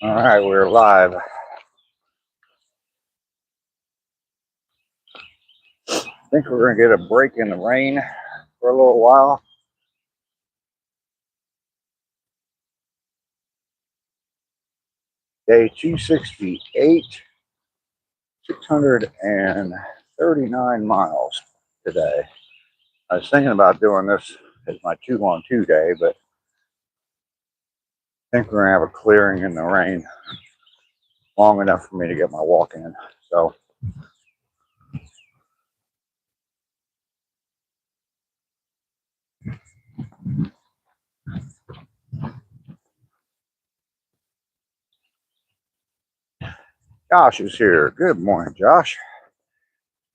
All right, we're live. I think we're going to get a break in the rain for a little while. Day 268, 639 miles today. I was thinking about doing this as my 2-on-2 day, but I think we're going to have a clearing in the rain long enough for me to get my walk in. So Josh is here. Good morning, Josh.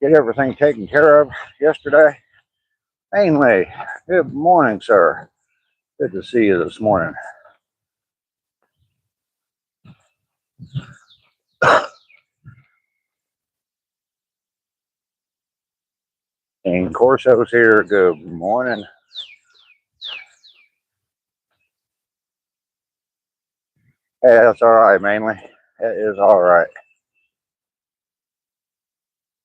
Get everything taken care of yesterday? Mainly. Good morning, sir. Good to see you this morning. And Corso's here. Good morning. Hey, that's all right, mainly. It is all right.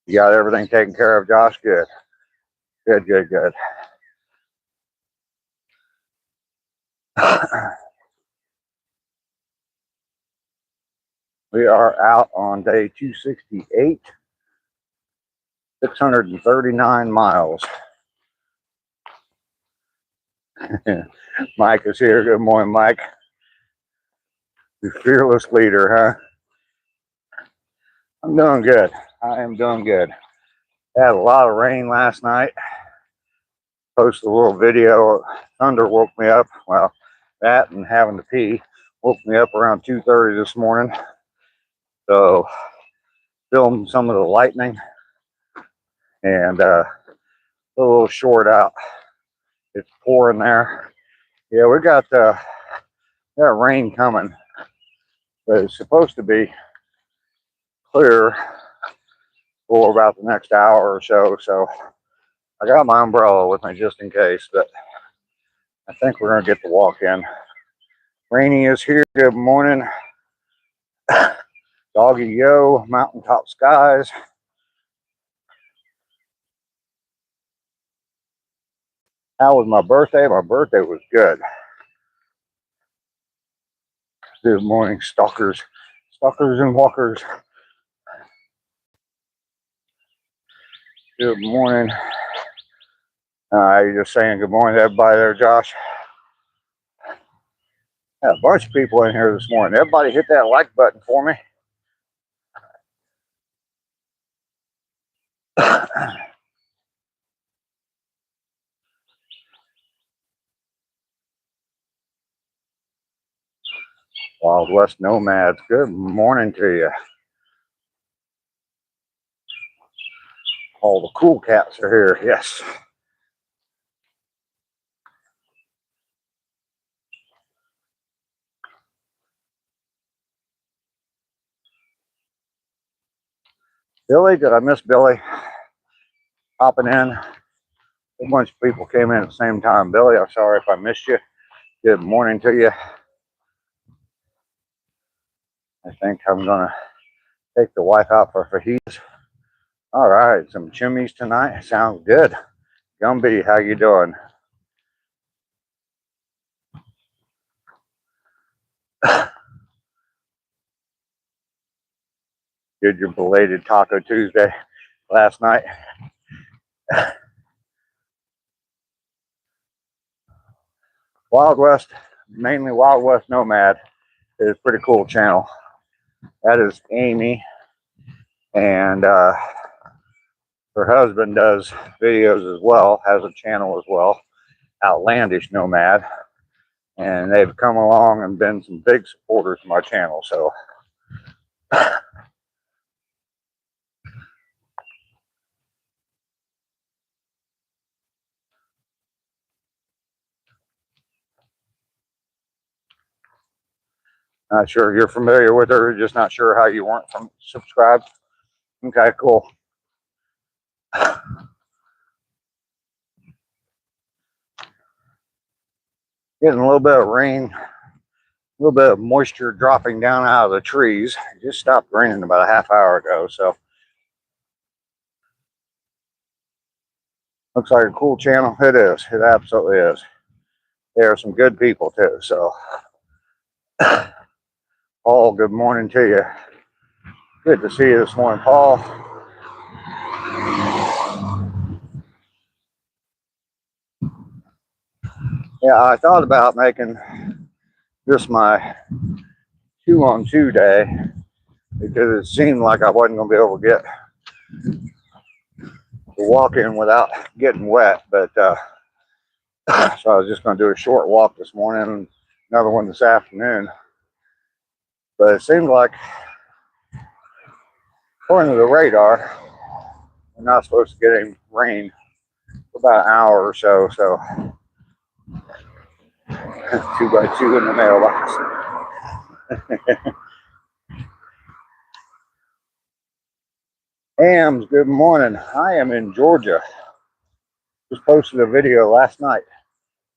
You got everything taken care of, Josh? Good. Good, good, good. We are out on day 268, 639 miles. Mike is here. Good morning, Mike. The fearless leader, huh? I'm doing good. I am doing good. Had a lot of rain last night. Posted a little video. Thunder woke me up. Well, that and having to pee woke me up around 2:30 this morning. So filmed some of the lightning and a little short out. It's pouring there. Yeah, we got that rain coming, but it's supposed to be clear for about the next hour or so. So I got my umbrella with me just in case, but I think we're gonna get the walk in. Rainy is here. Good morning. Doggy yo, mountaintop skies. How was my birthday? My birthday was good. Good morning, stalkers and walkers. Good morning. You're just saying good morning to everybody there, Josh. Got a bunch of people in here this morning. Everybody hit that like button for me. Wild West Nomads, good morning to you. All the cool cats are here, yes. Billy, did I miss Billy? Hopping in. A bunch of people came in at the same time. Billy, I'm sorry if I missed you. Good morning to you. I think I'm gonna take the wife out for fajitas. All right, some chimneys tonight. Sounds good. Gumby, how you doing? Did your belated Taco Tuesday last night? Wild West, mainly Wild West Nomad, is a pretty cool channel. That is Amy, and her husband does videos as well, has a channel as well, Outlandish Nomad, and they've come along and been some big supporters of my channel. So not sure you're familiar with her, just not sure how you weren't subscribed. Okay, cool. Getting a little bit of rain little bit of moisture dropping down out of the trees. It just stopped raining about a half hour ago, so looks like a cool channel. It is. It absolutely is. There are some good people too. So, Paul, good morning to you. Good to see you this morning, Paul. Yeah, I thought about making this my 2-on-2 day because it seemed like I wasn't going to be able to get the walk in without getting wet. But so I was just going to do a short walk this morning and another one this afternoon. But it seems like, according to the radar, we're not supposed to get any rain for about an hour or so. So 2x2 in the mailbox. Hams, good morning. I am in Georgia. Just posted a video last night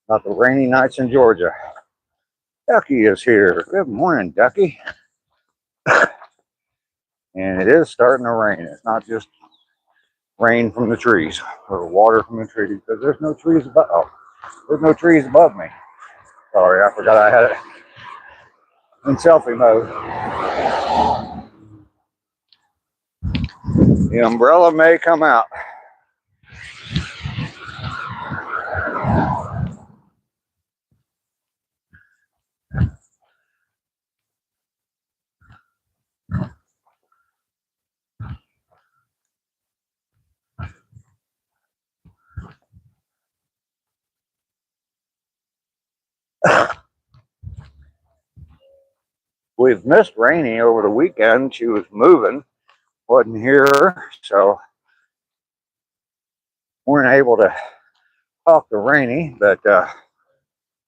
about the rainy nights in Georgia. Ducky is here. Good morning, Ducky. And it is starting to rain. It's not just rain from the trees or water from the trees because there's no trees above. Oh, there's no trees above me. Sorry, I forgot I had it in selfie mode. The umbrella may come out. We've missed Rainy over the weekend. She was moving, wasn't here, so weren't able to talk to Rainy, but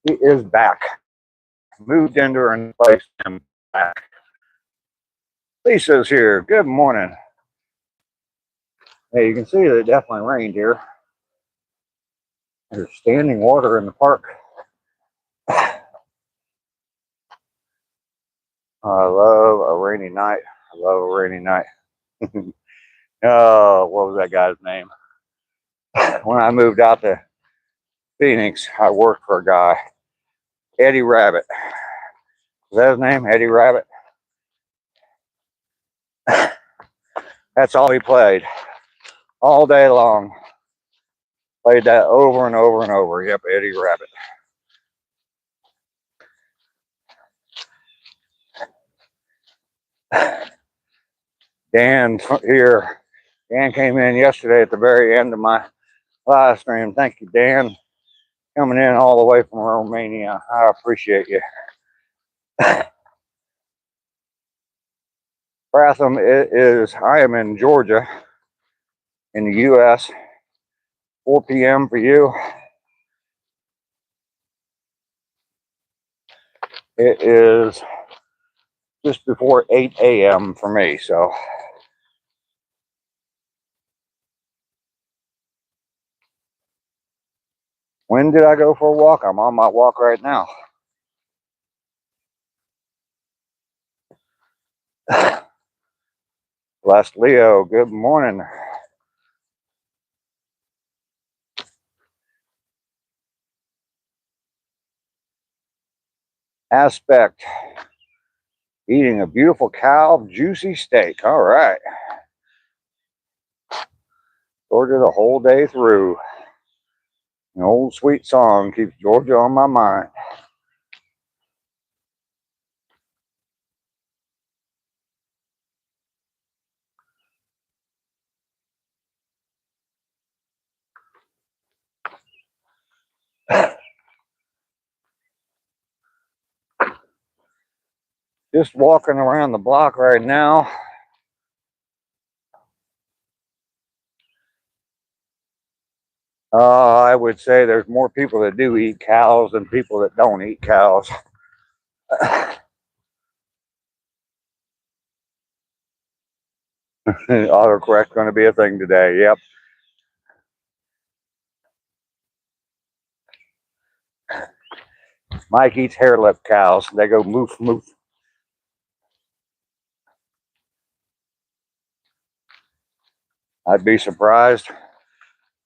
he is back. Moved into her new place and back. Lisa's here. Good morning. Hey, you can see that it definitely rained here. There's standing water in the park. I love a rainy night. I love a rainy night. Oh, what was that guy's name? When I moved out to Phoenix, I worked for a guy, Eddie Rabbit. Is that his name? Eddie Rabbit? That's all he played all day long. Played that over and over and over. Yep, Eddie Rabbit. Dan here. Dan came in yesterday at the very end of my live stream. Thank you, Dan, coming in all the way from Romania. I appreciate you. Bratham, it is. I am in Georgia, in the U.S. 4 p.m. for you. It is just before 8 a.m. for me. So when did I go for a walk? I'm on my walk right now. Les Leo, good morning. Aspect, eating a beautiful cow juicy steak. All right. Georgia the whole day through. An old sweet song keeps Georgia on my mind. Just walking around the block right now. I would say there's more people that do eat cows than people that don't eat cows. Autocorrect going to be a thing today. Yep. Mike eats hair lip cows. They go moof moof. I'd be surprised.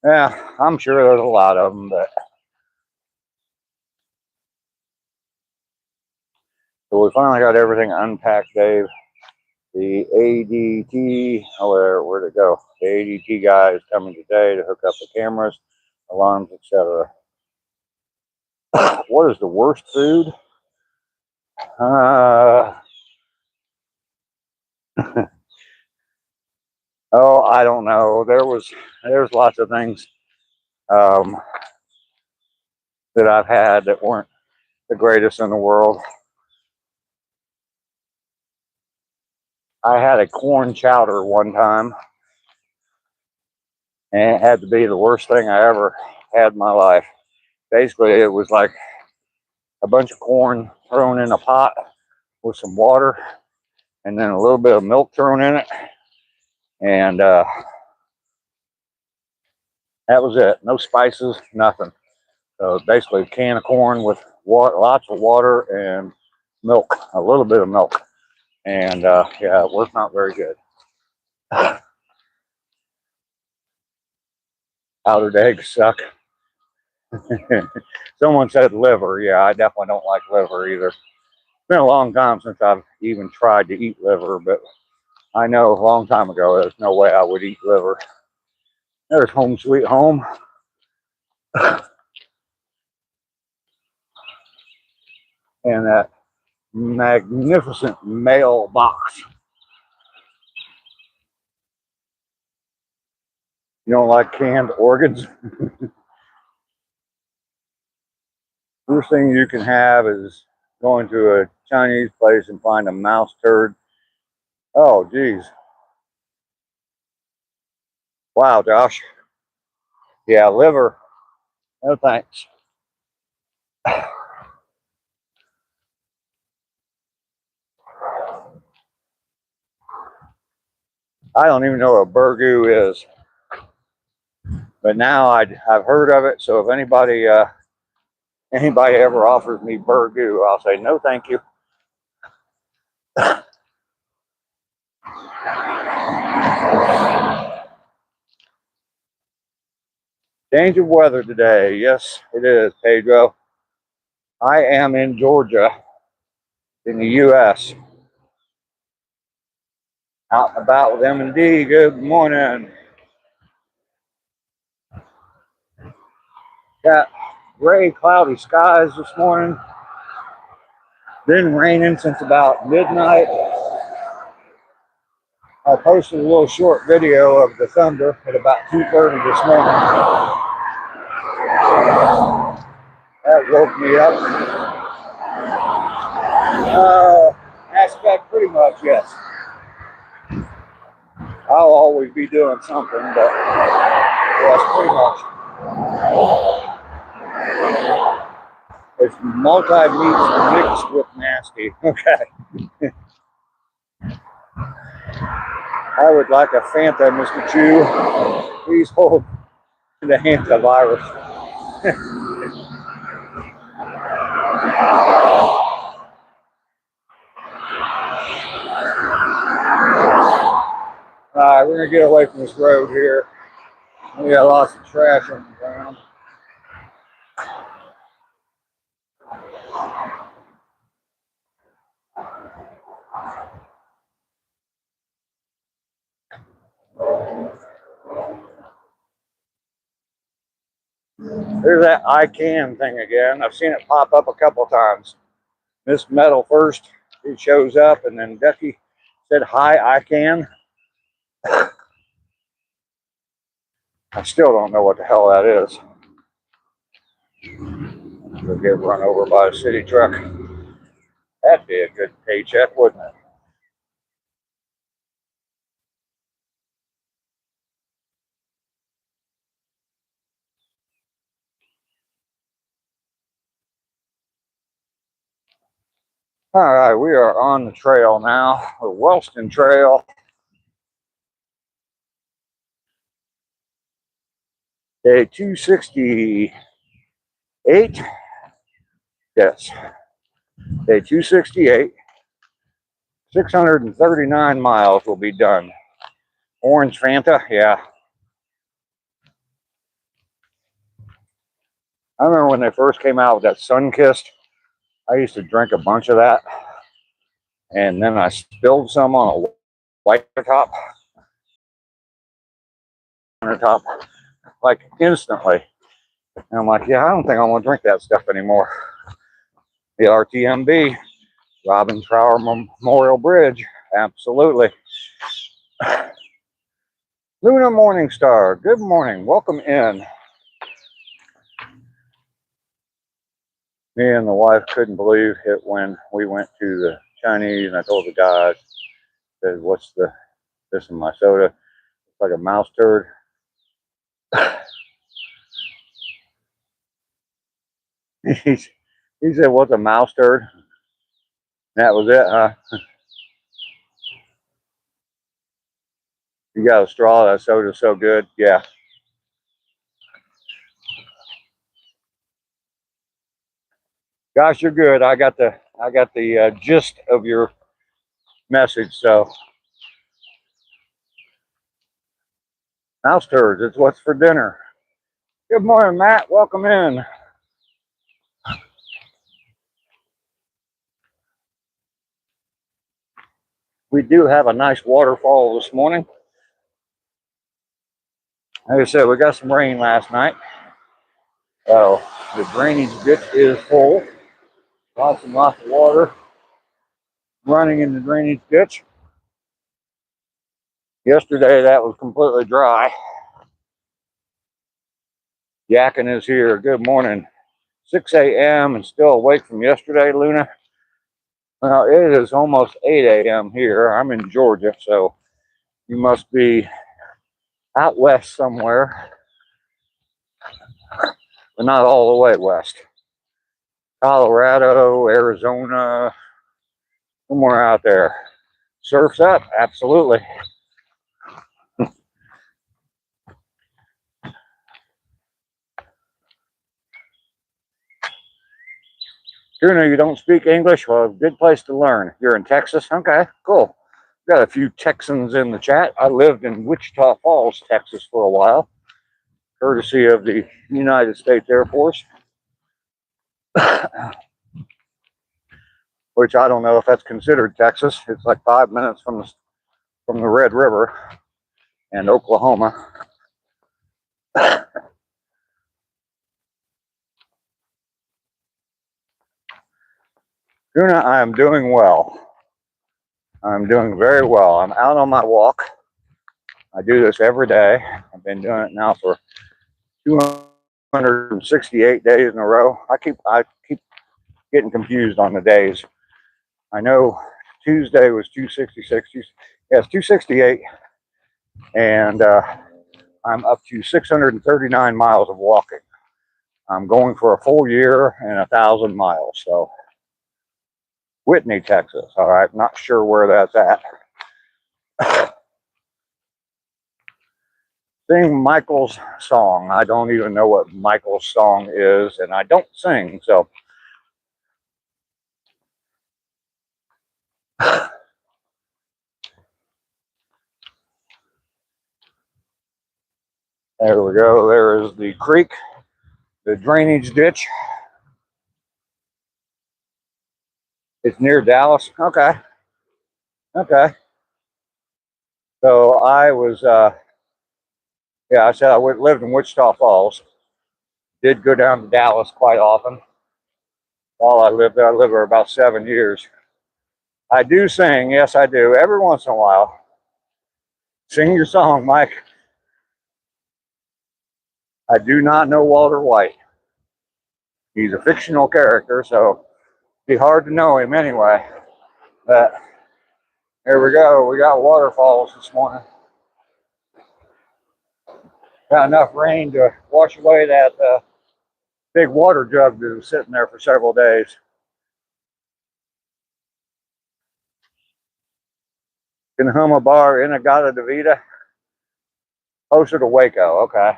Yeah, I'm sure there's a lot of them, but so we finally got everything unpacked, Dave. The ADT, where'd it go? The ADT guy is coming today to hook up the cameras, alarms, etc. What is the worst food? Oh, I don't know. There's lots of things um, that I've had that weren't the greatest in the world. I had a corn chowder one time, and it had to be the worst thing I ever had in my life. Basically, it was like a bunch of corn thrown in a pot with some water and then a little bit of milk thrown in it. And that was it. No spices, nothing. So basically a can of corn with water, lots of water and milk, a little bit of milk. And yeah, it was not very good. Powdered eggs suck. Someone said liver. Yeah, I definitely don't like liver either. It's been a long time since I've even tried to eat liver, but I know a long time ago there's no way I would eat liver. There's home sweet home. And that magnificent mailbox. You don't like canned organs? Worst thing you can have is going to a Chinese place and find a mouse turd. Oh, geez. Wow, Josh. Yeah, liver. No thanks. I don't even know what burgoo is, but now I've heard of it. So if anybody ever offers me burgoo, I'll say no, thank you. Change of weather today. Yes, it is, Pedro. I am in Georgia, in the U.S. Out and about with M&D. Good morning. Got gray, cloudy skies this morning. Been raining since about midnight. I posted a little short video of the thunder at about 2:30 this morning. That woke me up. Aspect pretty much, yes. I'll always be doing something, but yes, pretty much. It's multi-meats mixed with nasty. Okay. I would like a Fanta, Mr. Chew. Please hold the antivirus. All right, we're gonna get away from this road here. We got lots of trash on the ground. There's that I can thing again. I've seen it pop up a couple times. Miss Metal first, he shows up, and then Ducky said, "Hi, I can." I still don't know what the hell that is. We'll get run over by a city truck. That'd be a good paycheck, wouldn't it? All right, we are on the trail now, the Wellston Trail. Day 268. Yes. Day 268. 639 miles will be done. Orange Fanta, yeah. I remember when they first came out with that Sunkissed. I used to drink a bunch of that, and then I spilled some on a white top, like instantly. And I'm like, yeah, I don't think I want to drink that stuff anymore. The RTMB, Robin Trower Memorial Bridge, absolutely. Luna Morningstar, good morning, welcome in. Me and the wife couldn't believe it when we went to the Chinese, and I told the guys, said, what's this in my soda? It's like a mouse turd. he said, what's a mouse turd? That was it, huh? You got a straw, that soda's so good, yeah. Gosh, you're good. I got the gist of your message. So, mouse turds. It's what's for dinner. Good morning, Matt. Welcome in. We do have a nice waterfall this morning. Like I said, we got some rain last night. So the drainage ditch is full. Lots and lots of water running in the drainage ditch. Yesterday that was completely dry. Yakin is here. Good morning. 6 a.m. and still awake from yesterday, Luna. Well, it is almost 8 a.m. here. I'm in Georgia, so you must be out west somewhere, but not all the way west. Colorado, Arizona, somewhere out there. Surf's up, absolutely. Tuna, you don't speak English? Well, good place to learn. You're in Texas? Okay, cool. Got a few Texans in the chat. I lived in Wichita Falls, Texas for a while, courtesy of the United States Air Force. Which I don't know if that's considered Texas. It's like 5 minutes from the Red River and Oklahoma. Tuna, I am doing well. I'm doing very well. I'm out on my walk. I do this every day. I've been doing it now for 268 days in a row. I keep getting confused on the days. I know Tuesday was 266. Yes, 268. And I'm up to 639 miles of walking. I'm going for a full year and 1,000 miles. So Whitney, Texas. All right, not sure where that's at. Sing Michael's song. I don't even know what Michael's song is, and I don't sing, so. There we go. There is the creek, the drainage ditch. It's near Dallas. Okay. Okay. So I was, yeah, I said I lived in Wichita Falls. Did go down to Dallas quite often. While I lived there, I lived there about 7 years. I do sing. Yes, I do. Every once in a while. Sing your song, Mike. I do not know Walter White. He's a fictional character, so it'd be hard to know him anyway. But here we go. We got waterfalls this morning. Got enough rain to wash away that big water jug that was sitting there for several days. Canahuma Bar, Inagata de Vida, closer to Waco. Okay.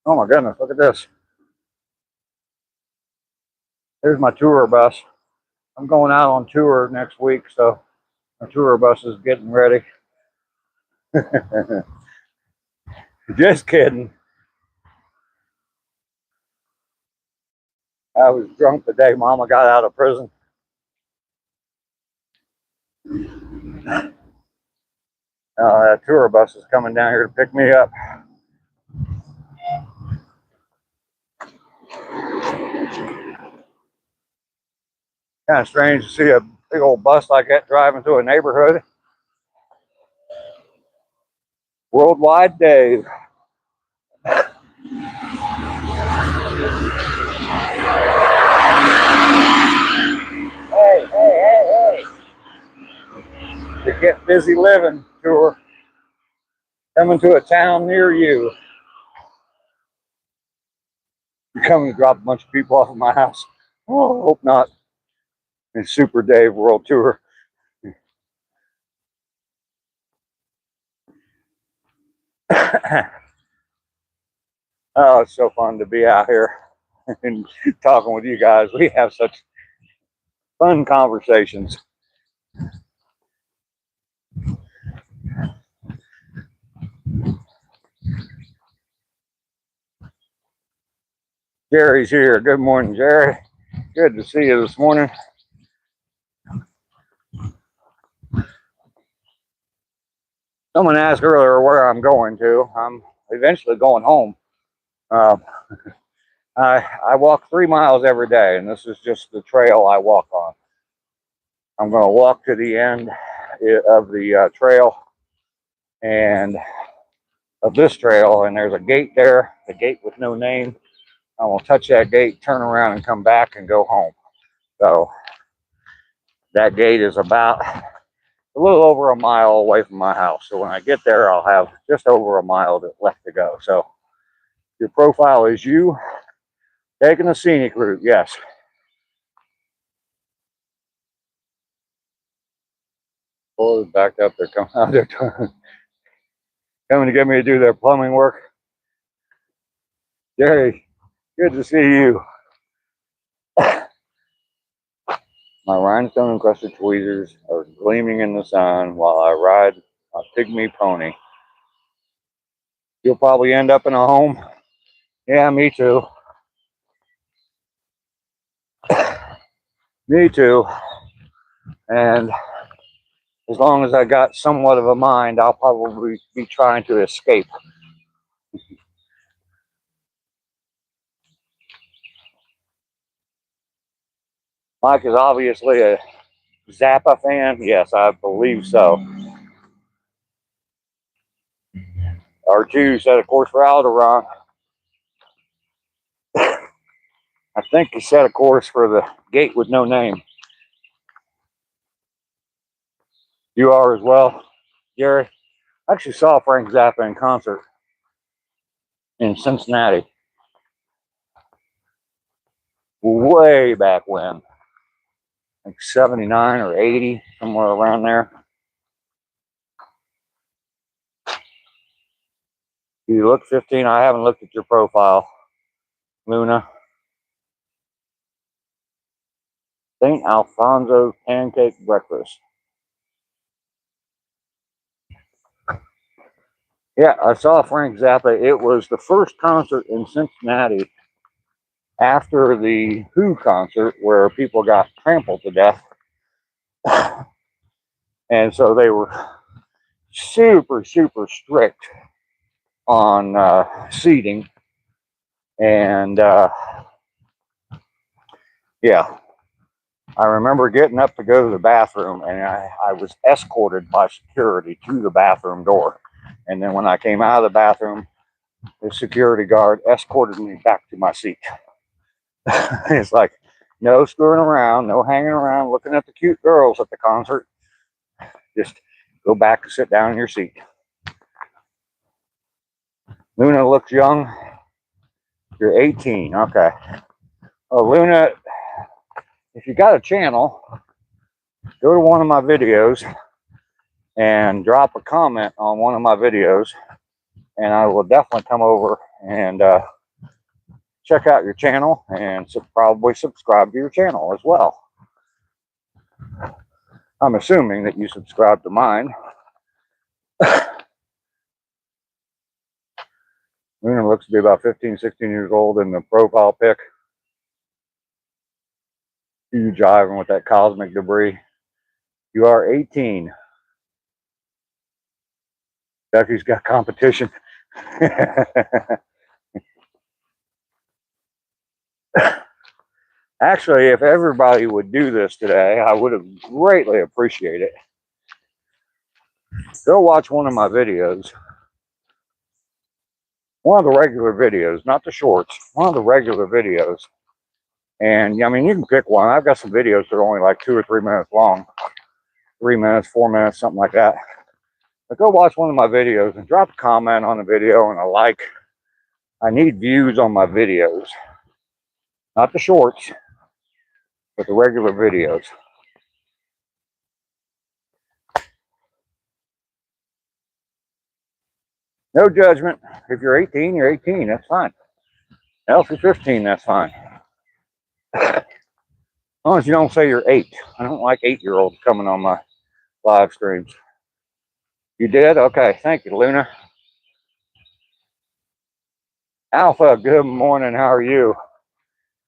Oh my goodness, look at this. There's my tour bus. I'm going out on tour next week, so my tour bus is getting ready. Just kidding. I was drunk the day Mama got out of prison. That tour bus is coming down here to pick me up. Kind of strange to see a big old bus like that driving through a neighborhood. Worldwide Dave. Hey. The Get Busy Living tour coming to a town near you. You're coming to drop a bunch of people off at my house. Oh, hope not. It's Super Dave World Tour. Oh, it's so fun to be out here and talking with you guys. We have such fun conversations. Jerry's here. Good morning, Jerry. Good to see you this morning. Someone asked earlier where I'm going to. I'm eventually going home. I walk 3 miles every day, and this is just the trail I walk on. I'm going to walk to the end of the trail and of this trail, and there's a gate there, the gate with no name. I will touch that gate, turn around, and come back and go home. So that gate is about a little over a mile away from my house. So when I get there, I'll have just over a mile left to go. So your profile is you taking the scenic route. Yes. Boys backed up. They're coming out there coming to get me to do their plumbing work. Jerry, good to see you. My rhinestone encrusted tweezers are gleaming in the sun while I ride a pygmy pony. You'll probably end up in a home. Yeah, me too. Me too. And as long as I got somewhat of a mind, I'll probably be trying to escape. Mike is obviously a Zappa fan. Yes, I believe so. R2 set a course for Alderaan. I think he set a course for the gate with no name. You are as well, Gary? I actually saw Frank Zappa in concert in Cincinnati way back when, like 79 or 80, somewhere around there. You look 15. I haven't looked at your profile, Luna. St. Alfonso's Pancake Breakfast. Yeah, I saw Frank Zappa. It was the first concert in Cincinnati after the Who concert where people got trampled to death. And so they were super strict on seating. And yeah, I remember getting up to go to the bathroom, and I was escorted by security to the bathroom door. And then when I came out of the bathroom, the security guard escorted me back to my seat. It's like, no screwing around, no hanging around looking at the cute girls at the concert. Just go back and sit down in your seat. Luna looks young. You're 18. Okay. Oh, Luna, if you got a channel, go to one of my videos and drop a comment on one of my videos, and I will definitely come over and check out your channel and probably subscribe to your channel as well. I'm assuming that you subscribe to mine. Luna looks to be about 15, 16 years old in the profile pic. Huge Ivan with that cosmic debris. You are 18. Ducky's got competition. Actually, if everybody would do this today, I would have greatly appreciated it. Go watch one of my videos. One of the regular videos, not the shorts. One of the regular videos. And, I mean, you can pick one. I've got some videos that are only like 2 or 3 minutes long. 3 minutes, 4 minutes, something like that. But go watch one of my videos and drop a comment on the video and a like. I need views on my videos. Not the shorts, but the regular videos. No judgment. If you're 18, you're 18. That's fine. Now, if you're 15, that's fine. As long as you don't say you're 8. I don't like 8-year-olds coming on my live streams. You did? Okay. Thank you, Luna. Alpha, good morning. How are you?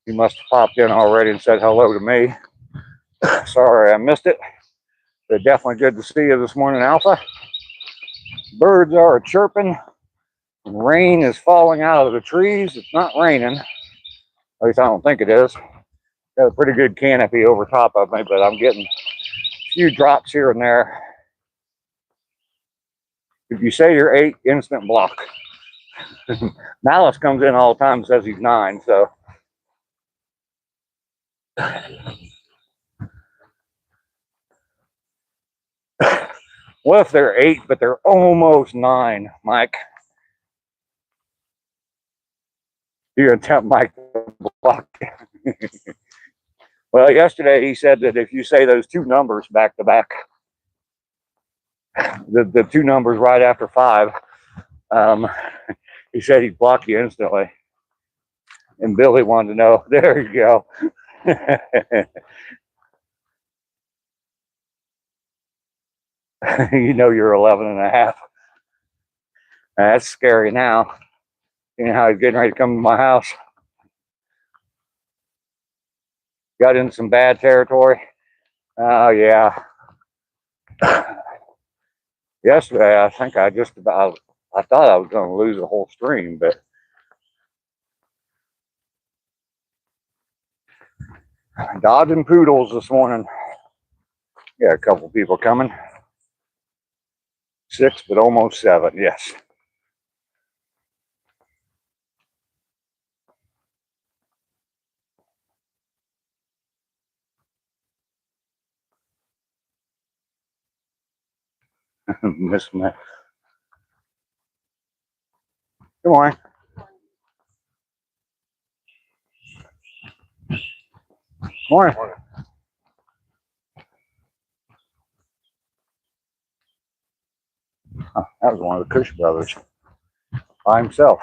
You must have popped in already and said hello to me. Sorry I missed it. But definitely good to see you this morning, Alpha. Birds are chirping. Rain is falling out of the trees. It's not raining. At least I don't think it is. Got a pretty good canopy over top of me, but I'm getting a few drops here and there. If you say you're 8, instant block. Malice comes in all the time and says he's 9, so. What if they're 8, but they're almost 9, Mike? You're going to tell Mike to block. Well, yesterday he said that if you say those 2 numbers back to back, the 2 numbers right after 5, he said he'd block you instantly. And Billy wanted to know, there you go. You know you're 11 and a half. That's scary now. You know how he's getting ready to come to my house. Got in some bad territory. Oh, yeah. Yesterday, I think I thought I was going to lose the whole stream, but dodging poodles this morning. Yeah, a couple people coming. 6, but almost 7, yes. Miss me. Good morning. Morning. Oh, that was one of the Cush brothers by himself.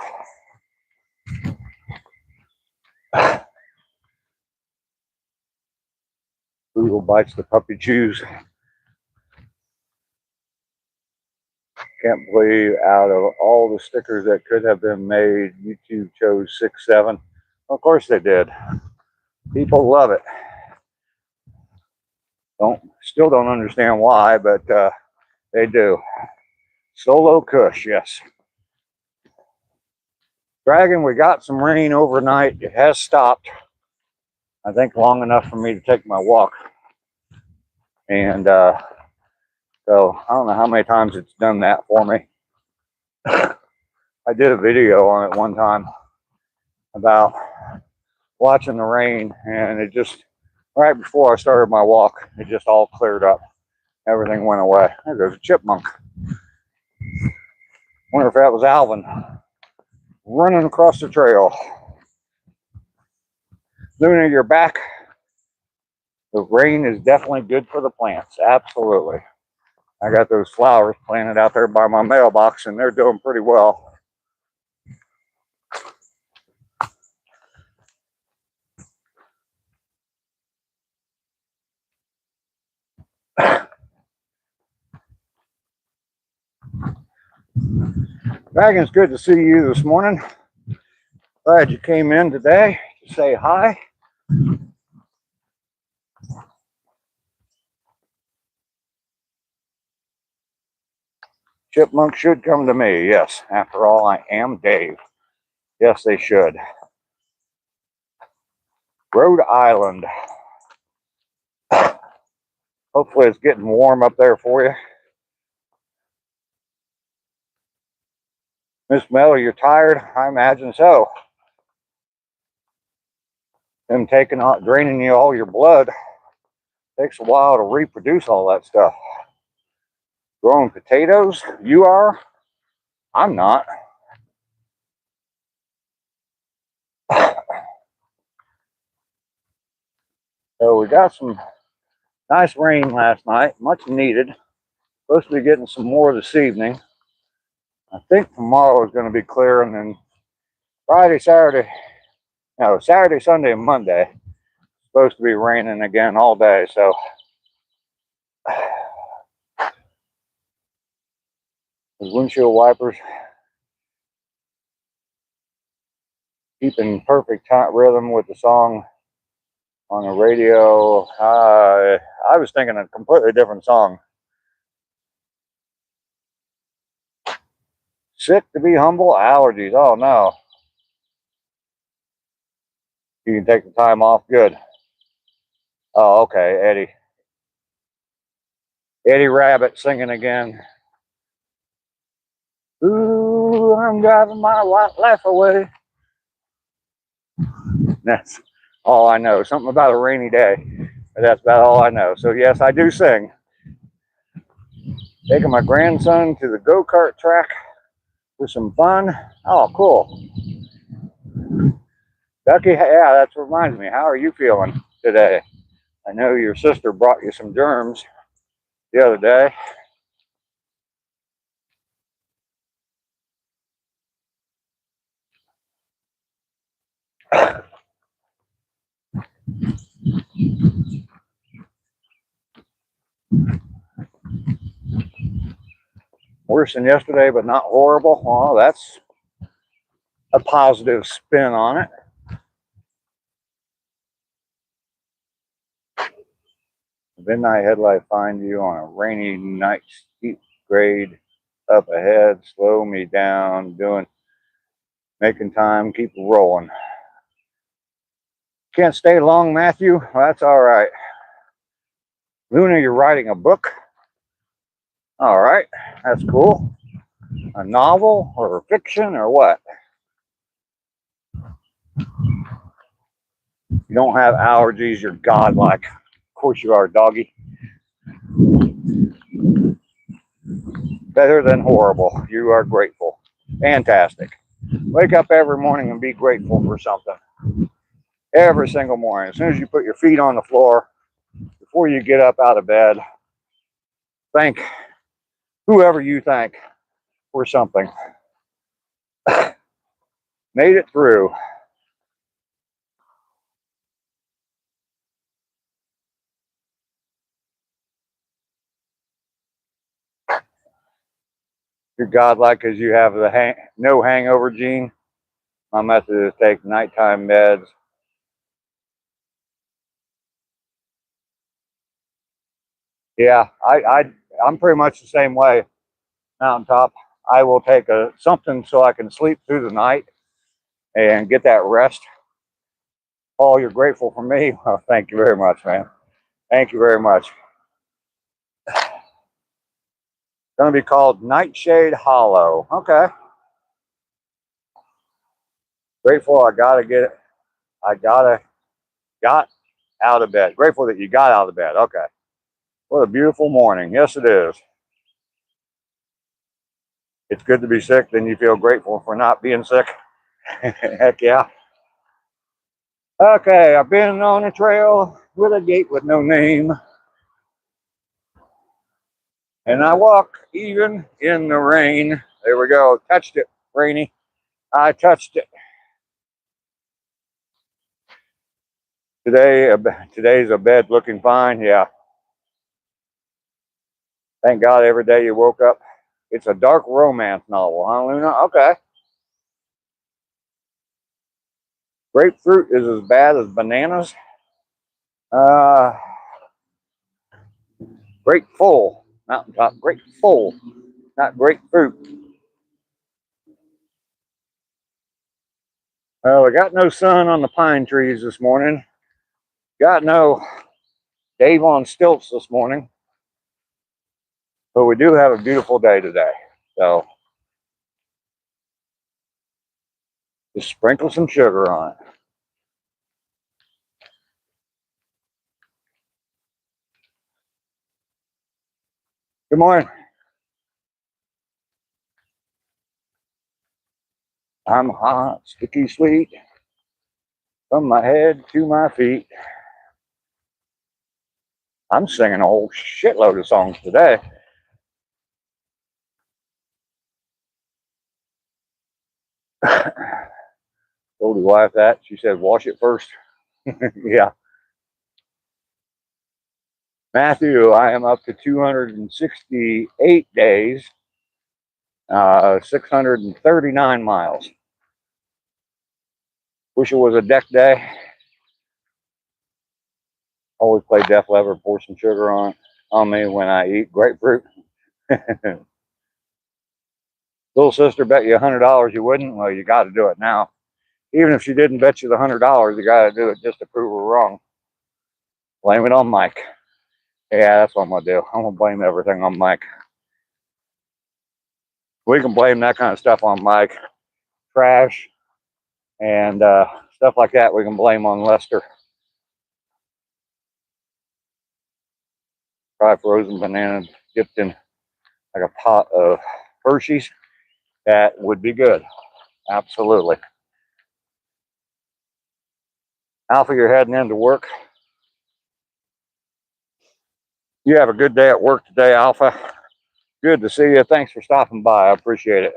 Poodle bites the puppy chews. Can't believe out of all the stickers that could have been made, YouTube chose 6, 7. Of course they did. People love it. Still don't understand why, but they do. Solo Kush, yes. Dragon, we got some rain overnight. It has stopped. I think long enough for me to take my walk. And so I don't know how many times it's done that for me. I did a video on it one time about watching the rain, and it just, right before I started my walk, it just all cleared up. Everything went away. There goes a chipmunk. Wonder if that was Alvin running across the trail. Luna, you're back. The rain is definitely good for the plants. Absolutely. I got those flowers planted out there by my mailbox, and they're doing pretty well. Dragon, it's good to see you this morning. Glad you came in today to say hi. Chipmunks should come to me. Yes, after all, I am Dave. Yes, they should. Rhode Island. Hopefully it's getting warm up there for you. Miss Mel, you're tired? I imagine so. Them taking out, draining you all your blood. Takes a while to reproduce all that stuff. Growing potatoes? You are? I'm not. So we got some nice rain last night, much needed. Supposed to be getting some more this evening. I think tomorrow is going to be clear, and then Friday, Saturday, Sunday, and Monday, supposed to be raining again all day. So the windshield wipers keeping perfect time rhythm with the song on the radio. I was thinking a completely different song. Sick to be humble, allergies. Oh no. You can take the time off. Good. Oh, okay, Eddie. Eddie Rabbit singing again. Ooh, I'm driving my life away. That's all I know. Something about a rainy day. That's about all I know. So yes, I do sing. Taking my grandson to the go-kart track for some fun. Oh, cool. Ducky, yeah, that reminds me. How are you feeling today? I know your sister brought you some germs the other day. Worse than yesterday, but not horrible. Oh, that's a positive spin on it. Midnight headlight find you on a rainy night, steep grade up ahead, slow me down, making time, keep rolling. Can't stay long, Matthew? Well, that's all right. Luna, you're writing a book? All right, that's cool. A novel or fiction or what? You don't have allergies, you're godlike. Of course you are, doggy. Better than horrible. You are grateful. Fantastic. Wake up every morning and be grateful for something. Every single morning. As soon as you put your feet on the floor, before you get up out of bed, thank whoever you thank for something. Made it through. You're godlike because you have the no hangover gene. My method is take nighttime meds. Yeah, I'm pretty much the same way. Mountaintop. I will take something so I can sleep through the night and get that rest. Paul, you're grateful for me. Well, thank you very much, man. Thank you very much. It's going to be called Nightshade Hollow. Okay. Grateful I got out of bed. Grateful that you got out of bed. Okay. What a beautiful morning. Yes, it is. It's good to be sick. Then you feel grateful for not being sick. Heck yeah. Okay, I've been on a trail with a gate with no name. And I walk even in the rain. There we go. Touched it, Rainy. I touched it. Today's a bed looking fine. Yeah. Thank God every day you woke up It's a dark romance novel. I don't even know. Okay. Grapefruit is as bad as bananas. Uh, Grateful. Mountaintop. Grateful. Not grapefruit. We got no sun on the pine trees this morning. Got no Dave on stilts this morning. But we do have a beautiful day today. So just sprinkle some sugar on it. Good morning. I'm hot, sticky sweet, from my head to my feet. I'm singing a whole shitload of songs today. Told your wife that. She said, wash it first. Yeah. Matthew, I am up to 268 days, 639 miles. Wish it was a deck day. Always play Def Leppard, pour some sugar on me when I eat grapefruit. Little sister bet you $100 you wouldn't. Well, you got to do it now. Even if she didn't bet you the $100, you got to do it just to prove her wrong. Blame it on Mike. Yeah, that's what I'm gonna do. I'm gonna blame everything on Mike. We can blame that kind of stuff on Mike. Trash and stuff like that we can blame on Lester. Try frozen banana dipped in like a pot of Hershey's. That would be good. Absolutely. Alpha, you're heading into work. You have a good day at work today, Alpha. Good to see you. Thanks for stopping by. I appreciate it.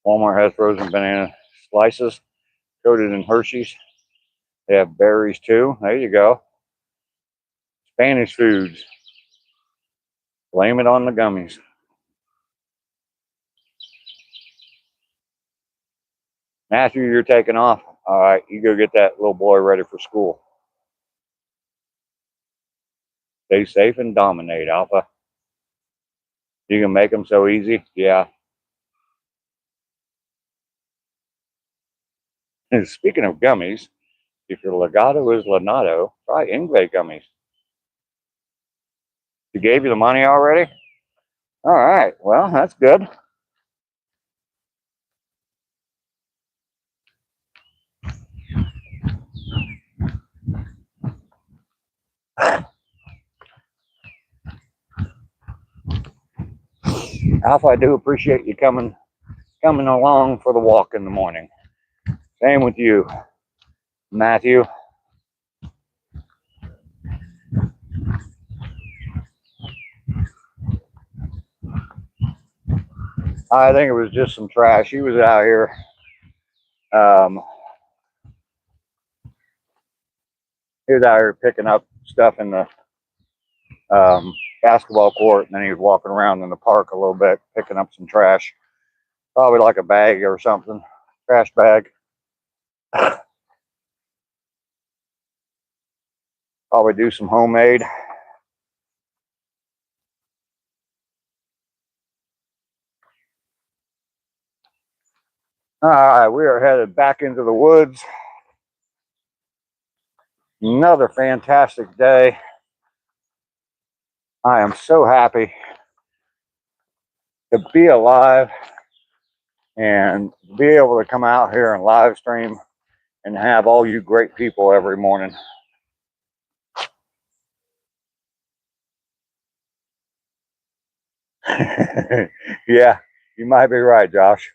Walmart has frozen banana slices coated in Hershey's. They have berries too. There you go. Spanish foods. Blame it on the gummies. Matthew, you're taking off. All right, you go get that little boy ready for school. Stay safe and dominate, Alpha. You can make them so easy. Yeah. And speaking of gummies, if your legato is Lenato, try Ingve gummies. She gave you the money already? All right, well, that's good. Alpha, I do appreciate you coming along for the walk in the morning. Same with you, Matthew. I think it was just some trash. He was out here picking up stuff in the basketball court, and then he was walking around in the park a little bit, picking up some trash. Probably like a bag or something, trash bag. Probably do some homemade. All right, we are headed back into the woods. Another fantastic day. I am so happy to be alive and be able to come out here and live stream and have all you great people every morning. Yeah, you might be right, Josh.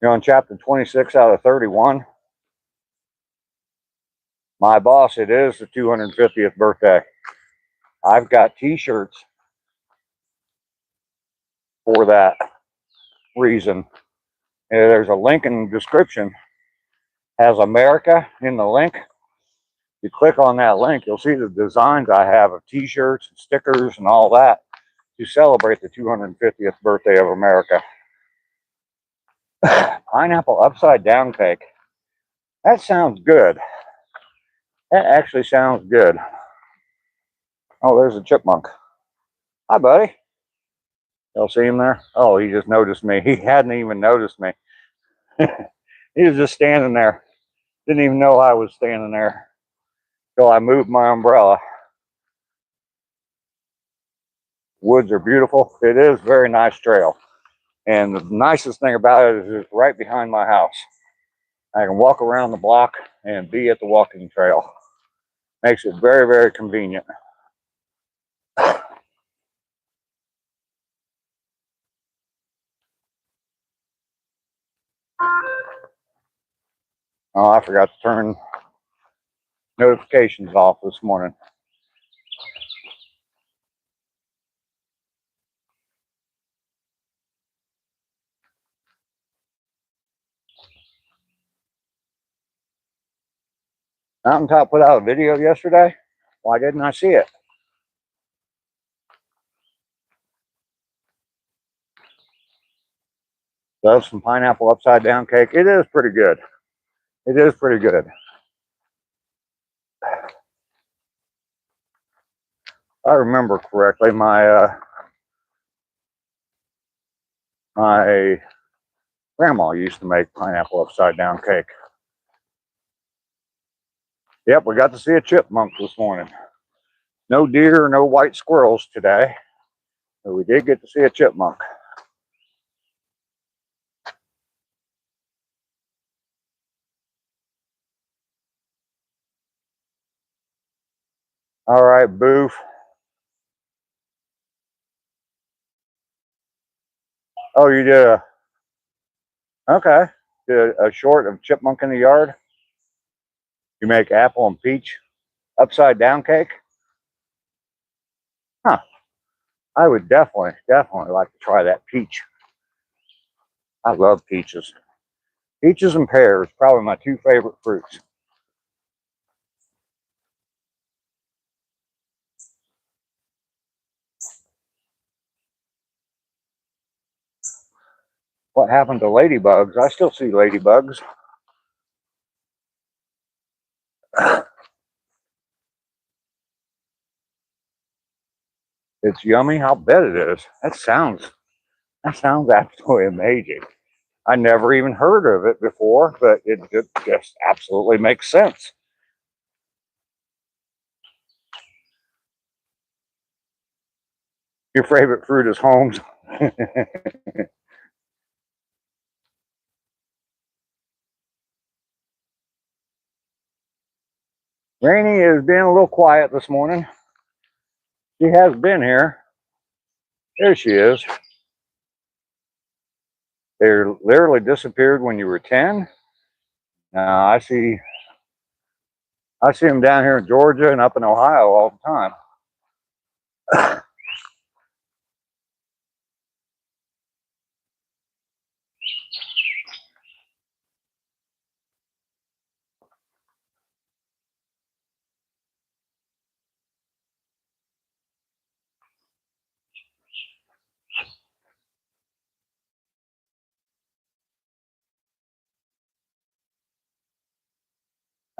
You're on chapter 26 out of 31. My boss, it is the 250th birthday. I've got t-shirts for that reason. There's a link in the description. Has America in the link. You click on that link, you'll see the designs I have of t-shirts and stickers and all that to celebrate the 250th birthday of America. Pineapple upside down cake. That sounds good. That actually sounds good. Oh, there's a chipmunk. Hi, buddy. Y'all see him there? Oh, he just noticed me. He hadn't even noticed me. He was just standing there. Didn't even know I was standing there until I moved my umbrella. Woods are beautiful. It is a very nice trail. And the nicest thing about it is it's right behind my house. I can walk around the block and be at the walking trail. Makes it very, very convenient. Oh, I forgot to turn notifications off this morning. Mountaintop put out a video yesterday. Why didn't I see it? Love some pineapple upside down cake. It is pretty good. It is pretty good. I remember correctly, my grandma used to make pineapple upside down cake. Yep, we got to see a chipmunk this morning. No deer, no white squirrels today, but we did get to see a chipmunk. All right, Boof. Oh, you did a, okay. Did a short of chipmunk in the yard. You make apple and peach upside down cake. Huh. I would definitely like to try that peach. I love peaches. Peaches and pears, probably my two favorite fruits. What happened to ladybugs? I still see ladybugs. It's yummy. I'll bet it is. That sounds absolutely amazing. I never even heard of it before, but it just absolutely makes sense. Your favorite fruit is Holmes. Rainy is being a little quiet this morning. She has been here. There she is. They literally disappeared when you were 10. Now I see them down here in Georgia and up in Ohio all the time.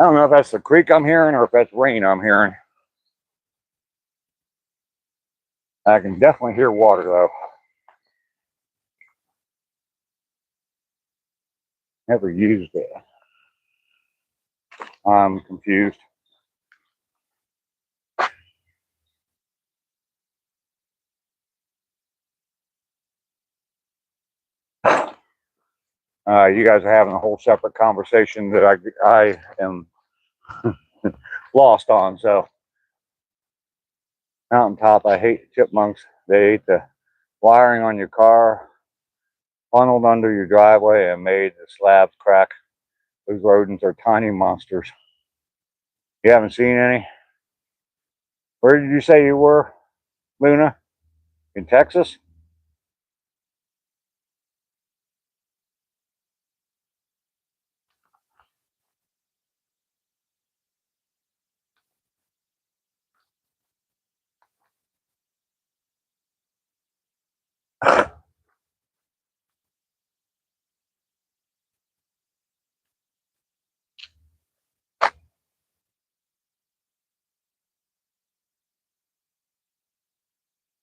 I don't know if that's the creek I'm hearing or if that's rain I'm hearing. I can definitely hear water though. Never used it. I'm confused. You guys are having a whole separate conversation that I am lost on. So, mountaintop, I hate chipmunks. They ate the wiring on your car, funneled under your driveway, and made the slabs crack. Those rodents are tiny monsters. You haven't seen any? Where did you say you were, Luna? In Texas?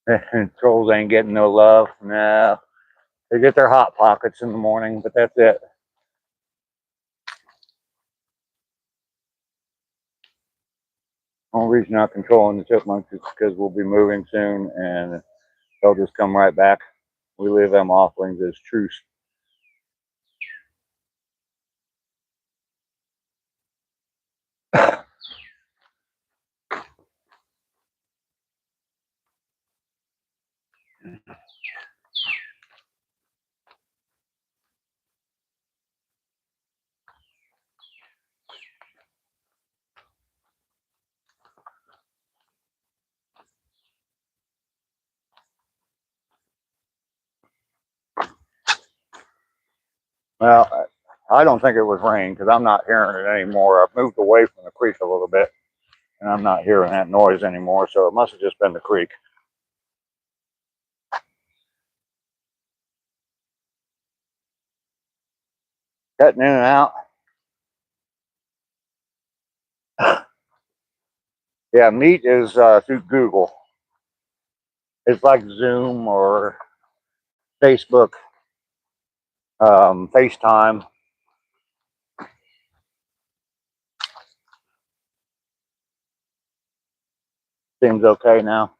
And trolls ain't getting no love. No. They get their hot pockets in the morning, but that's it. Only reason I'm controlling the chipmunks is because we'll be moving soon and they'll just come right back. We leave them offerings as truce. Well, I don't think it was rain because I'm not hearing it anymore. I've moved away from the creek a little bit and I'm not hearing that noise anymore. So it must have just been the creek. Cutting in and out. Yeah, Meet is through Google. It's like Zoom or Facebook, FaceTime. Seems okay now.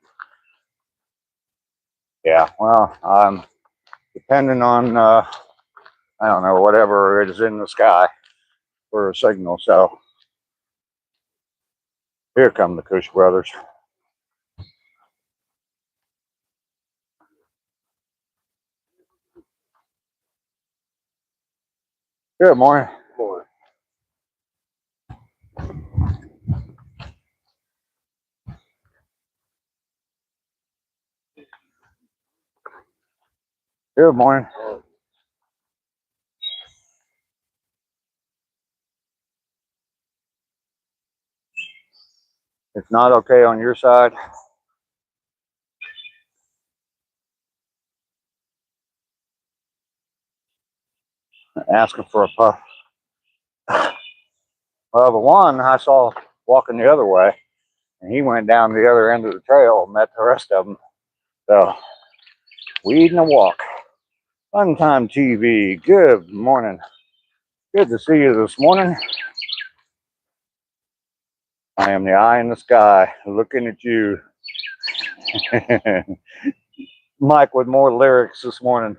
Yeah, well, I'm depending on, I don't know, whatever is in the sky for a signal. So here come the Cush brothers. Good morning. Good morning. It's not okay on your side. Asking for a puff. Well, the one I saw walking the other way, and he went down the other end of the trail and met the rest of them. So, weed and a walk. Fun Time TV. Good morning. Good to see you this morning. I am the eye in the sky looking at you. Mike with more lyrics this morning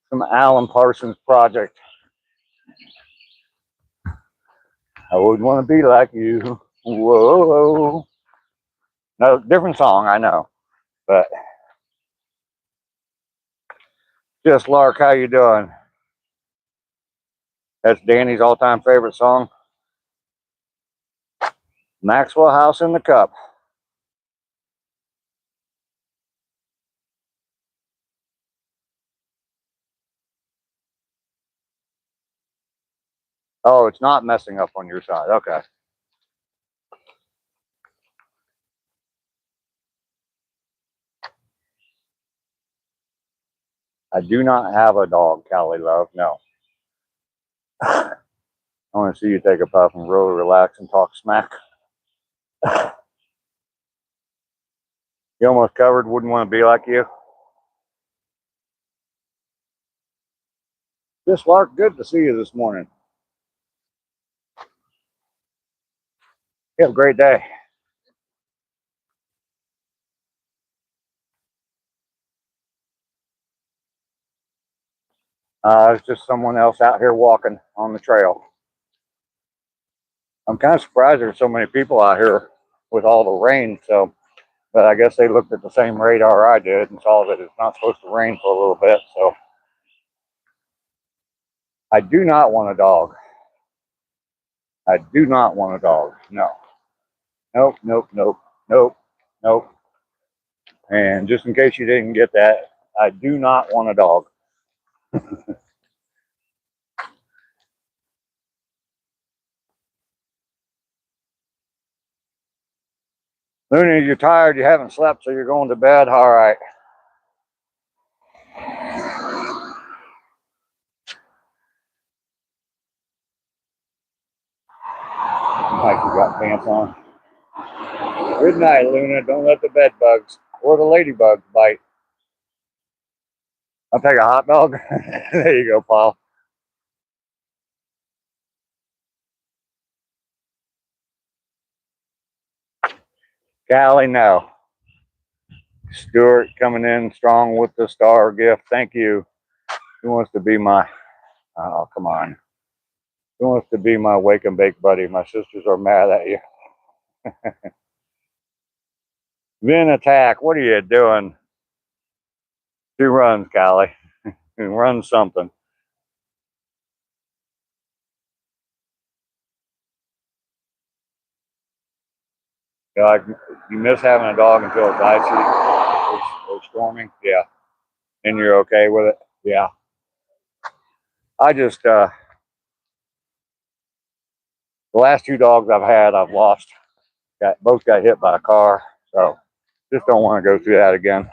from Alan Parsons Project. I wouldn't want to be like you. Whoa. No, different song, I know. But just Lark, how you doing? That's Danny's all-time favorite song. Maxwell House in the Cup. Oh, it's not messing up on your side. Okay. I do not have a dog, Callie Love. No. I want to see you take a puff and really relax and talk smack. You almost covered, wouldn't want to be like you. Just Lark, good to see you this morning. You have a great day. It's just someone else out here walking on the trail. I'm kind of surprised there's so many people out here with all the rain. So, but I guess they looked at the same radar I did and saw that it's not supposed to rain for a little bit. So, I do not want a dog. I do not want a dog. No. Nope. Nope. Nope. Nope. Nope. And just in case you didn't get that, I do not want a dog. Looney, you're tired, you haven't slept, so you're going to bed. All right. Like you got pants on. Good night, Luna. Don't let the bed bugs. or the ladybug bite. I'll take a hot dog. There you go, Paul. Callie, no. Stuart coming in strong with the star gift. Thank you. He wants to be my, oh, come on. He wants to be my wake and bake buddy. My sisters are mad at you. Vin attack. What are you doing? 2 runs, Callie. Run something. Like, you miss having a dog until it's icy or storming. Yeah. And you're okay with it. Yeah. I just, the last 2 dogs I've had, I've lost. Both got hit by a car. So just don't want to go through that again.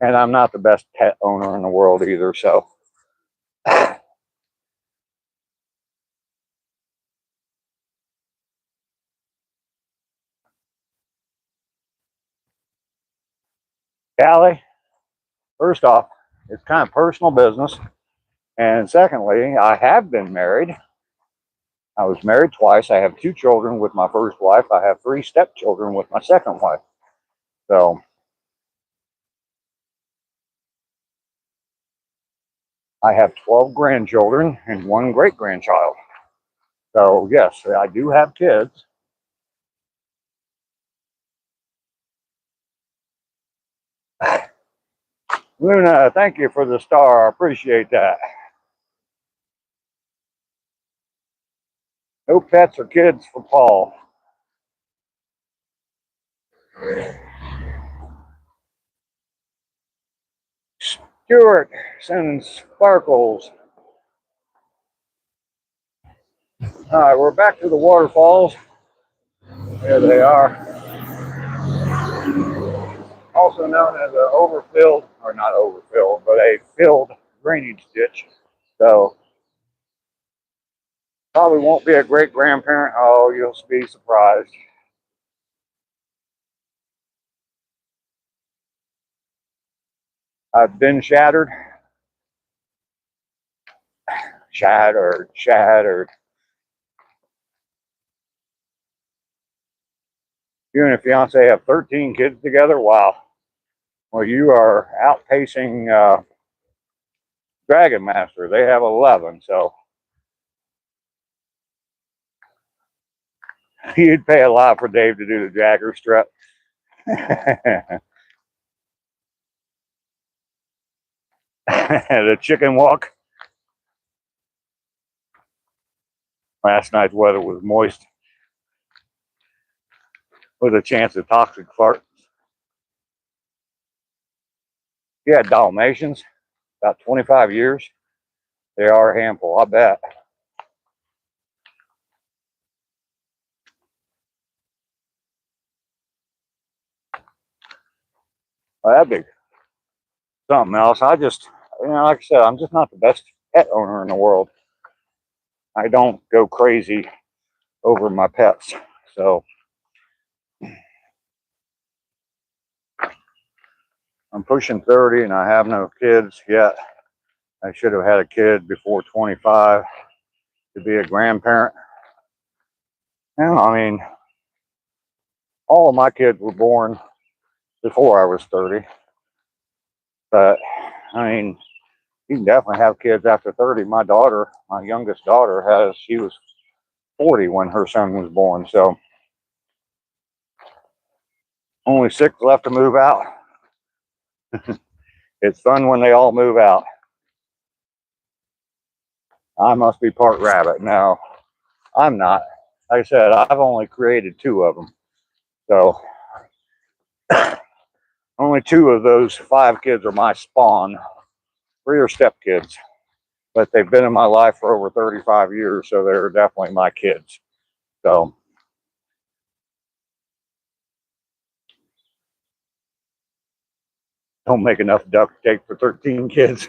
And I'm not the best pet owner in the world either. So Callie, first off, it's kind of personal business. And secondly, I have been married. I was married twice. I have 2 children with my first wife. I have 3 stepchildren with my second wife. So I have 12 grandchildren and 1 great grandchild. So yes, I do have kids. Luna, thank you for the star. I appreciate that. No pets or kids for Paul. Stuart sending sparkles. All right, we're back to the waterfalls. There they are. Also known as an overfilled, or not overfilled, but a filled drainage ditch. So probably won't be a great grandparent. Oh, you'll be surprised. I've been shattered. Shattered. You and your fiance have 13 kids together? Wow. Well, you are outpacing Dragon Master. They have 11, so you'd pay a lot for Dave to do the Jagger strut. The chicken walk. Last night's weather was moist with a chance of toxic fart. Yeah, Dalmatians, about 25 years. They are a handful, I bet. Well, that'd be something else. I just, like I said, I'm just not the best pet owner in the world. I don't go crazy over my pets. So I'm pushing 30 and I have no kids yet. I should have had a kid before 25 to be a grandparent. Now, I mean, all of my kids were born before I was 30. But, I mean, you can definitely have kids after 30. My daughter, my youngest daughter, she was 40 when her son was born. So, only 6 left to move out. It's fun when they all move out. I must be part rabbit. No, I'm not. Like I said, I've only created 2 of them. So, only 2 of those 5 kids are my spawn. 3 are stepkids. But they've been in my life for over 35 years, so they're definitely my kids. So, don't make enough duct tape for 13 kids.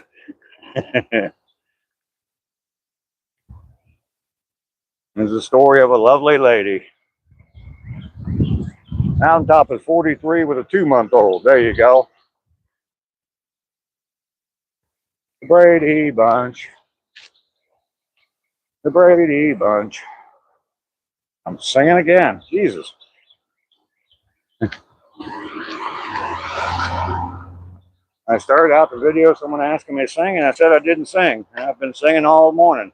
It's the story of a lovely lady. Mountaintop is 43 with a 2-month-old. There you go. The Brady Bunch. The Brady Bunch. I'm singing again. Jesus. I started out the video, someone asking me to sing, and I said I didn't sing. And I've been singing all morning.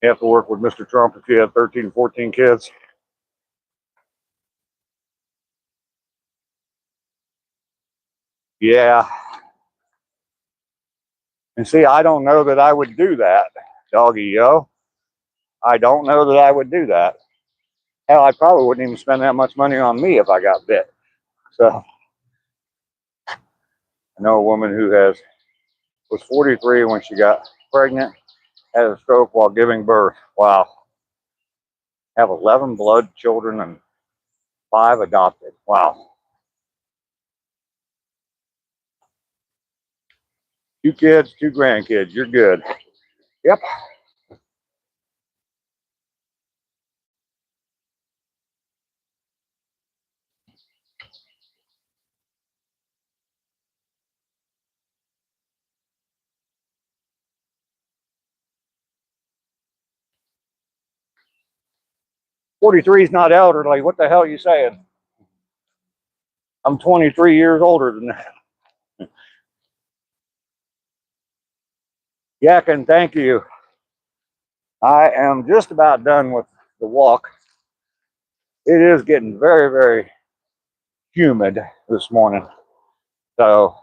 You have to work with Mr. Trump if you have 13, 14 kids. Yeah. And see, I don't know that I would do that, doggy yo. I don't know that I would do that. Hell, I probably wouldn't even spend that much money on me if I got bit. So, I know a woman who was 43 when she got pregnant, had a stroke while giving birth. Wow. Have 11 blood children and 5 adopted. Wow. 2 kids, 2 grandkids. You're good. Yep. "43 is not elderly." What the hell are you saying? I'm 23 years older than that. Yakin, thank you. I am just about done with the walk. It is getting very, very humid this morning. So,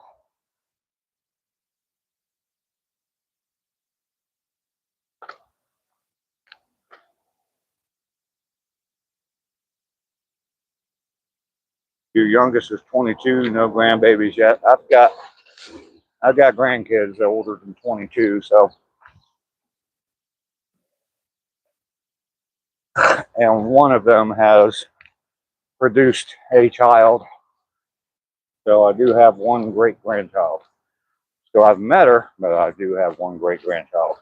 your youngest is 22, no grandbabies yet. I've got grandkids older than 22, so. And one of them has produced a child. So I do have one great grandchild. So I've met her, but I do have one great grandchild.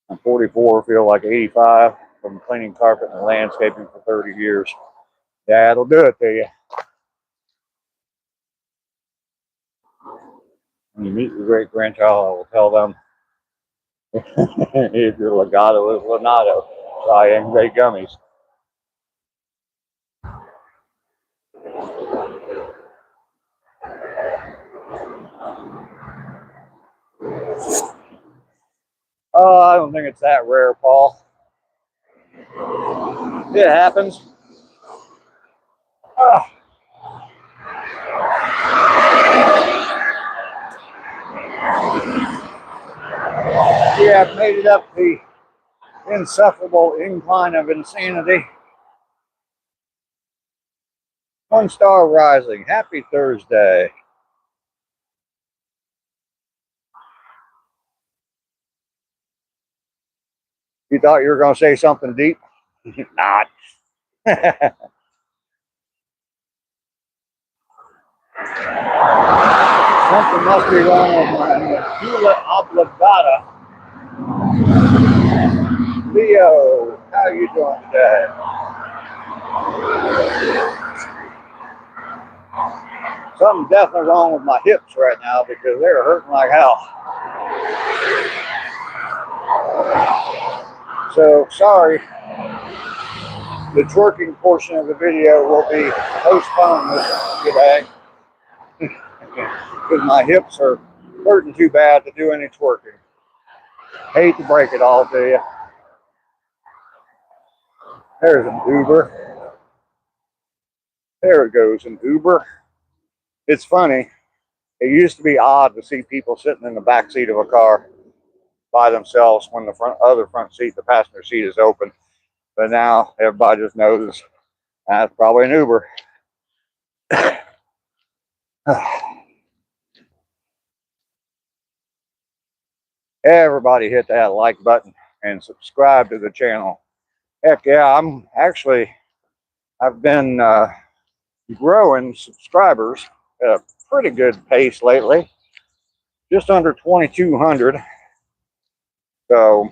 I'm 44, feel like 85 from cleaning carpet and landscaping for 30 years. That'll do it to you. When you meet your great grandchild, I will tell them if your legato is Lenato, Cayenne Bay gummies. Oh, I don't think it's that rare, Paul. It happens. Yeah, I've made it up the insufferable incline of insanity. 1 star rising. Happy Thursday. You thought you were going to say something deep? Not. Something must be wrong with my medulla oblongata. Leo, how are you doing today? Something's definitely wrong with my hips right now because they're hurting like hell. So, sorry. The twerking portion of the video will be postponed today because my hips are hurting too bad to do any twerking. Hate to break it all to you. There's an Uber. There it goes, an Uber. It's funny. It used to be odd to see people sitting in the back seat of a car by themselves when the other front seat, the passenger seat, is open. But now everybody just knows that's probably an Uber. Everybody hit that like button and subscribe to the channel. Heck yeah, I've been growing subscribers at a pretty good pace lately. Just under 2,200. So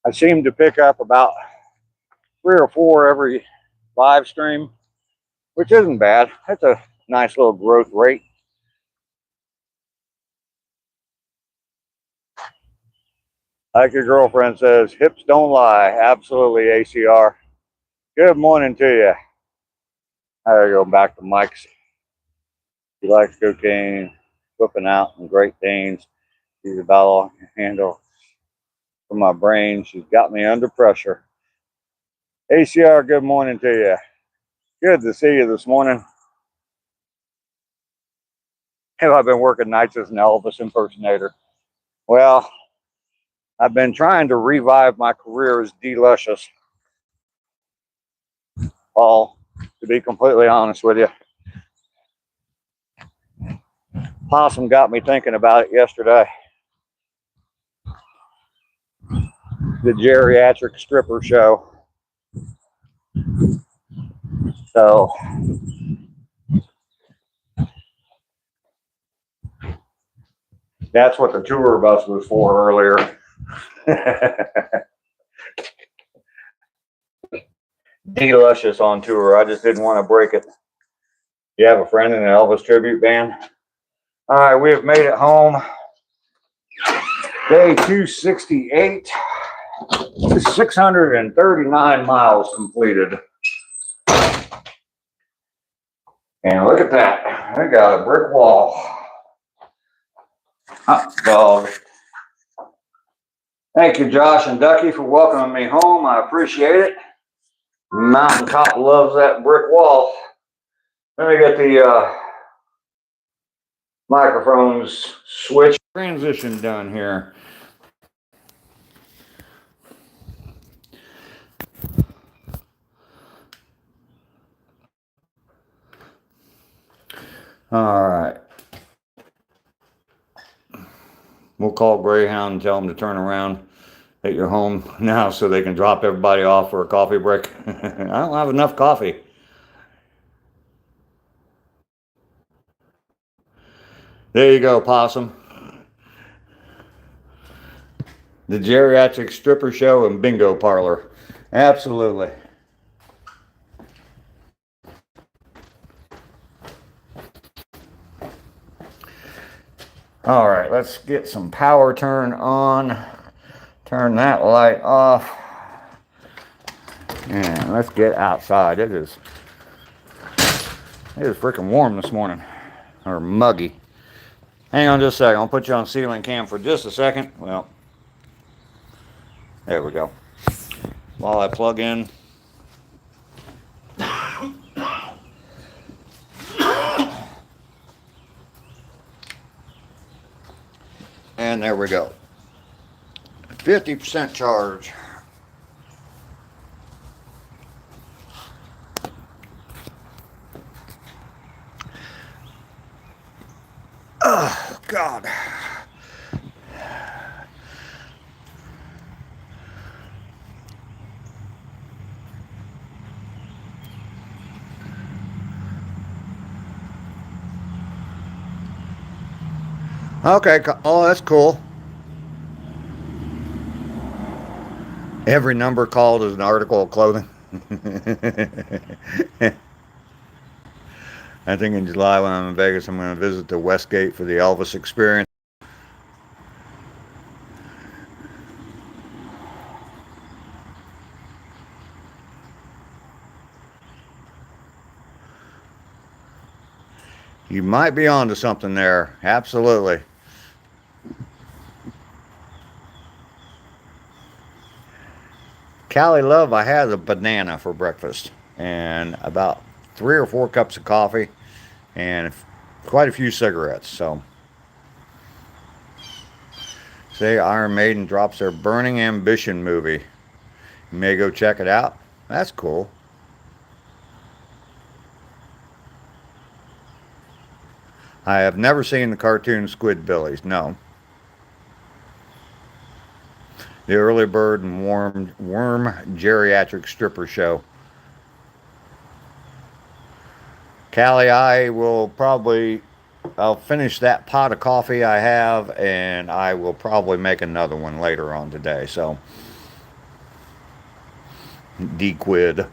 I seem to pick up about 3 or 4 every live stream, which isn't bad. That's a nice little growth rate. Like your girlfriend says, hips don't lie. Absolutely, ACR. Good morning to you. I go back to Mike's. He likes cocaine, whipping out, and Great Danes. She's about all I can handle for my brain. She's got me under pressure. ACR, good morning to you. Good to see you this morning. Have I been working nights as an Elvis impersonator? Well, I've been trying to revive my career as D-Luscious. All, to be completely honest with you. Possum got me thinking about it yesterday. The geriatric stripper show. So that's what the tour bus was for earlier. D-Luscious on tour. I just didn't want to break it. You have a friend in an Elvis tribute band? All right, we have made it home. Day 268. 639 miles completed. And look at that. I got a brick wall. Hot dog. Thank you, Josh and Ducky, for welcoming me home. I appreciate it. Mountaintop loves that brick wall. Let me get the microphones switch transition done here. All right. We'll call Greyhound and tell them to turn around at your home now so they can drop everybody off for a coffee break. I don't have enough coffee. There you go, Possum. The geriatric stripper show and bingo parlor. Absolutely. All right, let's get some power turned on. Turn that light off. And let's get outside. It is freaking warm this morning. Or muggy. Hang on just a second. I'll put you on ceiling cam for just a second. Well, there we go. While I plug in. And there we go. 50% charge. Oh, God. Okay, oh, that's cool. Every number called is an article of clothing. I think in July when I'm in Vegas, I'm going to visit the Westgate for the Elvis experience. You might be onto something there. Absolutely. Callie Love, I had a banana for breakfast and about 3 or 4 cups of coffee and quite a few cigarettes. So, say Iron Maiden drops their Burning Ambition movie. You may go check it out. That's cool. I have never seen the cartoon Squidbillies. No. The Early Bird and Worm Geriatric Stripper Show. Callie, I'll finish that pot of coffee I have, and I will probably make another one later on today. So, Dequid.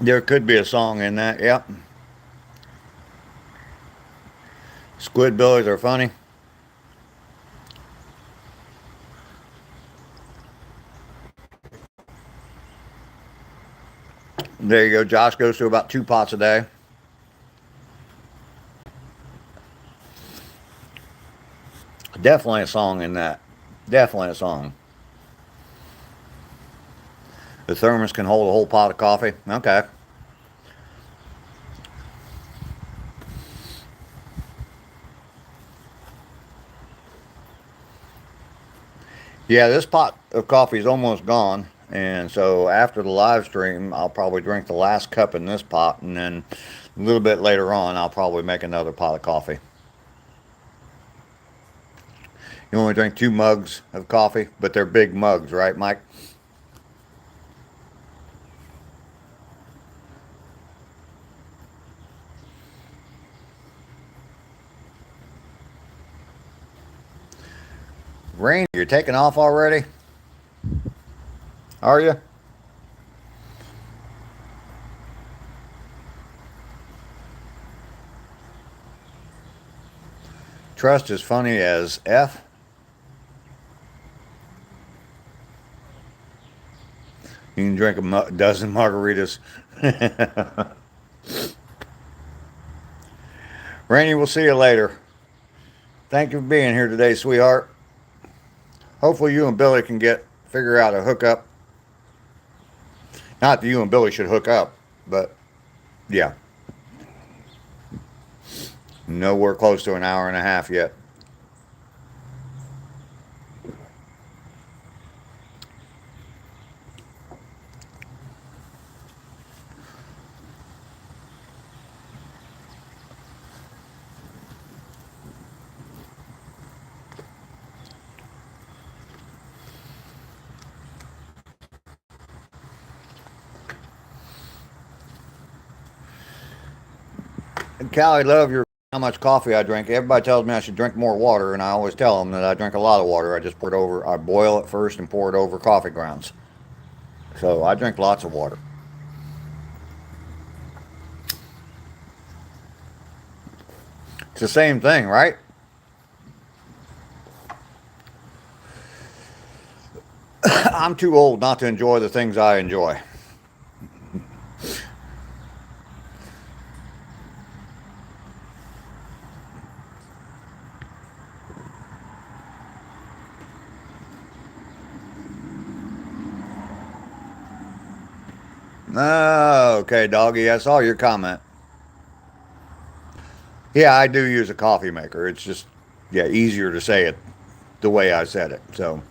There could be a song in that. Yep. Squidbillies are funny. There you go. Josh goes through about 2 pots a day. Definitely a song in that. Definitely a song. The thermos can hold a whole pot of coffee. Okay. Yeah, this pot of coffee is almost gone. And so after the live stream, I'll probably drink the last cup in this pot. And then a little bit later on, I'll probably make another pot of coffee. You only drink 2 mugs of coffee, but they're big mugs, right, Mike? Rain, you're taking off already? Are you? Trust is funny as F. You can drink a dozen margaritas. Rainy, we'll see you later. Thank you for being here today, sweetheart. Hopefully you and Billy can figure out a hookup. Not that you and Billy should hook up, but yeah. Nowhere close to an hour and a half yet. And Callie, love how much coffee I drink. Everybody tells me I should drink more water, and I always tell them that I drink a lot of water. I just pour it over. I boil it first and pour it over coffee grounds. So I drink lots of water. It's the same thing, right? I'm too old not to enjoy the things I enjoy. Oh, okay, doggy. I saw your comment. Yeah, I do use a coffee maker. It's just, yeah, easier to say it the way I said it. So,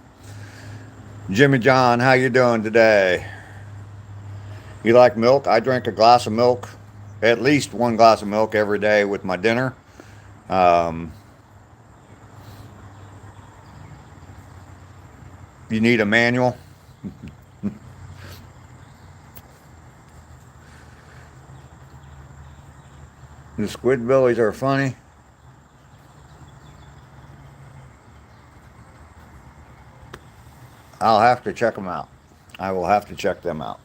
Jimmy John, how you doing today? You like milk? I drink a glass of milk, at least 1 glass of milk every day with my dinner. Um, you need a manual. The squidbillies are funny. I'll have to check them out. I will have to check them out.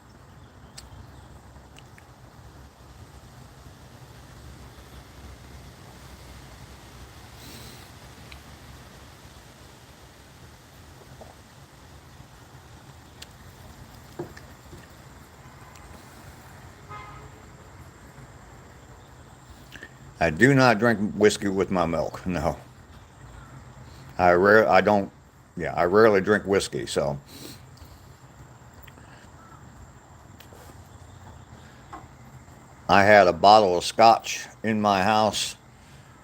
I do not drink whiskey with my milk. No, I don't. Yeah, I rarely drink whiskey. So I had a bottle of scotch in my house,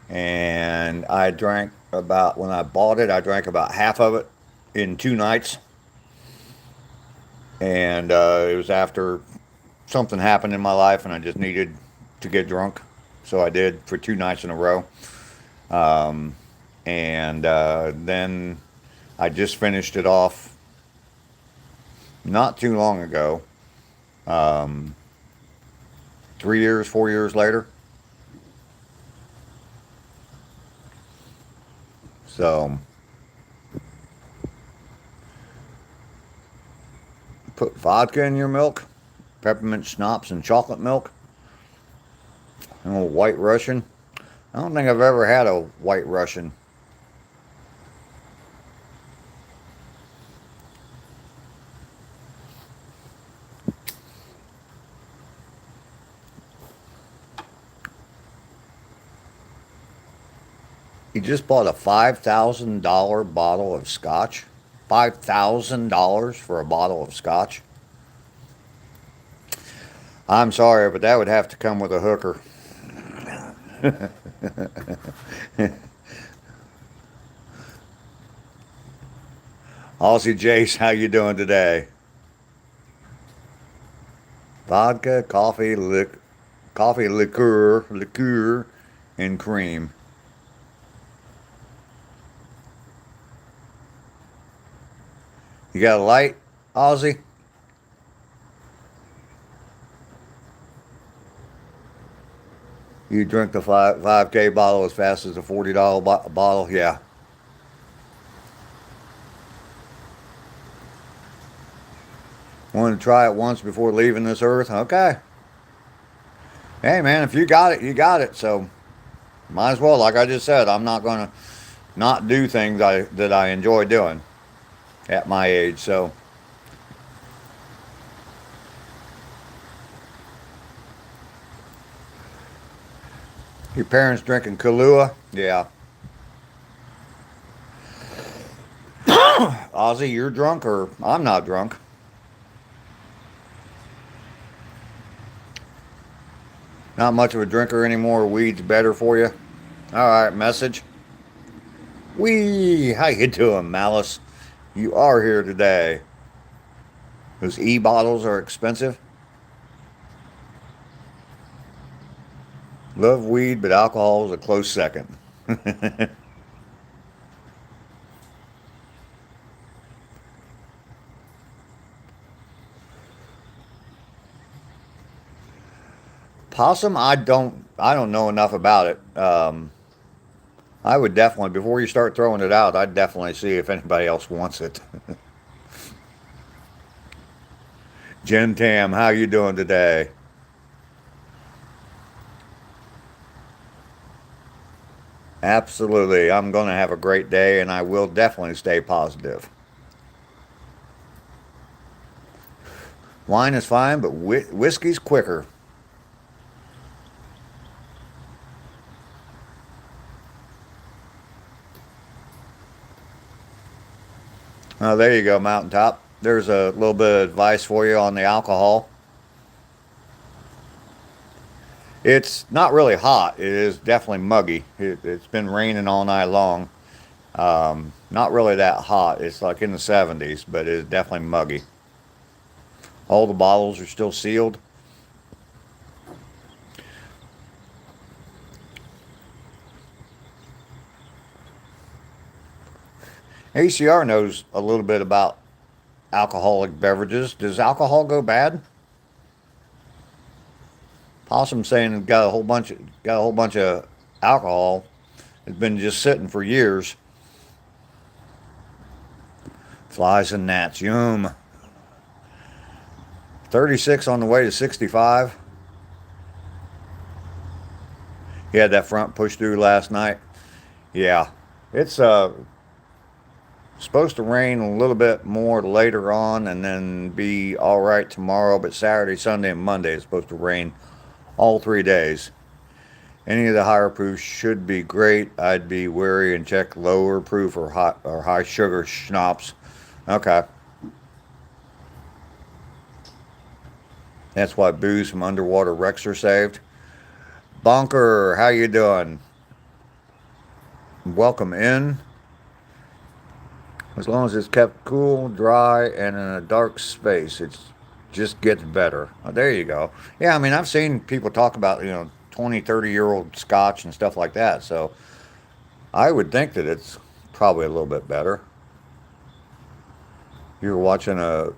and I drank about when I bought it. I drank about half of it in 2 nights, and it was after something happened in my life, and I just needed to get drunk. So I did for 2 nights in a row. Um, and then I just finished it off not too long ago. Um, 3 years, 4 years later. So put vodka in your milk, peppermint schnapps and chocolate milk, and a little white Russian. I don't think I've ever had a white Russian. You just bought a $5,000 bottle of scotch? $5,000 for a bottle of scotch? I'm sorry, but that would have to come with a hooker. Aussie Jace, how you doing today? Vodka, coffee, liqueur, and cream. You got a light, Aussie? You drink the 5K bottle as fast as a $40 bottle? Yeah. Want to try it once before leaving this earth? Okay. Hey, man, if you got it, you got it. So might as well. Like I just said, I'm not going to not do things that I enjoy doing at my age. So your parents drinking Kahlua? Yeah. Ozzy, you're drunk or I'm not drunk? Not much of a drinker anymore. Weed's better for you. All right, message. How you doing, Malice? You are here today. Those e-bottles are expensive. Love weed, but alcohol is a close second. Possum, I don't know enough about it. I would definitely, before you start throwing it out, I'd definitely see if anybody else wants it. Jen Tam, how you doing today? Absolutely. I'm going to have a great day and I will definitely stay positive. Wine is fine, but whiskey's quicker. Oh, there you go, Mountaintop. There's a little bit of advice for you on the alcohol. It's not really hot. It is definitely muggy. It's been raining all night long. Not really that hot. It's like in the 70s, but it's definitely muggy. All the bottles are still sealed. ACR knows a little bit about alcoholic beverages. Does alcohol go bad? Possum saying it got a whole bunch of alcohol. It's been just sitting for years. Flies and gnats. Yum. 36 on the way to 65. He had that front push through last night. Yeah. It's supposed to rain a little bit more later on and then be all right tomorrow, but Saturday, Sunday, and Monday is supposed to rain all 3 days. Any of the higher proofs should be great. I'd be wary and check lower proof or high sugar schnapps. Okay. That's why booze from underwater wrecks are saved. Bonker, how you doing? Welcome in. As long as it's kept cool, dry, and in a dark space, it just gets better. Oh, there you go. Yeah, I mean, I've seen people talk about, 20, 30-year-old scotch and stuff like that. So I would think that it's probably a little bit better. You were watching a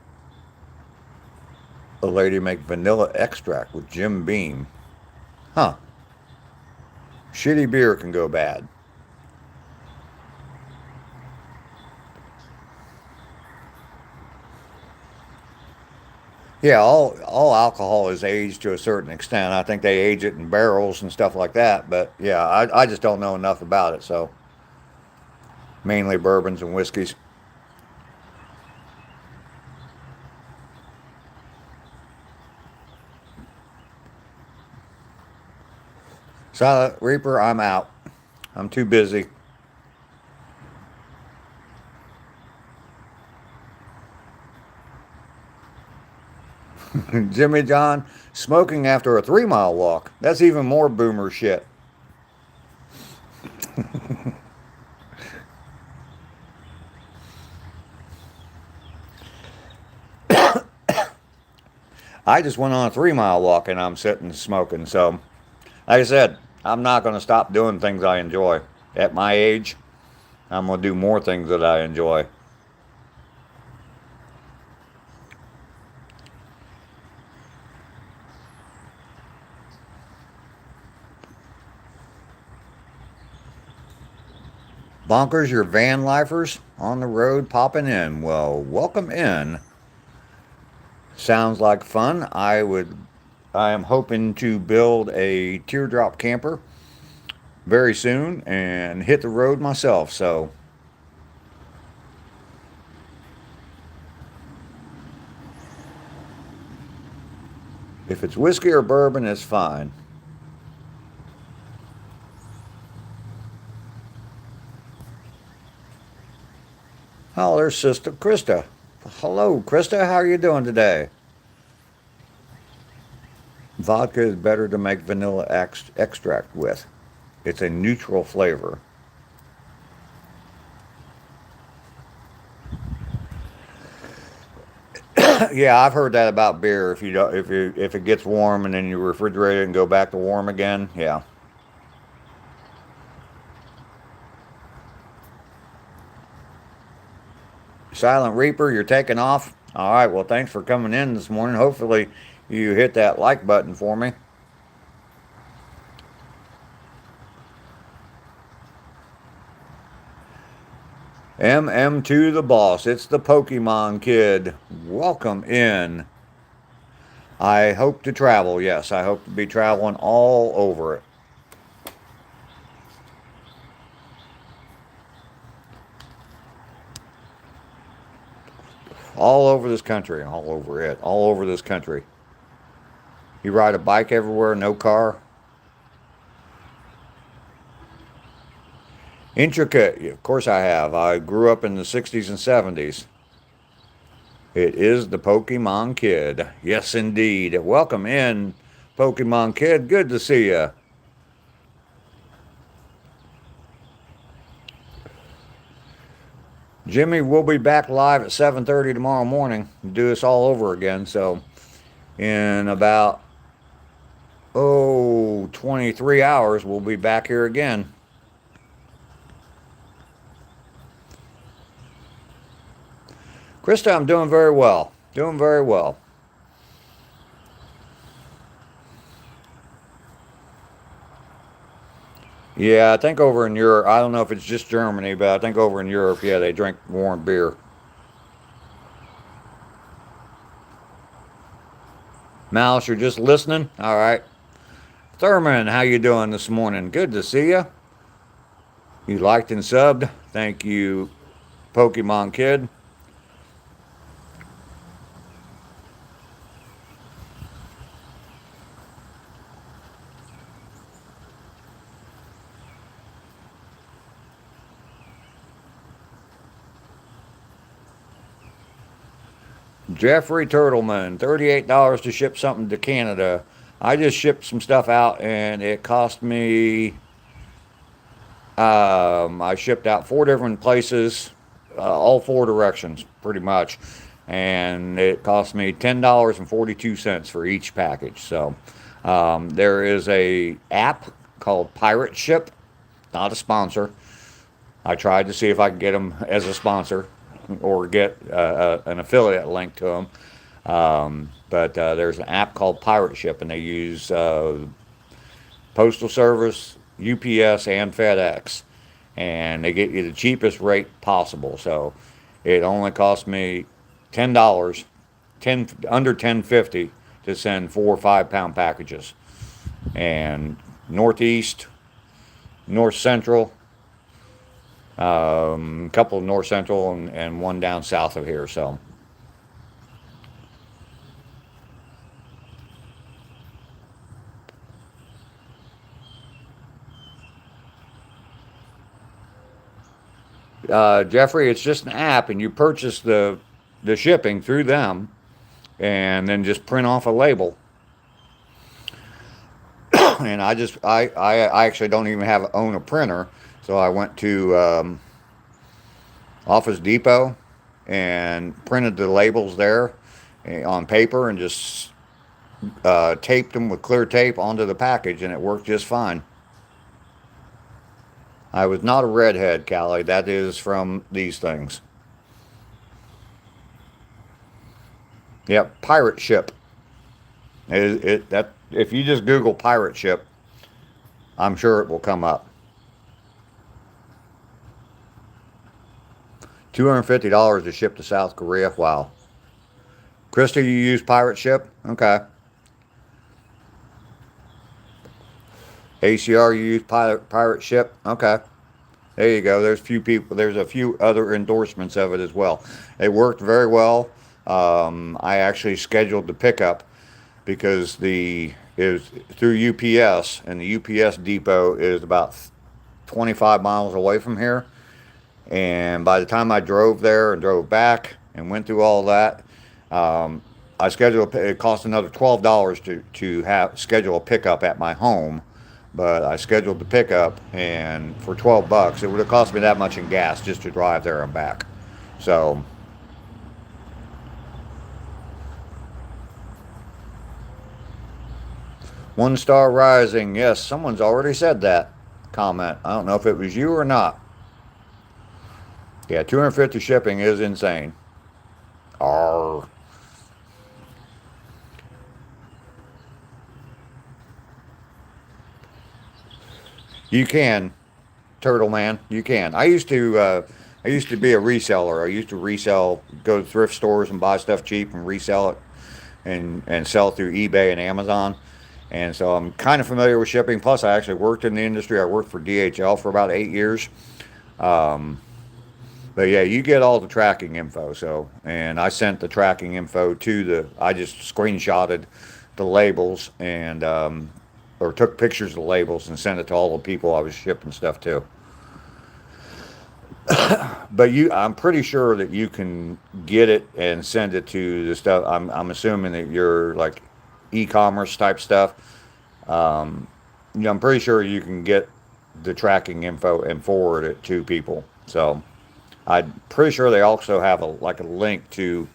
lady make vanilla extract with Jim Beam. Huh. Shitty beer can go bad. Yeah, all alcohol is aged to a certain extent. I think they age it in barrels and stuff like that. But yeah, I just don't know enough about it. So mainly bourbons and whiskeys. Silent Reaper, I'm out. I'm too busy. Jimmy John, smoking after a 3 mile walk. That's even more boomer shit. I just went on a 3 mile walk and I'm sitting smoking. So, like I said, I'm not going to stop doing things I enjoy. At my age, I'm going to do more things that I enjoy. Bonkers, your van lifers on the road popping in. Well, welcome in. Sounds like fun. I am hoping to build a teardrop camper very soon and hit the road myself. So, if it's whiskey or bourbon, it's fine. Oh, there's Sister Krista. Hello, Krista. How are you doing today? Vodka is better to make vanilla extract with. It's a neutral flavor. Yeah, I've heard that about beer. If you don't, if it gets warm and then you refrigerate it and go back to warm again, yeah. Silent Reaper, you're taking off. All right. Well, thanks for coming in this morning. Hopefully, you hit that like button for me. MM2 the boss. It's the Pokemon kid. Welcome in. I hope to travel. Yes, I hope to be traveling all over it. All over this country, all over it, all over this country. You ride a bike everywhere, no car. Intricate, of course I have. I grew up in the 60s and 70s. It is the Pokemon Kid. Yes, indeed. Welcome in, Pokemon Kid. Good to see you. Jimmy, we'll be back live at 7:30 tomorrow morning. Do this all over again. So in about 23 hours, we'll be back here again. Krista, I'm doing very well. Doing very well. Yeah, I think over in Europe, I don't know if it's just Germany, but I think over in Europe, yeah, they drink warm beer. Mouse, you're just listening? All right. Thurman, how you doing this morning? Good to see you. You liked and subbed. Thank you, Pokemon Kid. Jeffrey Turtleman, $38 to ship something to Canada. I just shipped some stuff out and it cost me. I shipped out 4 different places, all 4 directions, pretty much, and it cost me $10.42 for each package. So there is a app called Pirate Ship, not a sponsor. I tried to see if I could get them as a sponsor or get an affiliate link to them. But there's an app called Pirate Ship, and they use Postal Service, UPS, and FedEx, and they get you the cheapest rate possible. So it only cost me $10 under 1050 to send 4 or 5 pound packages, and northeast, north central, a couple of north central, and one down south of here. So Jeffrey, it's just an app, and you purchase the shipping through them, and then just print off a label. And I actually don't even own a printer, so I went to Office Depot and printed the labels there on paper, and just taped them with clear tape onto the package, and it worked just fine. I was not a redhead, Callie. That is from these things. Yep, pirate ship. That if you just Google pirate ship, I'm sure it will come up. $250 to ship to South Korea. Wow. Krista, you use pirate ship? Okay. ACR, you use pirate ship? Okay. There you go. There's a few other endorsements of it as well. It worked very well. I actually scheduled the pickup because it was through UPS, and the UPS depot is about 25 miles away from here. And by the time I drove there and drove back and went through all that, I scheduled. It cost another $12 to schedule a pickup at my home, but I scheduled the pickup, and for $12, it would have cost me that much in gas just to drive there and back. So. One star rising. Yes, someone's already said that comment. I don't know if it was you or not. Yeah, 250 shipping is insane. Arr. You can, Turtle Man. You can. I used to be a reseller. I used to go to thrift stores and buy stuff cheap and resell it, and sell through eBay and Amazon. And so I'm kind of familiar with shipping. Plus, I actually worked in the industry. I worked for DHL for about 8 years. But yeah, you get all the tracking info. So, and I sent the tracking info I just screenshotted the labels, and or took pictures of the labels and sent it to all the people I was shipping stuff to. But I'm pretty sure that you can get it and send it to the stuff. I'm assuming that you're like e-commerce type stuff. I'm pretty sure you can get the tracking info and forward it to people. So I'm pretty sure they also have a link to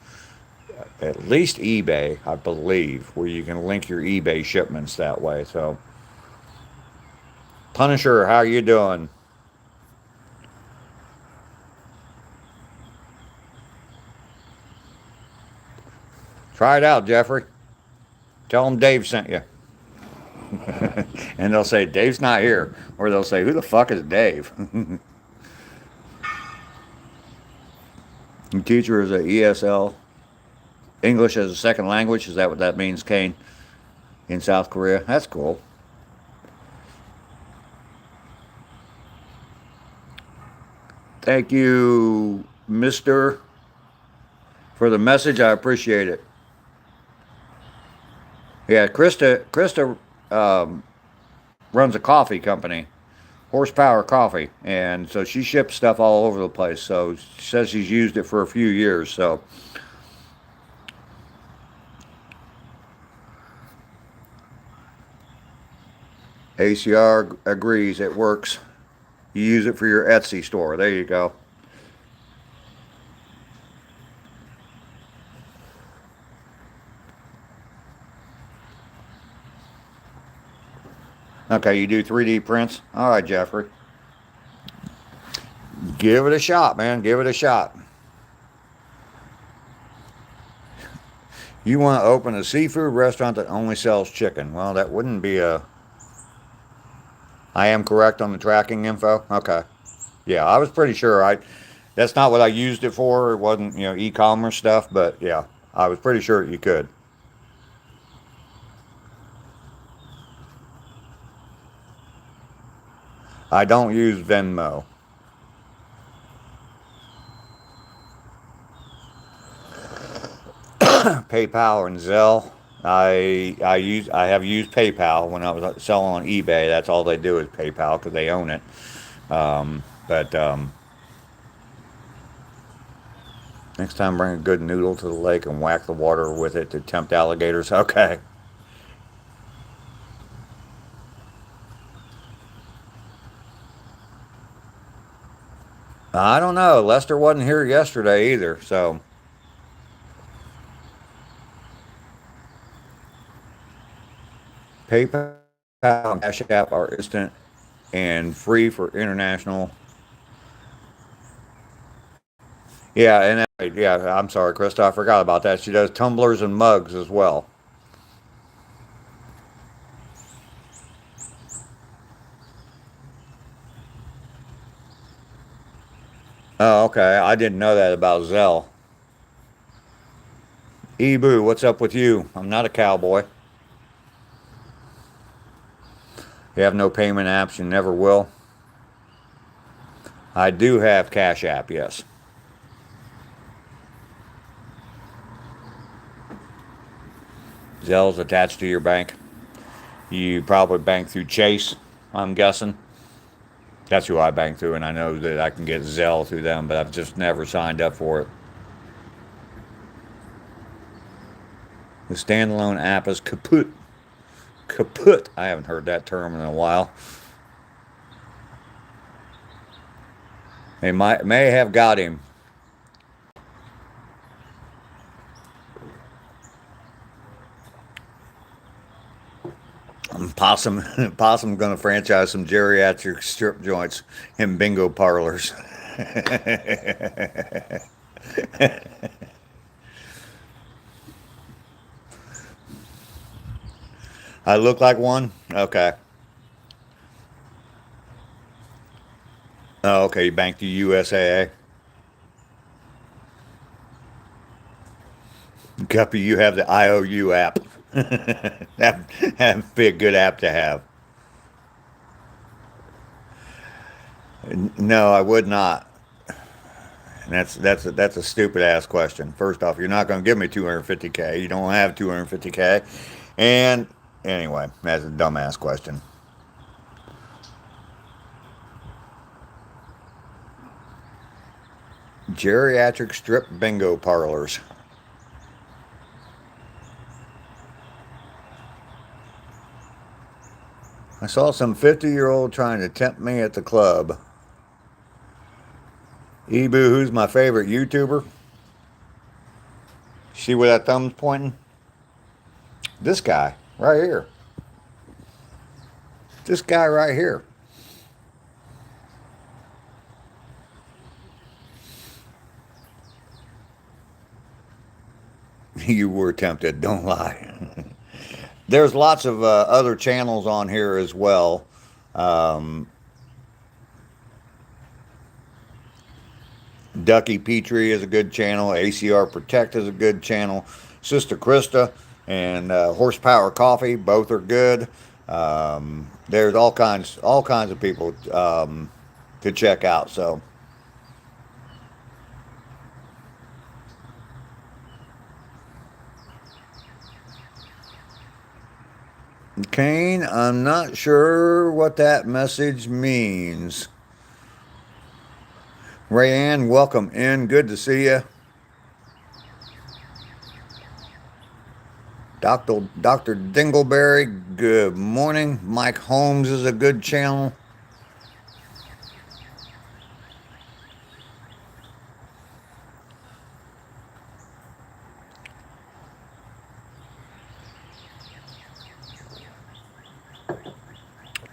at least eBay, I believe, where you can link your eBay shipments that way. So Punisher, how you doing? Try it out, Jeffrey. Tell them Dave sent you. And they'll say, Dave's not here. Or they'll say, who the fuck is Dave? Your teacher is a ESL, English as a second language. Is that what that means, Kane? In South Korea? That's cool. Thank you, Mr., for the message. I appreciate it. Yeah, Krista runs a coffee company, Horsepower Coffee, and so she ships stuff all over the place. So she says she's used it for a few years. So ACR agrees it works. You use it for your Etsy store. There you go. Okay, you do 3D prints? All right, Jeffrey. Give it a shot, man. Give it a shot. You want to open a seafood restaurant that only sells chicken? Well, that wouldn't be a... I am correct on the tracking info? Okay. Yeah, I was pretty sure. That's not what I used it for. It wasn't, e-commerce stuff, but yeah. I was pretty sure you could. I don't use Venmo. PayPal and Zelle. I have used PayPal when I was selling on eBay. That's all they do is PayPal because they own it. But next time, bring a good noodle to the lake and whack the water with it to tempt alligators. Okay. I don't know. Lester wasn't here yesterday either, so PayPal and Cash App are instant and free for international. Yeah, and yeah, I'm sorry, Krista, I forgot about that. She does tumblers and mugs as well. Oh, okay. I didn't know that about Zelle. Ebu, what's up with you? I'm not a cowboy. You have no payment apps, you never will. I do have Cash App, yes. Zelle's attached to your bank. You probably bank through Chase, I'm guessing. That's who I bank through, and I know that I can get Zelle through them, but I've just never signed up for it. The standalone app is kaput. Kaput. I haven't heard that term in a while. They may have got him. Possum Possum going to franchise some geriatric strip joints and bingo parlors. I look like one. Okay. Oh, okay. You bank the USAA. Guppy, you have the IOU app. That'd be a good app to have. No, I would not. And that's a stupid ass question. First off, you're not going to give me 250K. You don't have 250K. And anyway, that's a dumbass question. Geriatric strip bingo parlors. I saw some 50-year-old trying to tempt me at the club. Ebu, who's my favorite YouTuber? See where that thumb's pointing? This guy right here. This guy right here. You were tempted, don't lie. There's lots of other channels on here as well. Um, Ducky Petrie is a good channel. ACR Protect is a good channel. Sister Krista and Horsepower Coffee, both are good. There's all kinds of people to check out. So, Kane, I'm not sure what that message means. Rayanne, welcome in. Good to see you. Dr. Dingleberry, good morning. Mike Holmes is a good channel.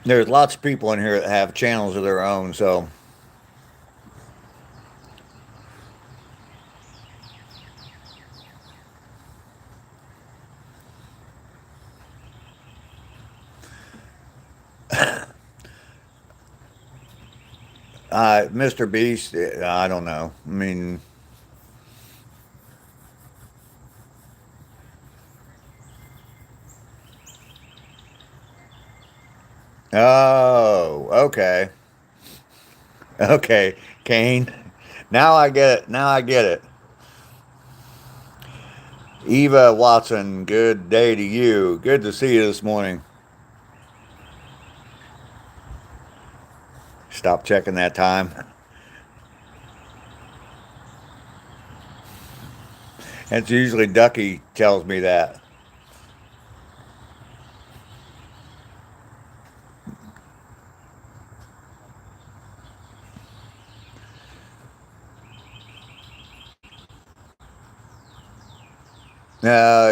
There's lots of people in here that have channels of their own, so Mr. Beast, I don't know. I mean, Oh, okay. Okay, Kane. Now I get it. Now I get it. Eva Watson, good day to you. Good to see you this morning. Stop checking that time. It's usually Ducky tells me that.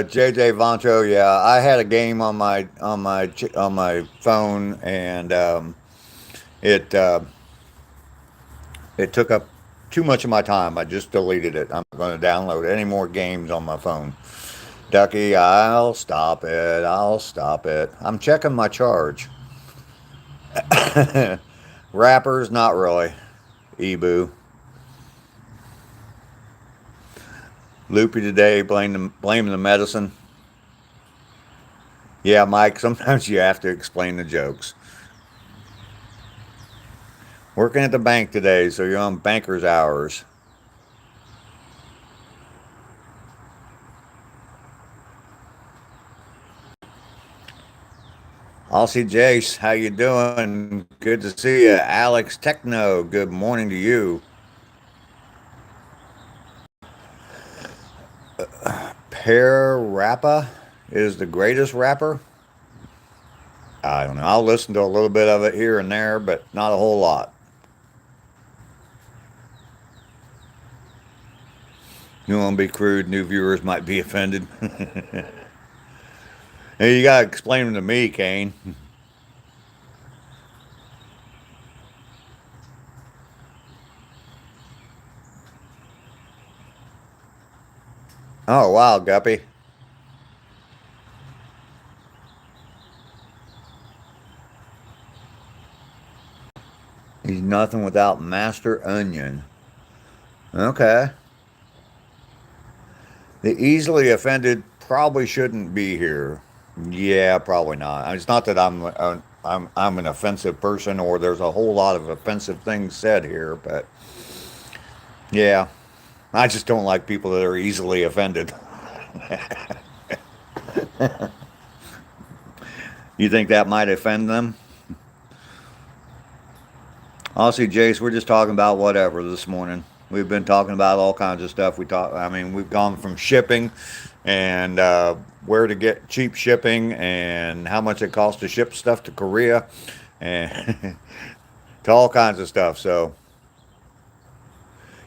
JJ Voncho, yeah, I had a game on my phone, and it it took up too much of my time. I just deleted it. I'm not going to download any more games on my phone. Ducky, I'll stop it. I'll stop it. I'm checking my charge. Rappers, not really. Ebu. Loopy today, blaming the medicine. Yeah, Mike, sometimes you have to explain the jokes. Working at the bank today, so you're on banker's hours. Aussie Jace, how you doing? Good to see you. Alex Techno, good morning to you. Pear Rappa is the greatest rapper. I don't know. I'll listen to a little bit of it here and there, but not a whole lot. You want to be crude, new viewers might be offended. Hey, you got to explain them to me, Kane. Oh, wow, Guppy. He's nothing without Master Onion. Okay. The easily offended probably shouldn't be here. Yeah, probably not. It's not that I'm an offensive person or there's a whole lot of offensive things said here, but yeah, I just don't like people that are easily offended. You think that might offend them? Honestly, Jace, we're just talking about whatever this morning. We've been talking about all kinds of stuff. I mean, we've gone from shipping and where to get cheap shipping and how much it costs to ship stuff to Korea and to all kinds of stuff. So,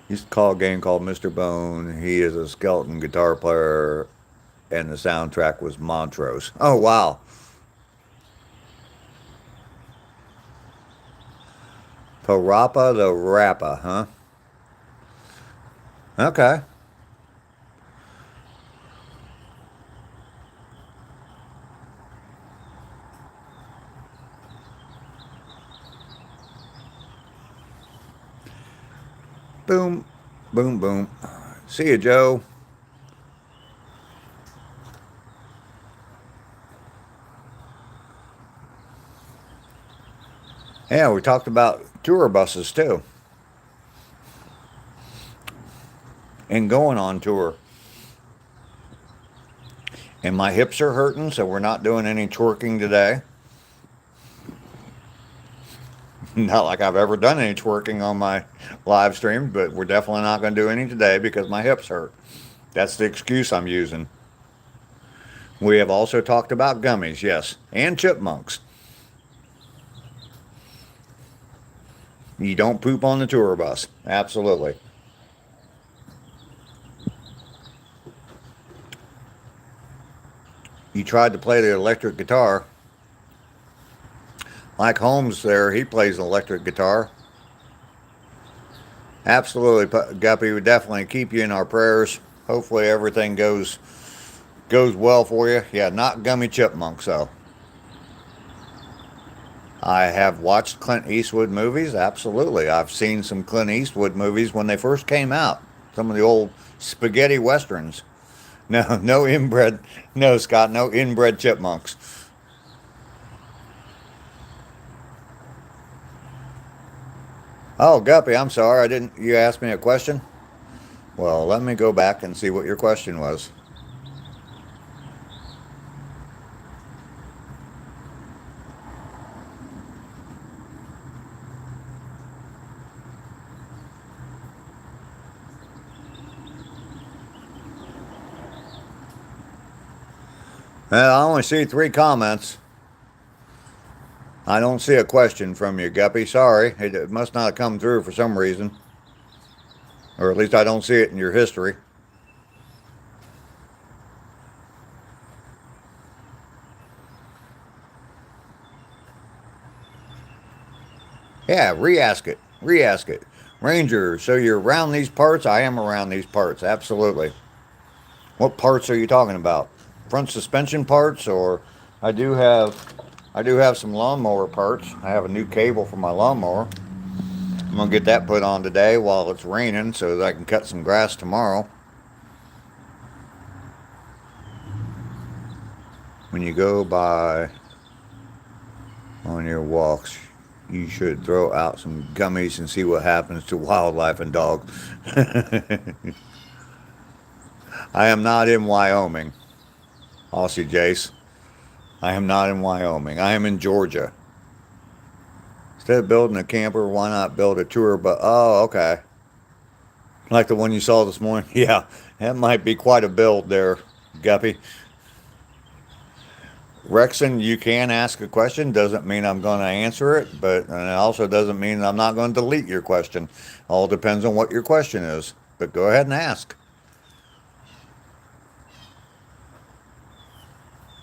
used to call a game called Mr. Bone. He is a skeleton guitar player, and the soundtrack was Montrose. Oh, wow. Parappa the Rappa, huh? Okay. Boom, boom, boom. See you, Joe. Yeah, we talked about tour buses too and going on tour. And my hips are hurting, so we're not doing any twerking today. Not like I've ever done any twerking on my live stream, but we're definitely not going to do any today because my hips hurt. That's the excuse I'm using. We have also talked about gummies, yes, and chipmunks. You don't poop on the tour bus. Absolutely. You tried to play the electric guitar. Like Holmes there, he plays an electric guitar. Absolutely, Guppy. We definitely keep you in our prayers. Hopefully everything goes well for you. Yeah, not gummy chipmunks though. I have watched Clint Eastwood movies. Absolutely, I've seen some Clint Eastwood movies when they first came out. Some of the old spaghetti westerns. No, no inbred. No, Scott. No inbred chipmunks. Oh, Guppy, I'm sorry. I didn't. You asked me a question? Well, let me go back and see what your question was. Well, I only see 3 comments. I don't see a question from you, Guppy. Sorry. It must not have come through for some reason. Or at least I don't see it in your history. Yeah, re-ask it. Re-ask it. Ranger, so you're around these parts? I am around these parts, absolutely. What parts are you talking about? Front suspension parts, or I do have I do have some lawnmower parts. I have a new cable for my lawnmower. I'm gonna get that put on today while it's raining so that I can cut some grass tomorrow. When you go by on your walks, you should throw out some gummies and see what happens to wildlife and dogs. I am not in Wyoming. Aussie Jace. I am not in Wyoming. I am in Georgia. Instead of building a camper, why not build a tour bus? Oh, okay. Like the one you saw this morning. Yeah, that might be quite a build there, Guppy. Rexon, you can ask a question. Doesn't mean I'm going to answer it, but and it also doesn't mean I'm not going to delete your question. All depends on what your question is. But go ahead and ask.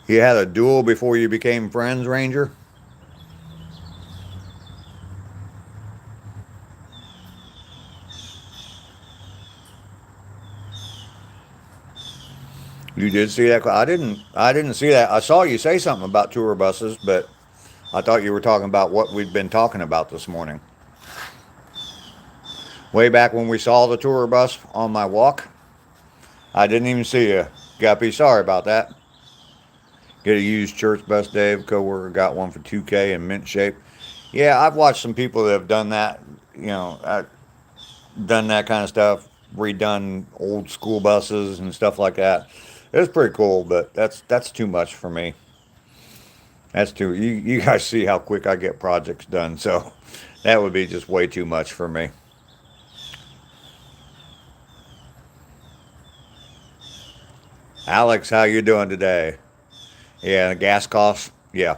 You had a duel before you became friends, Ranger? You did see that? I didn't see that. I saw you say something about tour buses, but I thought you were talking about what we'd been talking about this morning. Way back when we saw the tour bus on my walk, I didn't even see you, Guppy. Sorry about that. Get a used church bus, Dave. Coworker got one for 2K in mint shape. Yeah, I've watched some people that have done that. Done that kind of stuff, redone old school buses and stuff like that. It's pretty cool, but that's too much for me. That's too. You guys see how quick I get projects done, so that would be just way too much for me. Alex, how you doing today? Yeah, gas costs. Yeah,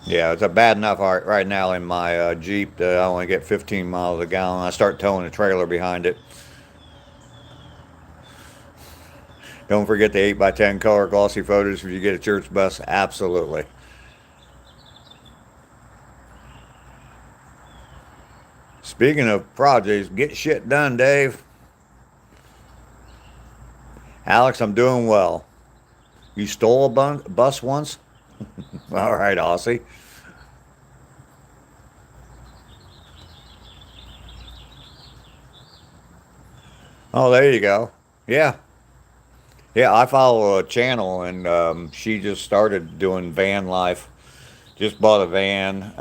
yeah, it's a bad enough right now in my Jeep that I only get 15 miles a gallon. I start towing a trailer behind it. Don't forget the 8x10 color glossy photos if you get a church bus. Absolutely. Speaking of projects, get shit done, Dave. Alex, I'm doing well. You stole a bus once? All right, Aussie. Oh, there you go. Yeah. Yeah, I follow a channel and she just started doing van life. Just bought a van,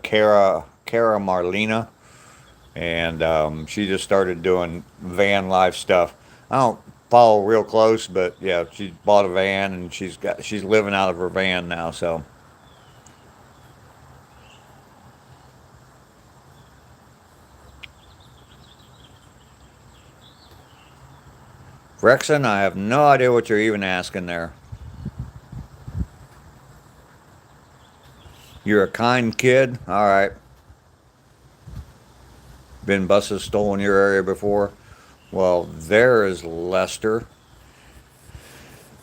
Cara Marlena, and she just started doing van life stuff. I don't follow real close, but yeah, she bought a van and she's living out of her van now. So Rexon, I have no idea what you're even asking there. You're a kind kid. All right. Been buses stolen your area before? Well, there is Lester.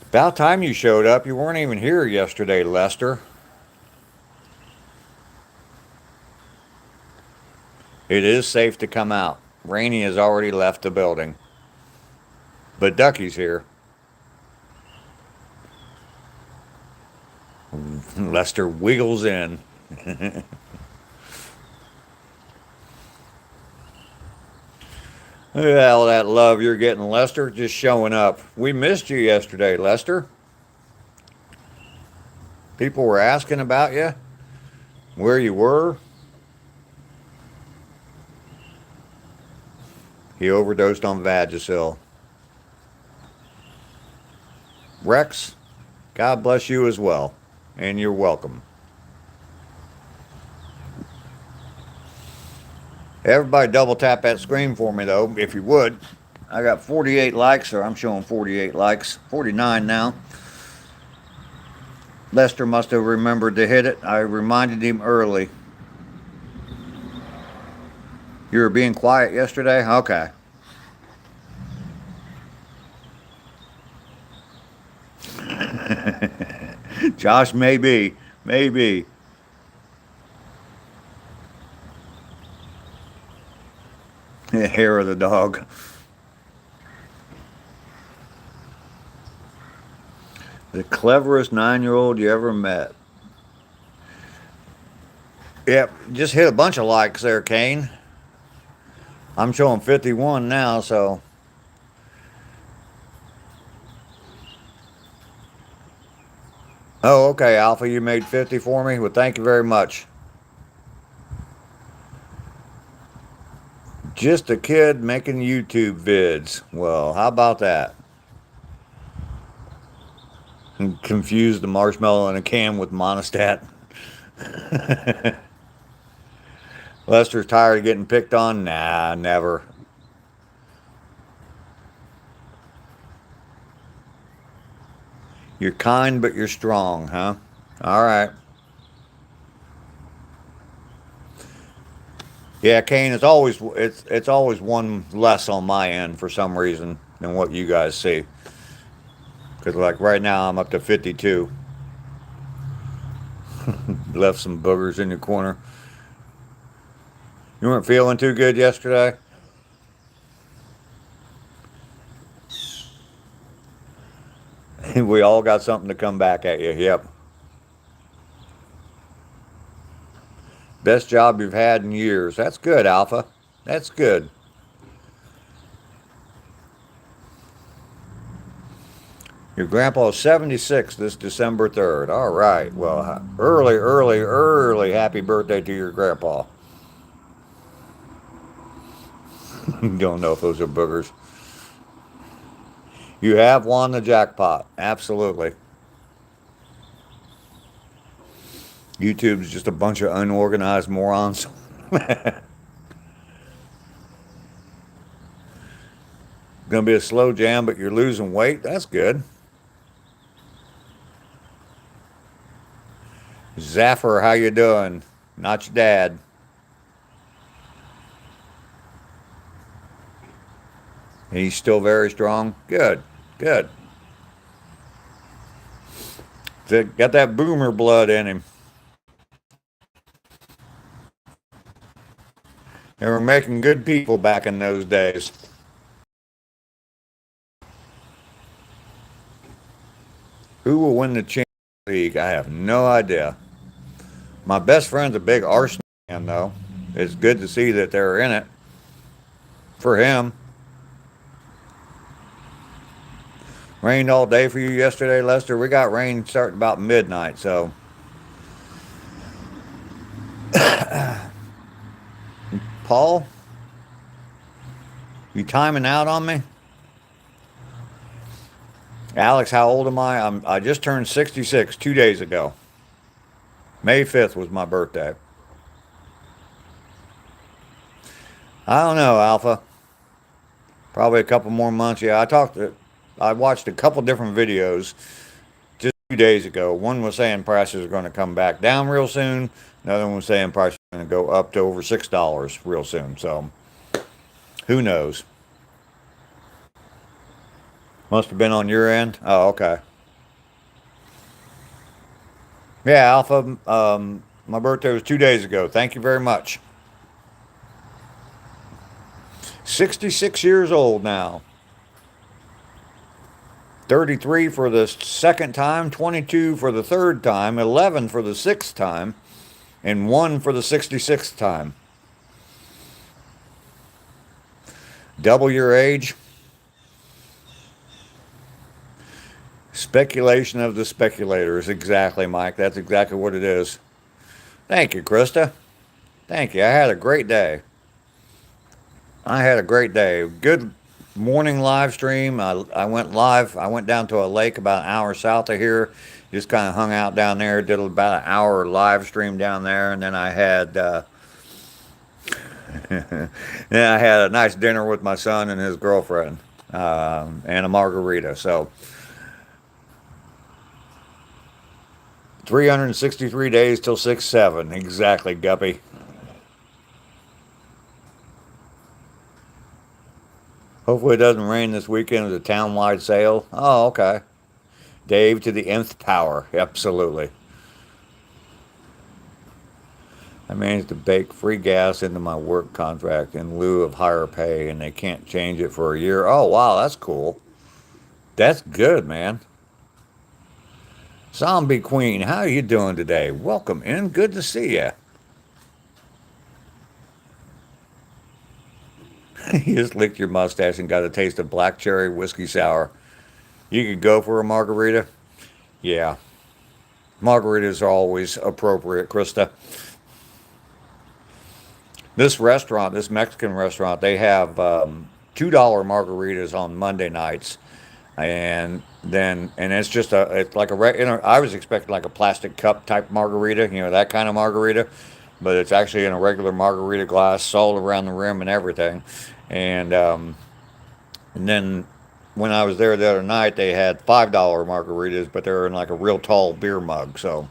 About time you showed up. You weren't even here yesterday, Lester. It is safe to come out. Rainey has already left the building. But Ducky's here. Lester wiggles in. All that love you're getting, Lester, just showing up. We missed you yesterday, Lester. People were asking about you, where you were. He overdosed on Vagisil. Rex, God bless you as well. And you're welcome. Everybody double tap that screen for me, though, if you would. I got 48 likes, or I'm showing 48 likes. 49 now. Lester must have remembered to hit it. I reminded him early. You were being quiet yesterday? Okay. Josh, maybe. Maybe. The hair of the dog. The cleverest 9-year-old you ever met. Yep, just hit a bunch of likes there, Kane. I'm showing 51 now, so. Oh, okay, Alpha, you made 50 for me? Well, thank you very much. Just a kid making YouTube vids. Well, how about that? Confuse the marshmallow in a can with Monostat. Lester's tired of getting picked on? Nah, never. You're kind, but you're strong, huh? All right. Yeah, Kane, it's always one less on my end for some reason than what you guys see. Because like right now I'm up to 52. Left some boogers in the corner. You weren't feeling too good yesterday? We all got something to come back at you. Yep. Best job you've had in years. That's good, Alpha. That's good. Your grandpa's 76 this December 3rd. All right. Well, early happy birthday to your grandpa. Don't know if those are boogers. You have won the jackpot. Absolutely. YouTube's just a bunch of unorganized morons. Gonna be a slow jam, but you're losing weight. That's good. Zaffer, how you doing? Not your dad. He's still very strong. Good, good. Got that boomer blood in him. They were making good people back in those days. Who will win the Champions League? I have no idea. My best friend's a big Arsenal fan, though. It's good to see that they're in it. For him. Rained all day for you yesterday, Lester? We got rain starting about midnight, so. Paul? You timing out on me? Alex, how old am I? I just turned 66 2 days ago. May 5th was my birthday. I don't know, Alpha. Probably a couple more months. Yeah, I watched a couple different videos just 2 days ago. One was saying prices are going to come back down real soon. Another one was saying prices are going to go up to over $6 real soon. So, who knows? Must have been on your end. Oh, okay. Yeah, Alpha, my birthday was 2 days ago. Thank you very much. 66 years old now. 33 for the second time, 22 for the third time, 11 for the sixth time, and 1 for the 66th time. Double your age. Speculation of the speculators. Exactly, Mike. That's exactly what it is. Thank you, Krista. Thank you. I had a great day. I had a great day. Good morning live stream. I went live. I went down to a lake about an hour south of here. Just kind of hung out down there. Did about an hour live stream down there, and then I had then I had a nice dinner with my son and his girlfriend, and a margarita. So 363 days till 6/7. Exactly, Guppy. Hopefully it doesn't rain this weekend. It's a town-wide sale. Oh, okay. Dave to the nth power. Absolutely. I managed to bake free gas into my work contract in lieu of higher pay, and they can't change it for a year. Oh, wow, that's cool. That's good, man. Zombie Queen, how are you doing today? Welcome in. Good to see you. You just licked your mustache and got a taste of black cherry whiskey sour. You could go for a margarita. Yeah, margaritas are always appropriate, Krista. This restaurant, this Mexican restaurant, they have $2 margaritas on Monday nights, and it's just it's like I was expecting like a plastic cup type margarita, that kind of margarita, but it's actually in a regular margarita glass, salt around the rim and everything, and and then when I was there the other night, they had $5 margaritas, but they're in like a real tall beer mug. So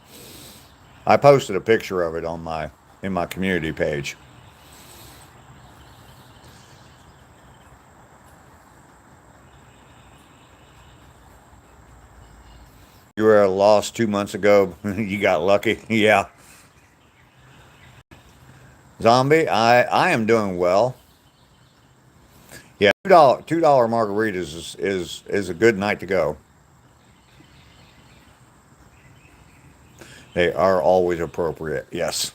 I posted a picture of it on my in my community page. You were at a loss 2 months ago. You got lucky. Yeah. Zombie, I am doing well. Yeah, $2 margaritas is a good night to go. They are always appropriate. Yes.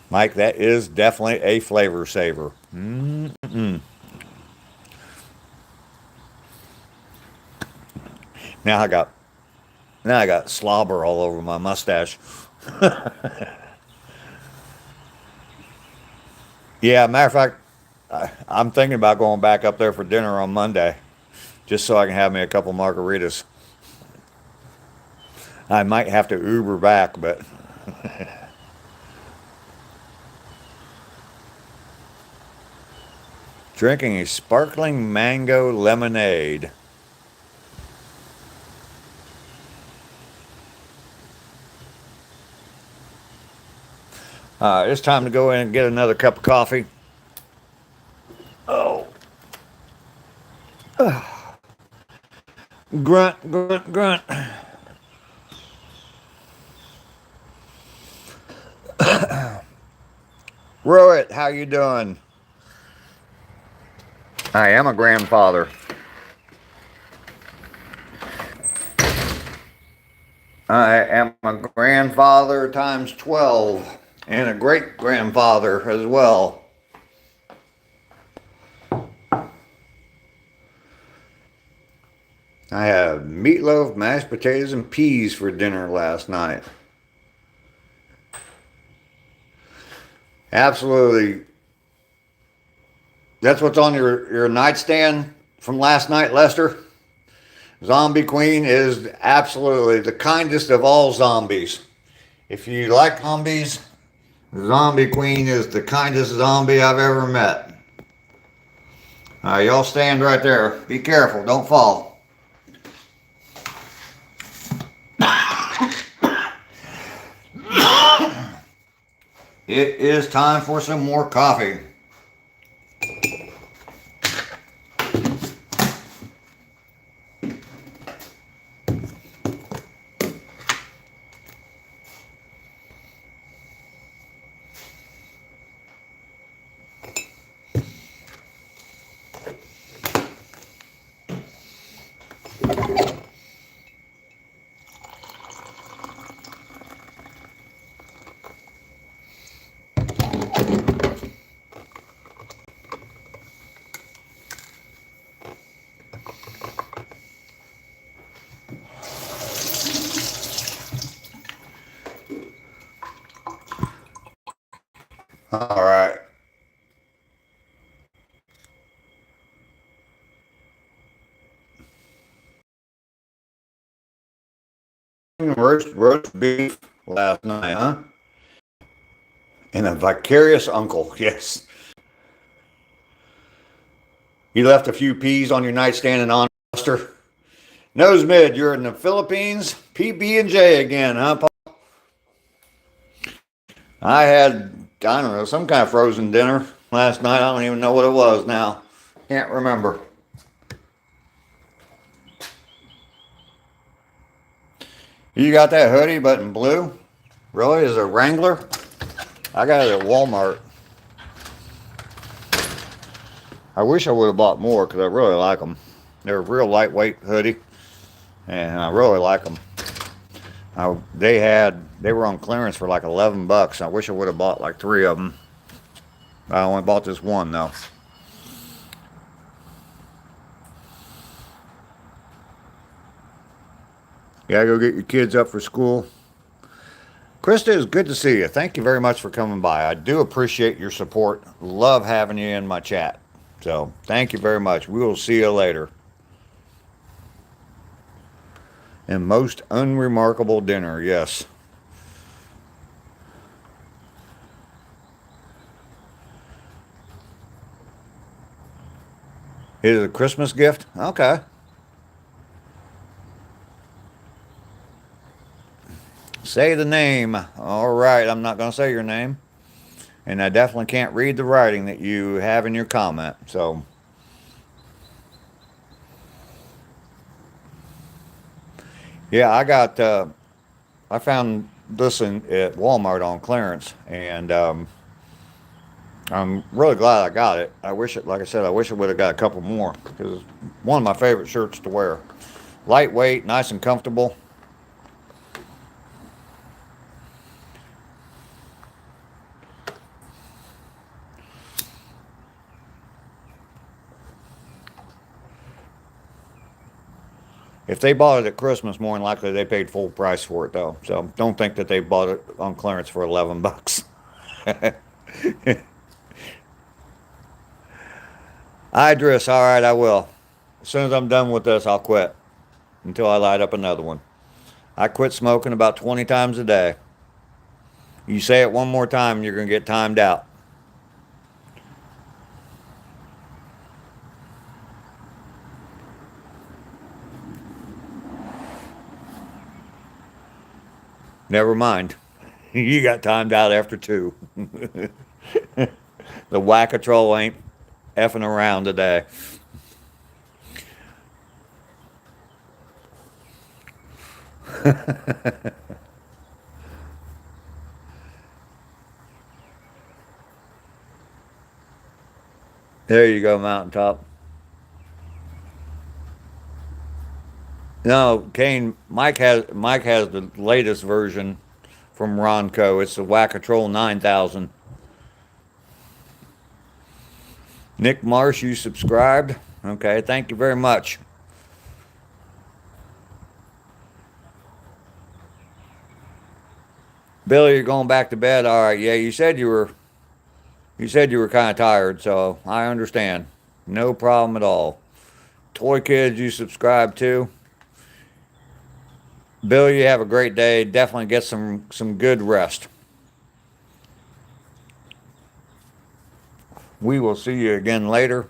Mike, that is definitely a flavor saver. Mm-mm. Now I got now I got slobber all over my mustache. Yeah, matter of fact, I'm thinking about going back up there for dinner on Monday, just so I can have me a couple margaritas. I might have to Uber back, but drinking a sparkling mango lemonade. It's time to go in and get another cup of coffee. Oh, grunt, grunt, grunt. Rohit, how you doing? I am a grandfather. I am a grandfather times 12 and a great grandfather as well. I had meatloaf, mashed potatoes, and peas for dinner last night. Absolutely. That's what's on your nightstand from last night, Lester? Zombie Queen is absolutely the kindest of all zombies. If you like zombies, Zombie Queen is the kindest zombie I've ever met. Y'all stand right there. Be careful, don't fall. It is time for some more coffee. All right. roast beef last night, huh? And a vicarious uncle, yes. You left a few peas on your nightstand and on, Buster. Nose mid, you're in the Philippines. PB&J again, huh, Paul? I had, I don't know, some kind of frozen dinner last night. I don't even know what it was now. Can't remember. You got that hoodie, but in blue? Really? Is it a Wrangler? I got it at Walmart. I wish I would have bought more because I really like them. They're a real lightweight hoodie, and I really like them. They were on clearance for like $11. I wish I would have bought like 3 of them. I only bought this one though. Yeah, go get your kids up for school. Krista, it's good to see you. Thank you very much for coming by. I do appreciate your support. Love having you in my chat. So thank you very much. We will see you later. And most unremarkable dinner, yes. Is it a Christmas gift? Okay. Say the name. All right, I'm not going to say your name. And I definitely can't read the writing that you have in your comment. So, yeah, I found this at Walmart on clearance. And I'm really glad I got it. Like I said, I wish I would have got a couple more. Because it's one of my favorite shirts to wear. Lightweight, nice and comfortable. If they bought it at Christmas, more than likely they paid full price for it, though. So don't think that they bought it on clearance for $11. Idris, all right, I will. As soon as I'm done with this, I'll quit until I light up another one. I quit smoking about 20 times a day. You say it one more time, you're going to get timed out. Never mind. You got timed out after 2. The whack-a-troll ain't effing around today. There you go, Mountaintop. No, Kane. Mike has the latest version from Ronco. It's the Whack-A-Troll 9000. Nick Marsh, you subscribed. Okay, thank you very much. Billy, you're going back to bed. All right. Yeah, you said you were kind of tired, so I understand. No problem at all. Toy Kids, you subscribe too. Bill, you have a great day. Definitely get some good rest. We will see you again later.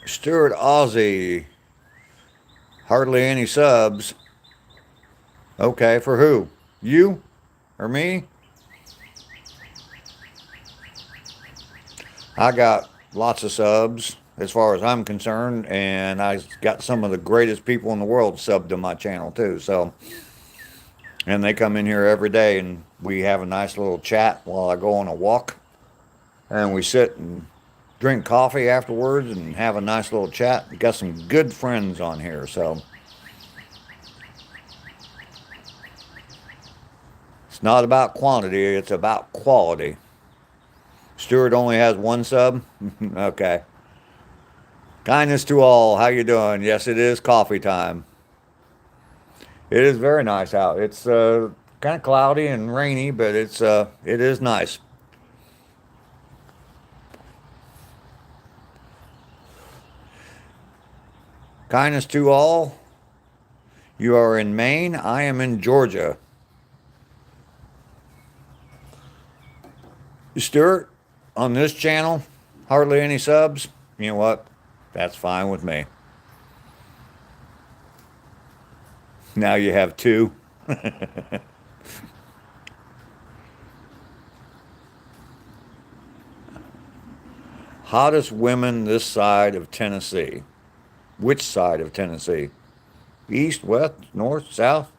Stuart Aussie. Hardly any subs. Okay, for who? You or me? I got lots of subs as far as I'm concerned, and I got some of the greatest people in the world subbed to my channel too. So, and they come in here every day, and we have a nice little chat while I go on a walk, and we sit and drink coffee afterwards and have a nice little chat. We got some good friends on here, so it's not about quantity, it's about quality. Stuart only has 1 sub. Okay. Kindness to all. How you doing? Yes, it is coffee time. It is very nice out. It's kind of cloudy and rainy, but it is nice. Kindness to all. You are in Maine. I am in Georgia. Stuart, on this channel, hardly any subs. You know what? That's fine with me. Now you have two. Hottest women this side of Tennessee. Which side of Tennessee? East, west, north, south?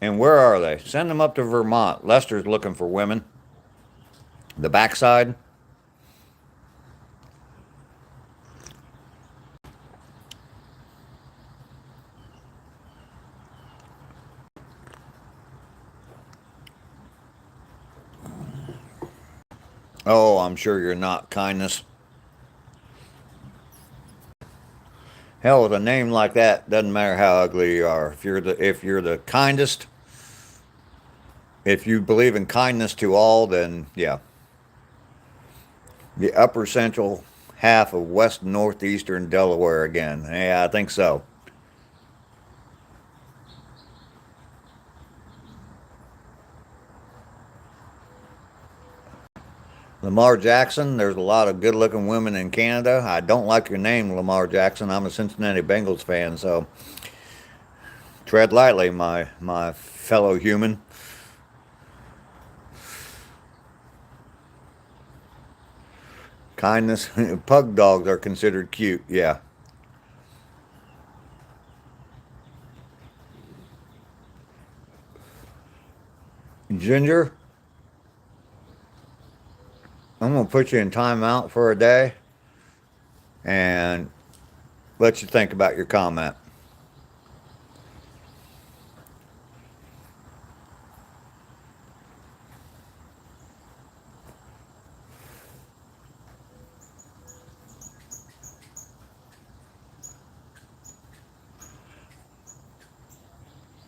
And where are they? Send them up to Vermont. Lester's looking for women. The backside. Oh, I'm sure you're not. Kindness. Hell, with a name like that, doesn't matter how ugly you are. If you're the kindest, if you believe in kindness to all, then yeah. The upper central half of west northeastern Delaware again. Yeah, I think so. Lamar Jackson, there's a lot of good looking women in Canada. I don't like your name, Lamar Jackson. I'm a Cincinnati Bengals fan, so tread lightly, my fellow human. Kindness. Pug dogs are considered cute, yeah. Ginger, I'm going to put you in timeout for a day and let you think about your comment.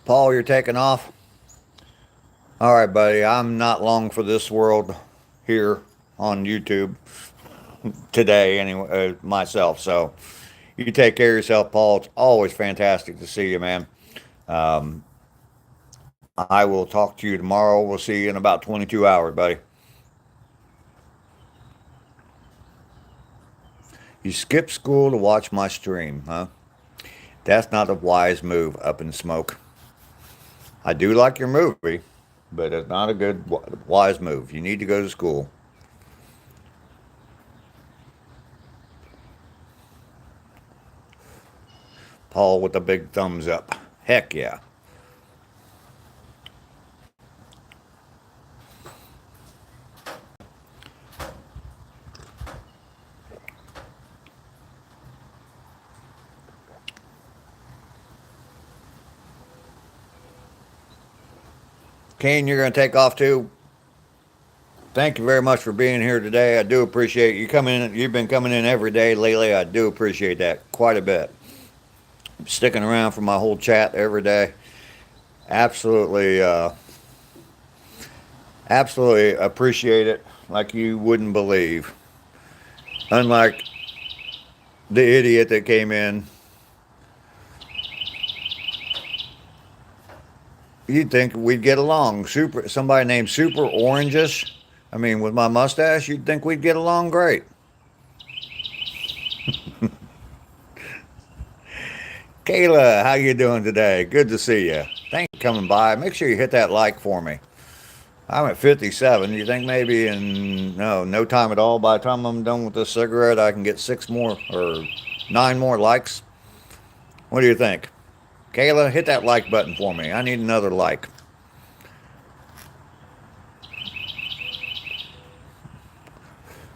Paul, you're taking off? All right, buddy. I'm not long for this world here on YouTube today, anyway, myself. So you take care of yourself, Paul. It's always fantastic to see you, man. Um, I will talk to you tomorrow. We'll see you in about 22 hours, buddy. You skip school to watch my stream, huh? That's not a wise move, Up in Smoke. I do like your movie, but it's not a good, wise move. You need to go to school. Paul with a big thumbs up. Heck yeah. Kane, you're going to take off too. Thank you very much for being here today. I do appreciate you coming in. You've been coming in every day lately. I do appreciate that quite a bit. Sticking around for my whole chat every day. Absolutely, absolutely appreciate it like you wouldn't believe. Unlike the idiot that came in, you'd think we'd get along. Somebody named Super Oranges. I mean, with my mustache, you'd think we'd get along great. Kayla, how you doing today? Good to see you. Thanks for coming by. Make sure you hit that like for me. I'm at 57. You think maybe in no time at all, by the time I'm done with this cigarette, I can get 6 more or 9 more likes? What do you think? Kayla, hit that like button for me. I need another like.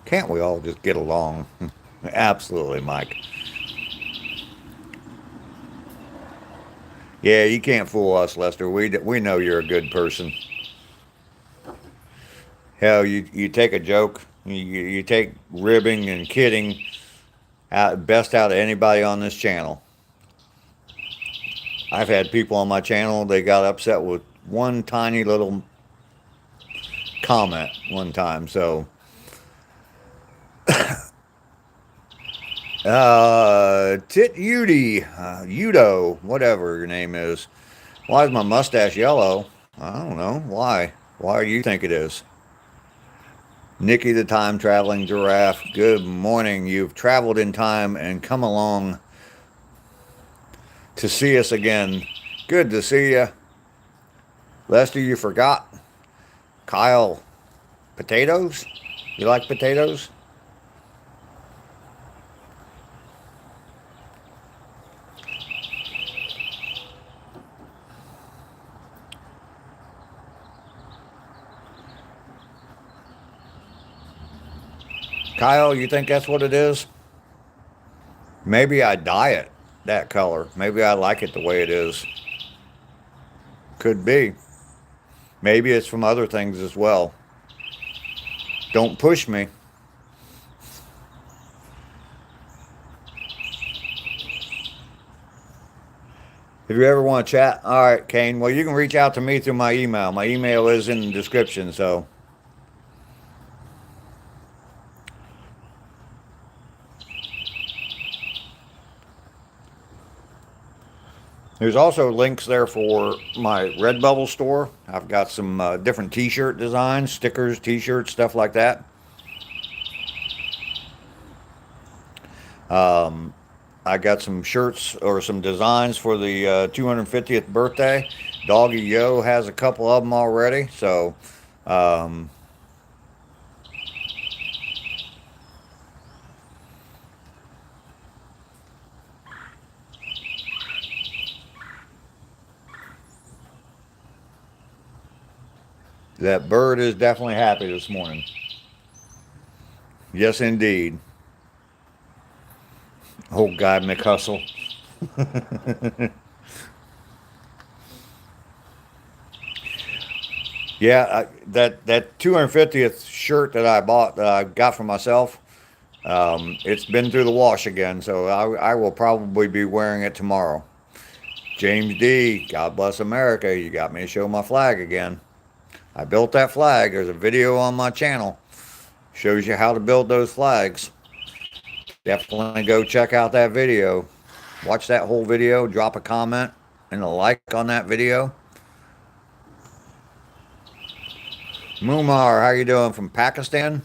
Can't we all just get along? Absolutely, Mike. Yeah, you can't fool us, Lester. We know you're a good person. Hell, you take a joke, you take ribbing and kidding best out of anybody on this channel. I've had people on my channel, they got upset with one tiny little comment one time. So Tit Udi, Udo, whatever your name is. Why is my mustache yellow? I don't know. Why? Why do you think it is? Nikki the time traveling giraffe. Good morning. You've traveled in time and come along to see us again. Good to see you. Lester, you forgot. Kyle, potatoes? You like potatoes? Kyle, you think that's what it is? Maybe I dye it that color. Maybe I like it the way it is. Could be. Maybe it's from other things as well. Don't push me. If you ever want to chat, all right, Kane. Well, you can reach out to me through my email. My email is in the description, so. There's also links there for my Redbubble store. I've got some different t-shirt designs, stickers, t-shirts, stuff like that. Um, I got some shirts or some designs for the 250th birthday. Doggy Yo has a couple of them already, so um, that bird is definitely happy this morning. Yes, indeed. Old guy McHustle. Yeah, that 250th shirt that I bought that I got for myself, it's been through the wash again, so I will probably be wearing it tomorrow. James D, God bless America. You got me to show my flag again. I built that flag. There's a video on my channel. Shows you how to build those flags. Definitely go check out that video. Watch that whole video. Drop a comment and a like on that video. Mumar, how you doing from Pakistan?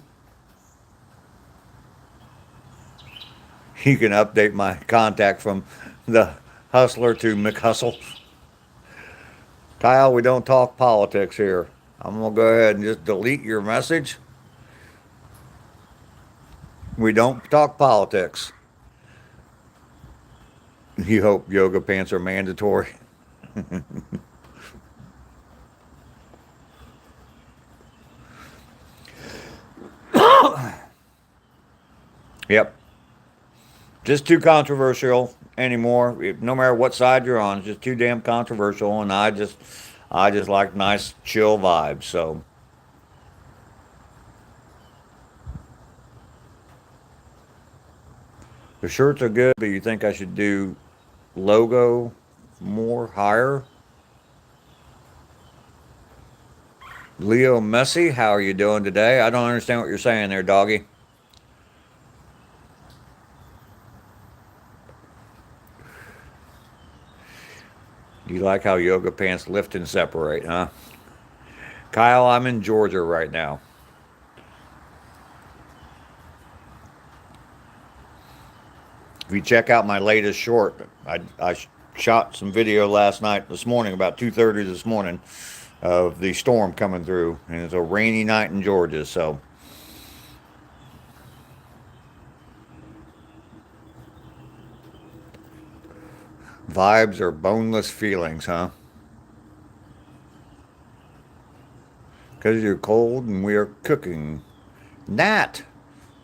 You can update my contact from the hustler to McHustle. Kyle, we don't talk politics here. I'm going to go ahead and just delete your message. We don't talk politics. You hope yoga pants are mandatory. Yep. Just too controversial anymore. No matter what side you're on, it's just too damn controversial, and I just like nice chill vibes. So the shirts are good, but you think I should do logo more higher? Leo Messi, how are you doing today? I don't understand what you're saying there, doggy. You like how yoga pants lift and separate, huh? Kyle, I'm in Georgia right now. If you check out my latest short, I shot some video last night, this morning, about 2:30 this morning, of the storm coming through, and it's a rainy night in Georgia, so vibes are boneless feelings, huh? Because you're cold and we are cooking. Nat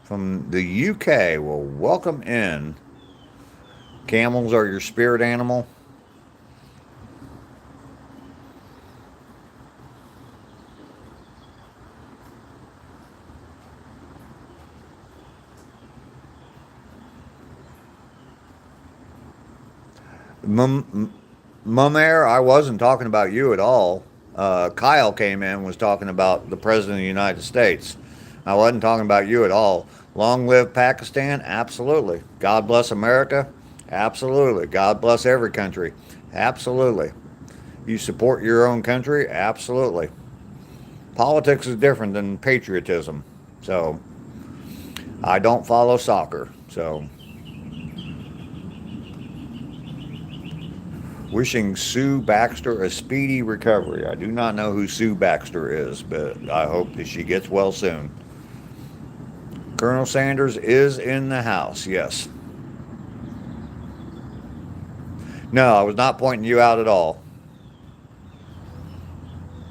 from the UK, well, welcome in. Camels are your spirit animal. Mumair, I wasn't talking about you at all. Kyle came in and was talking about the President of the United States. I wasn't talking about you at all. Long live Pakistan? Absolutely. God bless America? Absolutely. God bless every country? Absolutely. You support your own country? Absolutely. Politics is different than patriotism. So, I don't follow soccer. So, wishing Sue Baxter a speedy recovery. I do not know who Sue Baxter is, but I hope that she gets well soon. Colonel Sanders is in the house, yes. No, I was not pointing you out at all.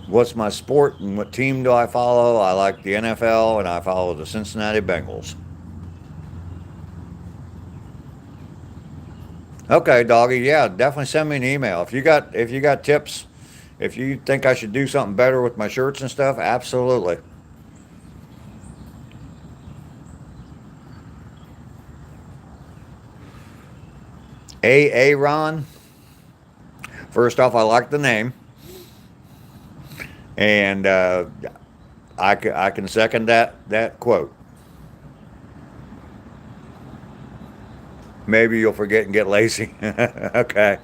What's my sport and what team do I follow? I like the NFL and I follow the Cincinnati Bengals. Okay, doggy. Yeah, definitely send me an email if you got tips. If you think I should do something better with my shirts and stuff, absolutely. Ron. First off, I like the name, and I can second that quote. Maybe you'll forget and get lazy. Okay.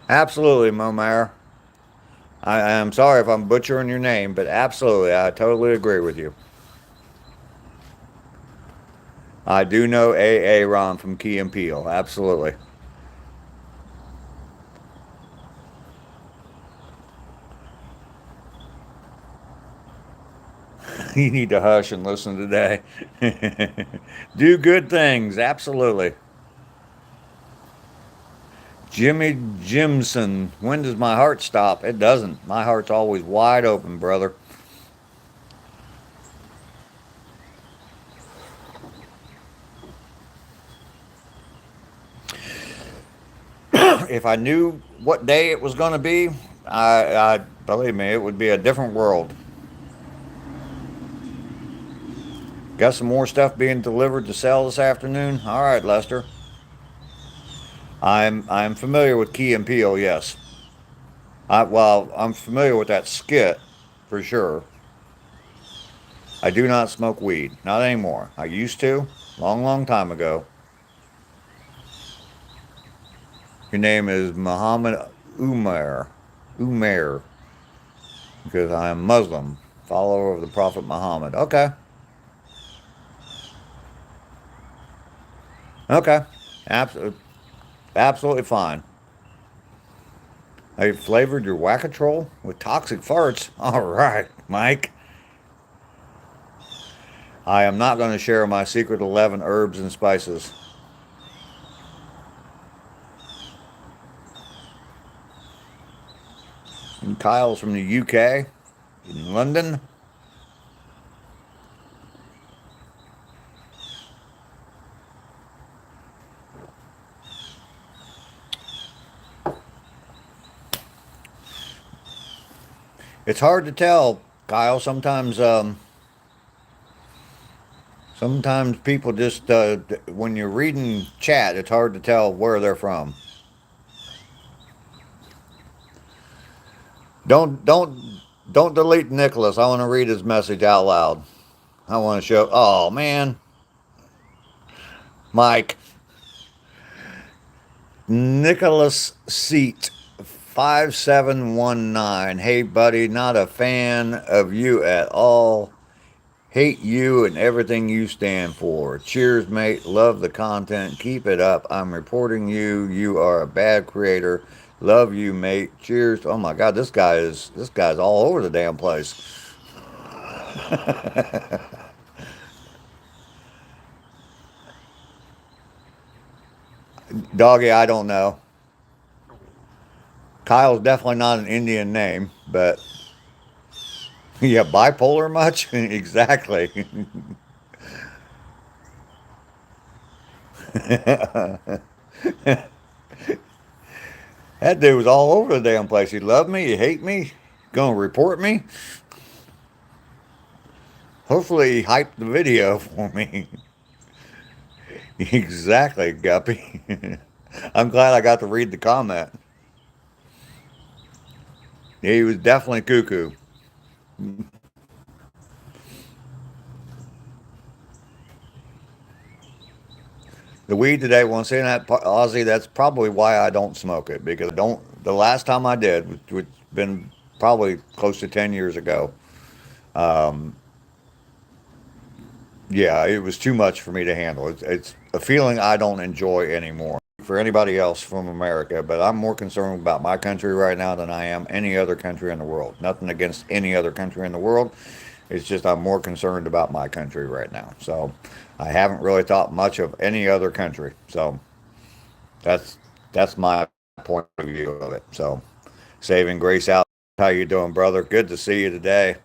Absolutely, Momare. I am sorry if I'm butchering your name, but absolutely, I totally agree with you. I do know Ron from Key and Peele. Absolutely. You need to hush and listen today. Do good things. Absolutely. Jimmy Jimson. When does my heart stop? It doesn't. My heart's always wide open, brother. If I knew what day it was going to be, I believe me, it would be a different world. Got some more stuff being delivered to sell this afternoon. All right, Lester. I'm familiar with Key and Peele. Yes. I'm familiar with that skit for sure. I do not smoke weed. Not anymore. I used to, long time ago. Your name is Muhammad Umar. Umair. Because I am Muslim, follower of the Prophet Muhammad. Okay. Okay. Absolutely, absolutely fine. Have you flavored your Wackatrol with toxic farts? All right, Mike. I am not going to share my secret 11 herbs and spices. And Kyle's from the UK, in London. It's hard to tell, Kyle. Sometimes people just when you're reading chat, it's hard to tell where they're from. Don't don't don't delete Nicholas. I want to read his message out loud. I want to show. Oh man, Mike. Nicholas Seat 5719. Hey buddy, not a fan of you at all. Hate you and everything you stand for. Cheers, mate. Love the content. Keep it up. I'm reporting you. You are a bad creator. Love you, mate. Cheers. Oh my God, this guy's all over the damn place. Doggy, I don't know. Kyle's definitely not an Indian name, but yeah, bipolar much? Exactly. That dude was all over the damn place. He loved me. He hate me. Gonna report me. Hopefully he hyped the video for me. Exactly, Guppy. I'm glad I got to read the comment. He was definitely cuckoo. The weed today, well, saying that, Ozzy, that's probably why I don't smoke it, because I don't. The last time I did, which been probably close to 10 years ago, um, yeah, it was too much for me to handle. It's a feeling I don't enjoy anymore. For anybody else from America, but I'm more concerned about my country right now than I am any other country in the world. Nothing against any other country in the world. It's just I'm more concerned about my country right now. So I haven't really thought much of any other country. So that's that's my point of view of it. So saving grace out. How you doing, brother? Good to see you today.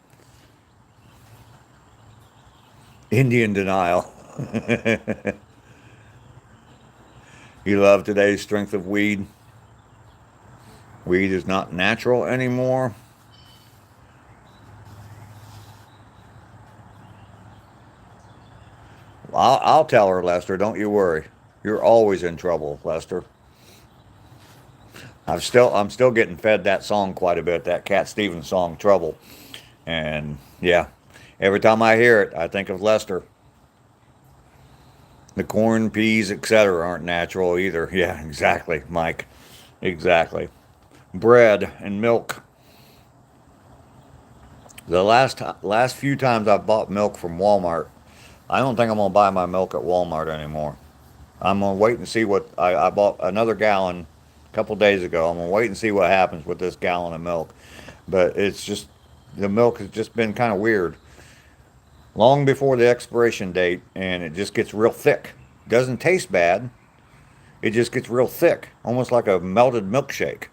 Indian denial. You love today's strength of weed. Weed is not natural anymore. I'll tell her, Lester. Don't you worry. You're always in trouble, Lester. I'm still getting fed that song quite a bit. That Cat Stevens song, "Trouble," and yeah, every time I hear it, I think of Lester. The corn, peas, etc., aren't natural either. Yeah, exactly, Mike. Exactly. Bread and milk. The last few times I've bought milk from Walmart, I don't think I'm gonna buy my milk at Walmart anymore. I'm gonna wait and see what I bought another gallon a couple days ago. I'm gonna wait and see what happens with this gallon of milk. But it's just the milk has just been kind of weird. Long before the expiration date, and it just gets real thick. Doesn't taste bad. It just gets real thick, almost like a melted milkshake,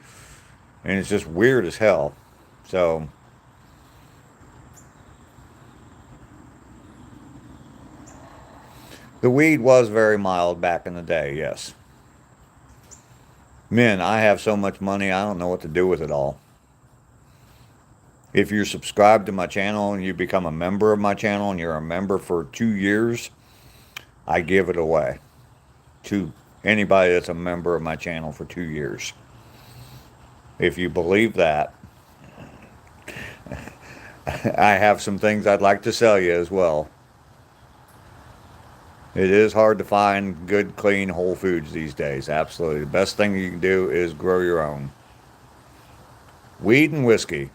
and it's just weird as hell. So the weed was very mild back in the day. Yes, man, I have so much money, I don't know what to do with it all. If you're subscribed to my channel and you become a member of my channel and you're a member for 2 years, I give it away to anybody that's a member of my channel for 2 years. If you believe that, I have some things I'd like to sell you as well. It is hard to find good, clean, whole foods these days. Absolutely. The best thing you can do is grow your own. Weed and whiskey.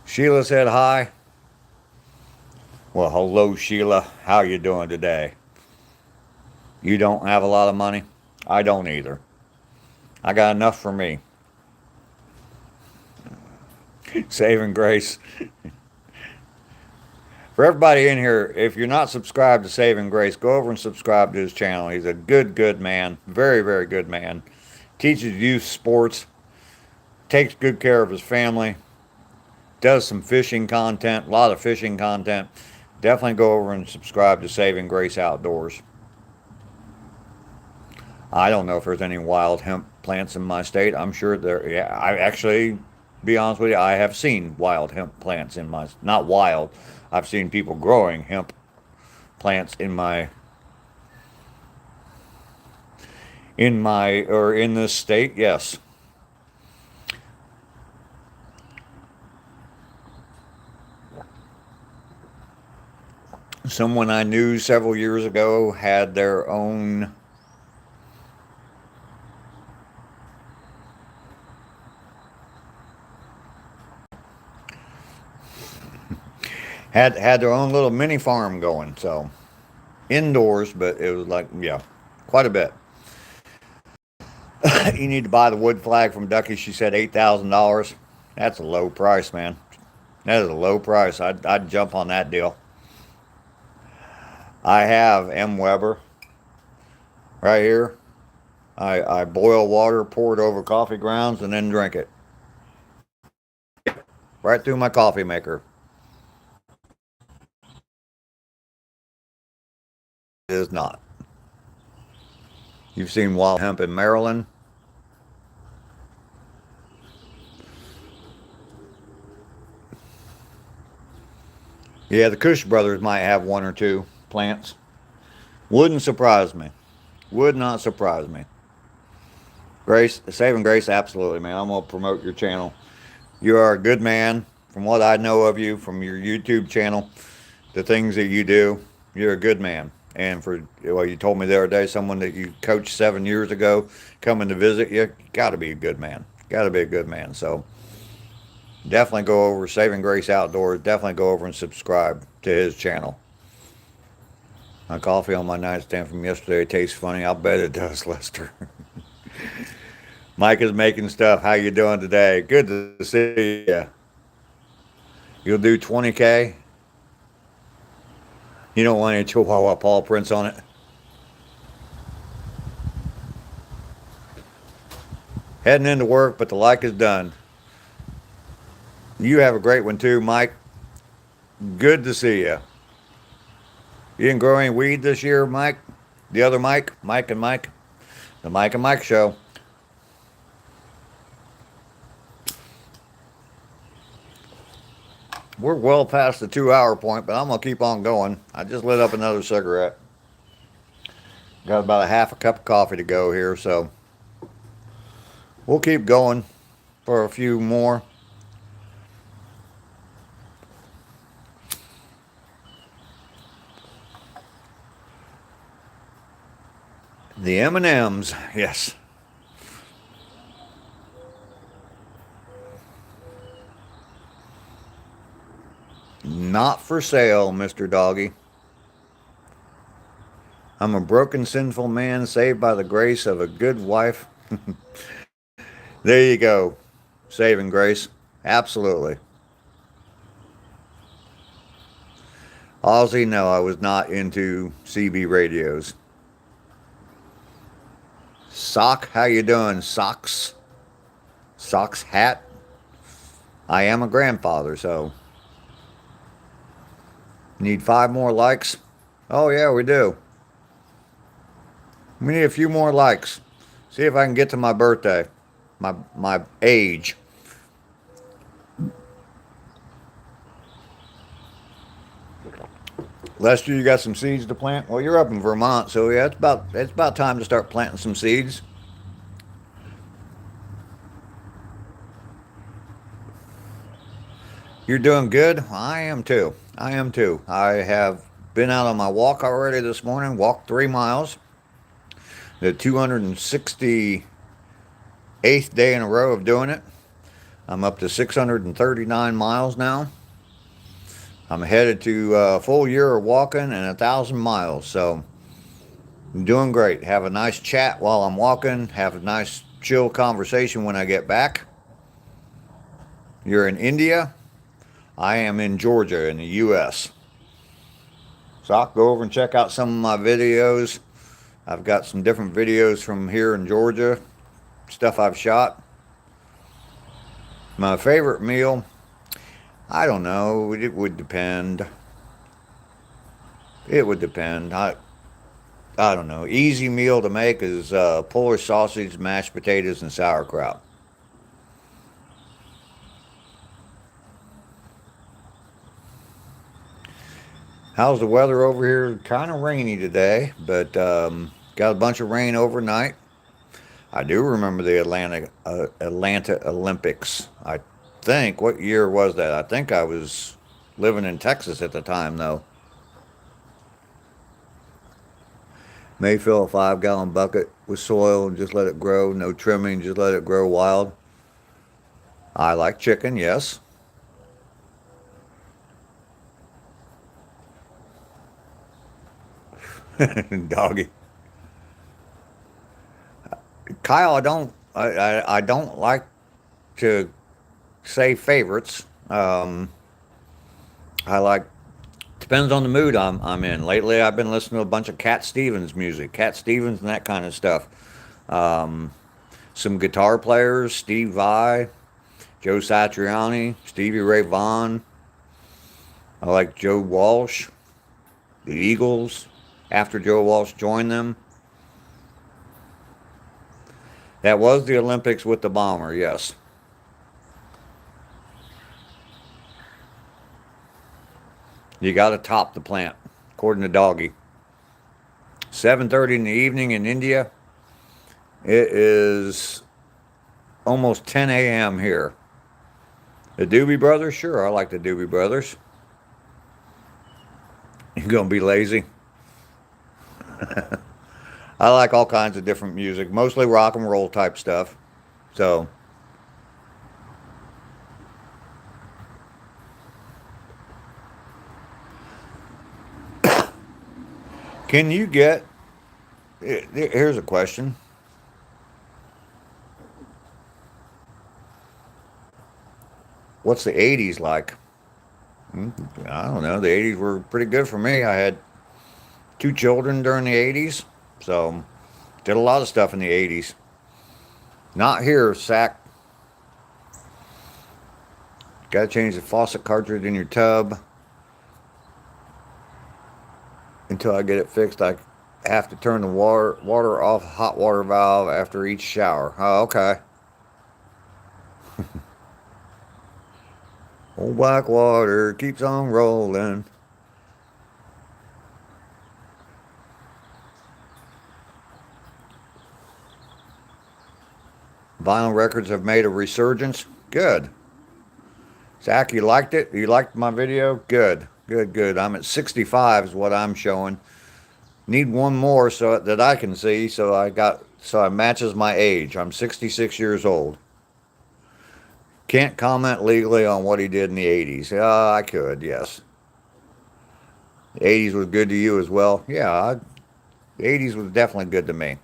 Sheila said hi. Well, hello, Sheila. How you doing today? You don't have a lot of money? I don't either. I got enough for me. Saving grace. For everybody in here, if you're not subscribed to Saving Grace, go over and subscribe to his channel. He's a good man. Very, very good man. Teaches youth sports. Takes good care of his family. Does some fishing content. A lot of fishing content. Definitely go over and subscribe to Saving Grace Outdoors. I don't know if there's any wild hemp plants in my state. I'm sure there. Yeah, I actually, be honest with you, I have seen wild hemp plants in my. Not wild. I've seen people growing hemp plants in this state. Yes. Someone I knew several years ago had their own little mini farm going. So indoors, but it was like, yeah, quite a bit. You need to buy the wood flag from Ducky. She said $8,000. That's a low price, man. That is a low price. I'd jump on that deal. I have M. Weber right here. I boil water, pour it over coffee grounds, and then drink it. Right through my coffee maker. It is not. You've seen wild hemp in Maryland. Yeah, the Kush brothers might have one or two plants. Wouldn't surprise me. Would not surprise me. Grace, Saving Grace, absolutely, man. I'm gonna promote your channel. You are a good man. From what I know of you, from your YouTube channel, the things that you do, you're a good man. And for well, you told me the other day, someone that you coached 7 years ago coming to visit you, got to be a good man. Got to be a good man. So definitely go over Saving Grace Outdoors. Definitely go over and subscribe to his channel. My coffee on my nightstand from yesterday tastes funny. I'll bet it does, Lester. Mike is making stuff. How you doing today? Good to see you. You'll do 20K. You don't want any Chihuahua paw prints on it. Heading into work, but the like is done. You have a great one too, Mike. Good to see you. You didn't grow any weed this year, Mike? The other Mike? Mike and Mike? The Mike and Mike show. We're well past the 2 hour point, but I'm going to keep on going. I just lit up another cigarette. Got about a half a cup of coffee to go here, so we'll keep going for a few more. The M&Ms, yes. Not for sale, Mr. Doggy. I'm a broken, sinful man saved by the grace of a good wife. There you go. Saving grace. Absolutely. Ozzy, no, I was not into CB radios. Sock, how you doing? Socks? Socks hat? I am a grandfather, so. Need 5 more likes? Oh, yeah, we do. We need a few more likes. See if I can get to my birthday. My age. Lester, you got some seeds to plant? Well, you're up in Vermont, so yeah, it's about time to start planting some seeds. You're doing good? I am too. I am too. I have been out on my walk already this morning, walked 3 miles. The 268th day in a row of doing it. I'm up to 639 miles now. I'm headed to a full year of walking and 1,000 miles. So I'm doing great. Have a nice chat while I'm walking. Have a nice chill conversation when I get back. You're in India. I am in Georgia in the U.S. So I'll go over and check out some of my videos. I've got some different videos from here in Georgia. Stuff I've shot. My favorite meal, I don't know. It would depend. It would depend. I don't know. Easy meal to make is Polish sausage, mashed potatoes, and sauerkraut. How's the weather over here? Kind of rainy today, but got a bunch of rain overnight. I do remember the Atlanta Olympics. I think, what year was that? I think I was living in Texas at the time, though. May fill a 5-gallon bucket with soil and just let it grow. No trimming, just let it grow wild. I like chicken, yes. Doggy. Kyle, I don't like to say favorites. I like depends on the mood I'm in. Lately, I've been listening to a bunch of Cat Stevens music, Cat Stevens and that kind of stuff. Um, some guitar players, Steve Vai, Joe Satriani, Stevie Ray Vaughan. I like Joe Walsh, the Eagles. After Joe Walsh joined them, that was the Olympics with the bomber. Yes. You got to top the plant, according to Doggy. 7:30 in the evening in India. It is almost 10 a.m. here. The Doobie Brothers? Sure, I like the Doobie Brothers. You gonna be lazy? I like all kinds of different music, mostly rock and roll type stuff. So, can you get? Here's a question. What's the 80s like? I don't know. The 80s were pretty good for me. I had two children during the 80s, so did a lot of stuff in the 80s. Not here, Sack. Got to change the faucet cartridge in your tub. Until I get it fixed, I have to turn the water off hot water valve after each shower. Oh, okay. Old black water keeps on rolling. Vinyl records have made a resurgence. Good. Zach, you liked it? You liked my video? Good. Good, good. I'm at 65 is what I'm showing. Need one more so that I can see, so it matches my age. I'm 66 years old. Can't comment legally on what he did in the 80s. I could, yes. The 80s was good to you as well. Yeah, the 80s was definitely good to me.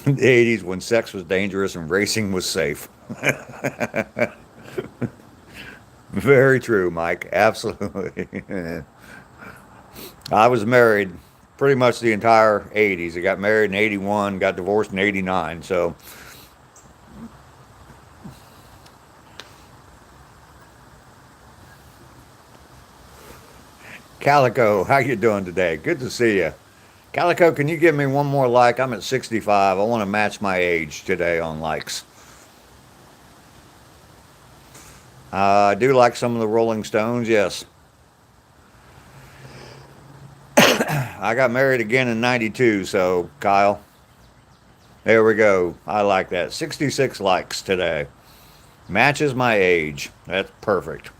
The 80s when sex was dangerous and racing was safe. Very true, Mike. Absolutely. I was married pretty much the entire 80s. I got married in 81, got divorced in 89, so Calico, how you doing today? Good to see you. Calico, can you give me one more like? I'm at 65. I want to match my age today on likes. I do like some of the Rolling Stones, yes. I got married again in 92, so Kyle. There we go. I like that. 66 likes today. Matches my age. That's perfect.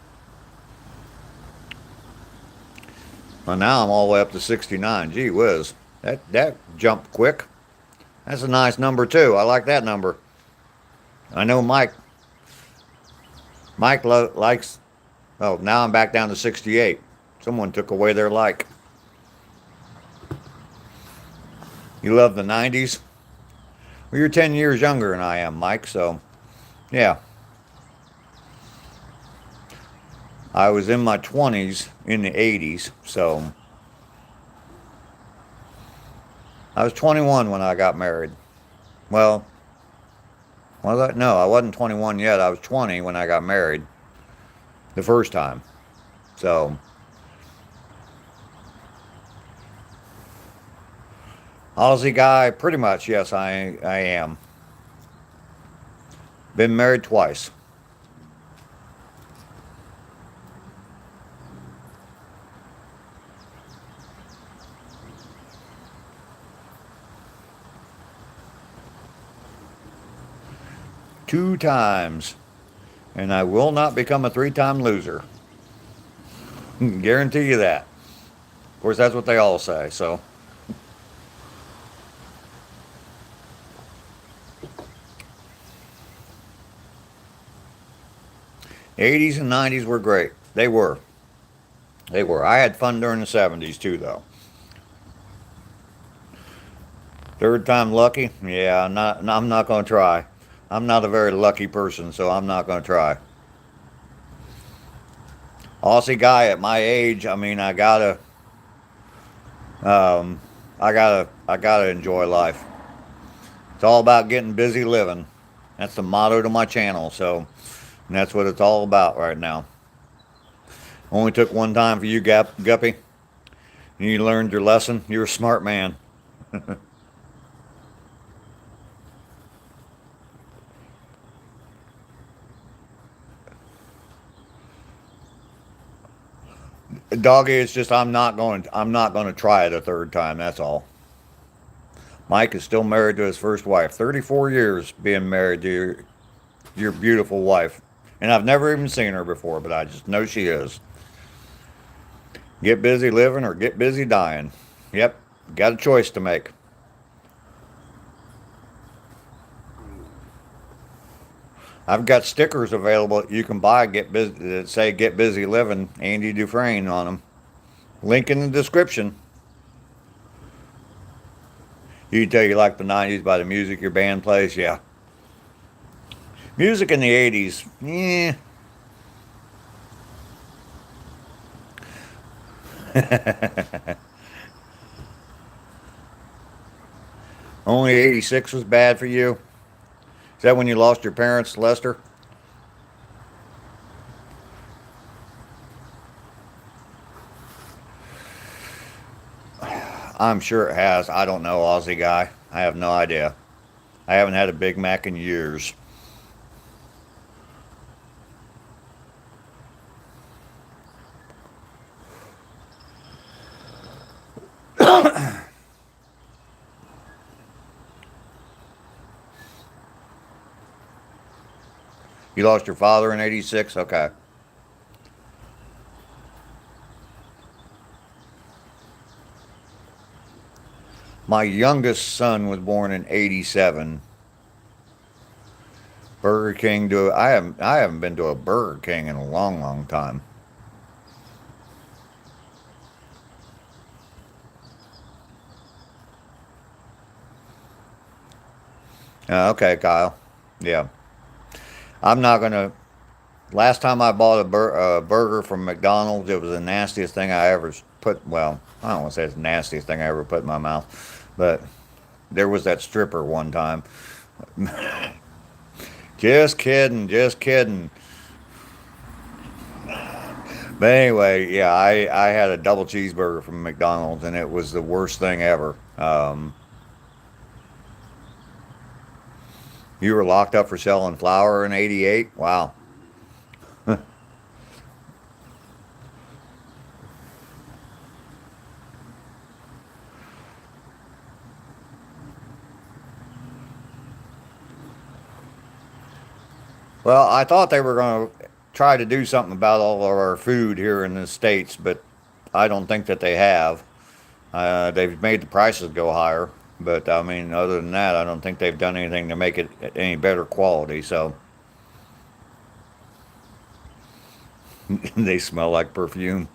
Well, now I'm all the way up to 69. Gee whiz. That jumped quick. That's a nice number, too. I like that number. I know Mike. Mike likes... Oh, now I'm back down to 68. Someone took away their like. You love the 90s? Well, you're 10 years younger than I am, Mike, so... Yeah. I was in my 20s in the 80s, so... I was 21 when I got married. Well, no, I wasn't 21 yet. I was 20 when I got married. The first time. So... Aussie guy, pretty much, yes, I am. Been married twice. Two times. And I will not become a three-time loser. Guarantee you that. Of course, that's what they all say, so... '80s and '90s were great. They were. They were. I had fun during the '70s too, though. Third time lucky? Yeah, I'm not going to try. I'm not a very lucky person, so I'm not going to try. Aussie guy at my age, I mean, I gotta enjoy life. It's all about getting busy living. That's the motto to my channel, so... And that's what it's all about right now. Only took one time for you, Guppy. And you learned your lesson. You're a smart man. Doggy, it's just I'm not going to try it a third time. That's all. Mike is still married to his first wife. 34 years being married to your beautiful wife. And I've never even seen her before, but I just know she is. Get busy living or get busy dying. Yep, got a choice to make. I've got stickers available that you can buy get busy that say "Get Busy Living" Andy Dufresne on them. Link in the description. You can tell you like the '90s by the music your band plays. Yeah, music in the '80s. Yeah. Only '86 was bad for you. Is that when you lost your parents, Lester? I'm sure it has. I don't know, Aussie guy. I have no idea. I haven't had a Big Mac in years. You lost your father in '86? Okay. My youngest son was born in '87. Burger King to I haven't been to a Burger King in a long, long time. Okay, Kyle. Yeah. I'm not gonna. Last time I bought a burger from McDonald's, it was the nastiest thing I ever put. Well, I don't want to say it's the nastiest thing I ever put in my mouth, but there was that stripper one time. Just kidding, just kidding. But anyway, yeah, I had a double cheeseburger from McDonald's, and it was the worst thing ever. You were locked up for selling flour in '88. Wow. Well, I thought they were going to try to do something about all of our food here in the states, but I don't think that they have. They've made the prices go higher, but I mean, other than that, I don't think they've done anything to make it any better quality. So they smell like perfume.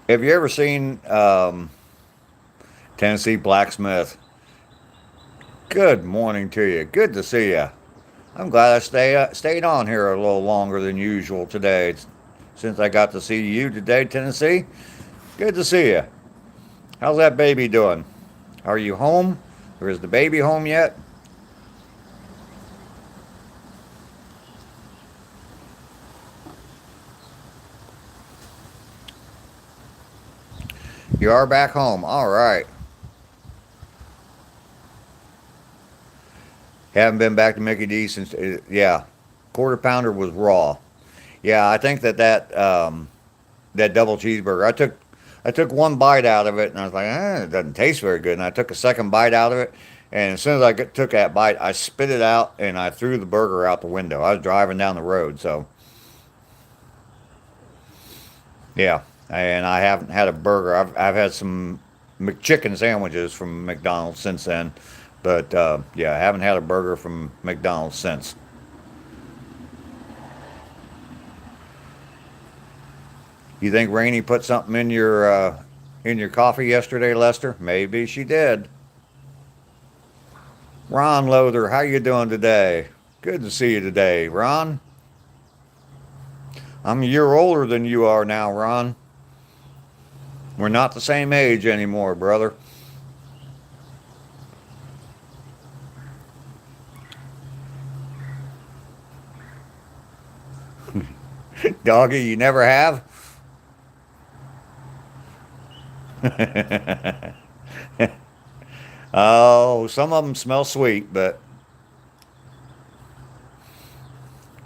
Have you ever seen Tennessee Blacksmith? Good morning to you. Good to see you. I'm glad I stayed on here a little longer than usual today, since I got to see you today, Tennessee. Good to see you. How's that baby doing? Are you home? Or is the baby home yet? You are back home. All right. Haven't been back to Mickey D since, yeah, quarter pounder was raw. Yeah, I think that double cheeseburger. I took one bite out of it, and I was like, it doesn't taste very good. And I took a second bite out of it, and as soon as took that bite, I spit it out and I threw the burger out the window. I was driving down the road, so yeah. And I haven't had a burger. I've had some McChicken sandwiches from McDonald's since then, but yeah, I haven't had a burger from McDonald's since. You think Rainey put something in your coffee yesterday, Lester? Maybe she did. Ron Lothar, how you doing today? Good to see you today, Ron. I'm a year older than you are now, Ron. We're not the same age anymore, brother. Doggy, you never have? Oh, some of them smell sweet, but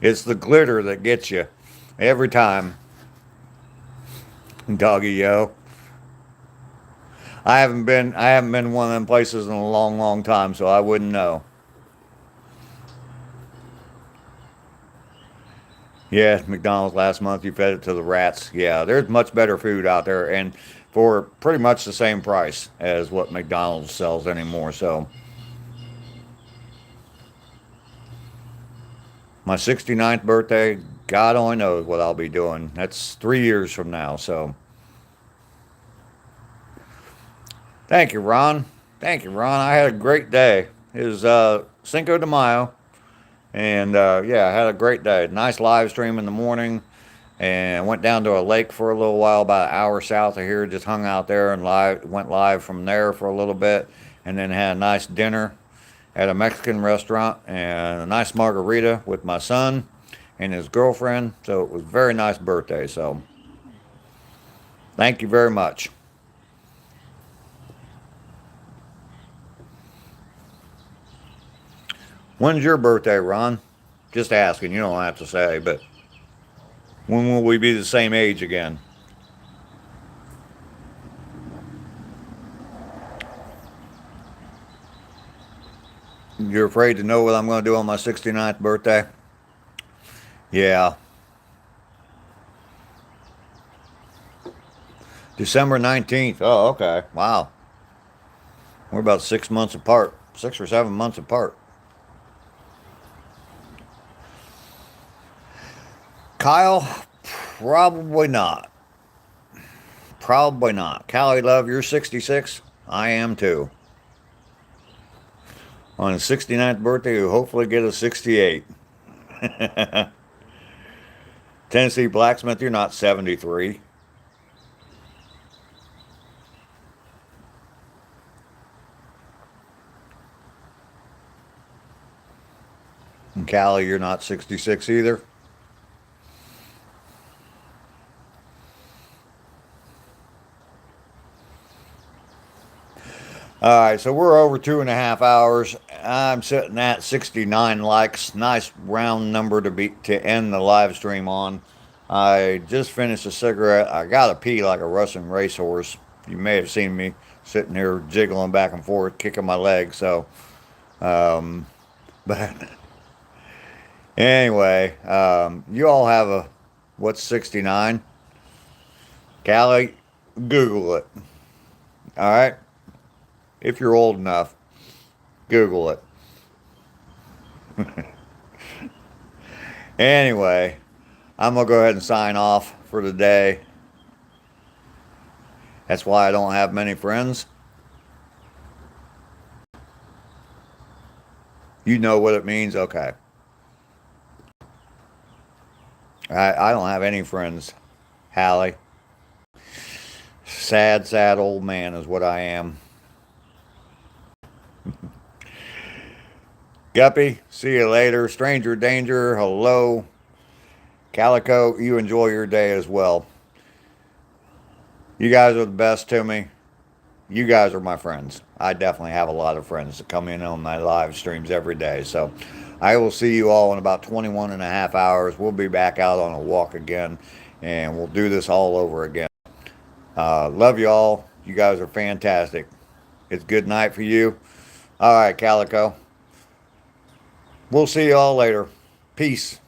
it's the glitter that gets you every time. Doggy yo. I haven't been one of them places in a long, long time, so I wouldn't know. Yeah, McDonald's last month you fed it to the rats. Yeah, there's much better food out there and for pretty much the same price as what McDonald's sells anymore. So my 69th birthday, God only knows what I'll be doing. That's 3 years from now. So thank you, Ron. Thank you, Ron. I had a great day. It was Cinco de Mayo. And yeah, I had a great day. Nice live stream in the morning. And went down to a lake for a little while, about an hour south of here. Just hung out there and went live from there for a little bit. And then had a nice dinner at a Mexican restaurant and a nice margarita with my son and his girlfriend. So it was a very nice birthday. So thank you very much. When's your birthday, Ron? Just asking. You don't have to say, but when will we be the same age again? You're afraid to know what I'm going to do on my 69th birthday? Yeah. December 19th. Oh, okay. Wow. We're about 6 months apart. 6 or 7 months apart. Kyle, probably not. Probably not. Callie Love, you're 66. I am too. On his 69th birthday, you'll hopefully get a 68. Tennessee Blacksmith, you're not 73. And Callie, you're not 66 either. All right, so we're over 2.5 hours. I'm sitting at 69 likes. Nice round number to end the live stream on. I just finished a cigarette. I got to pee like a Russian racehorse. You may have seen me sitting here jiggling back and forth, kicking my legs. So, um, but anyway, you all have a what's 69? Callie, Google it. All right, if you're old enough, Google it. Anyway, I'm going to go ahead and sign off for the day. That's why I don't have many friends. You know what it means? Okay. I don't have any friends, Hallie. Sad, sad old man is what I am. Guppy, see you later. Stranger Danger, hello. Calico, you enjoy your day as well. You guys are the best to me. You guys are my friends. I definitely have a lot of friends that come in on my live streams every day. So I will see you all in about 21.5 hours. We'll be back out on a walk again, and we'll do this all over again. Love you all. You guys are fantastic. It's good night for you. All right, Calico. We'll see you all later. Peace.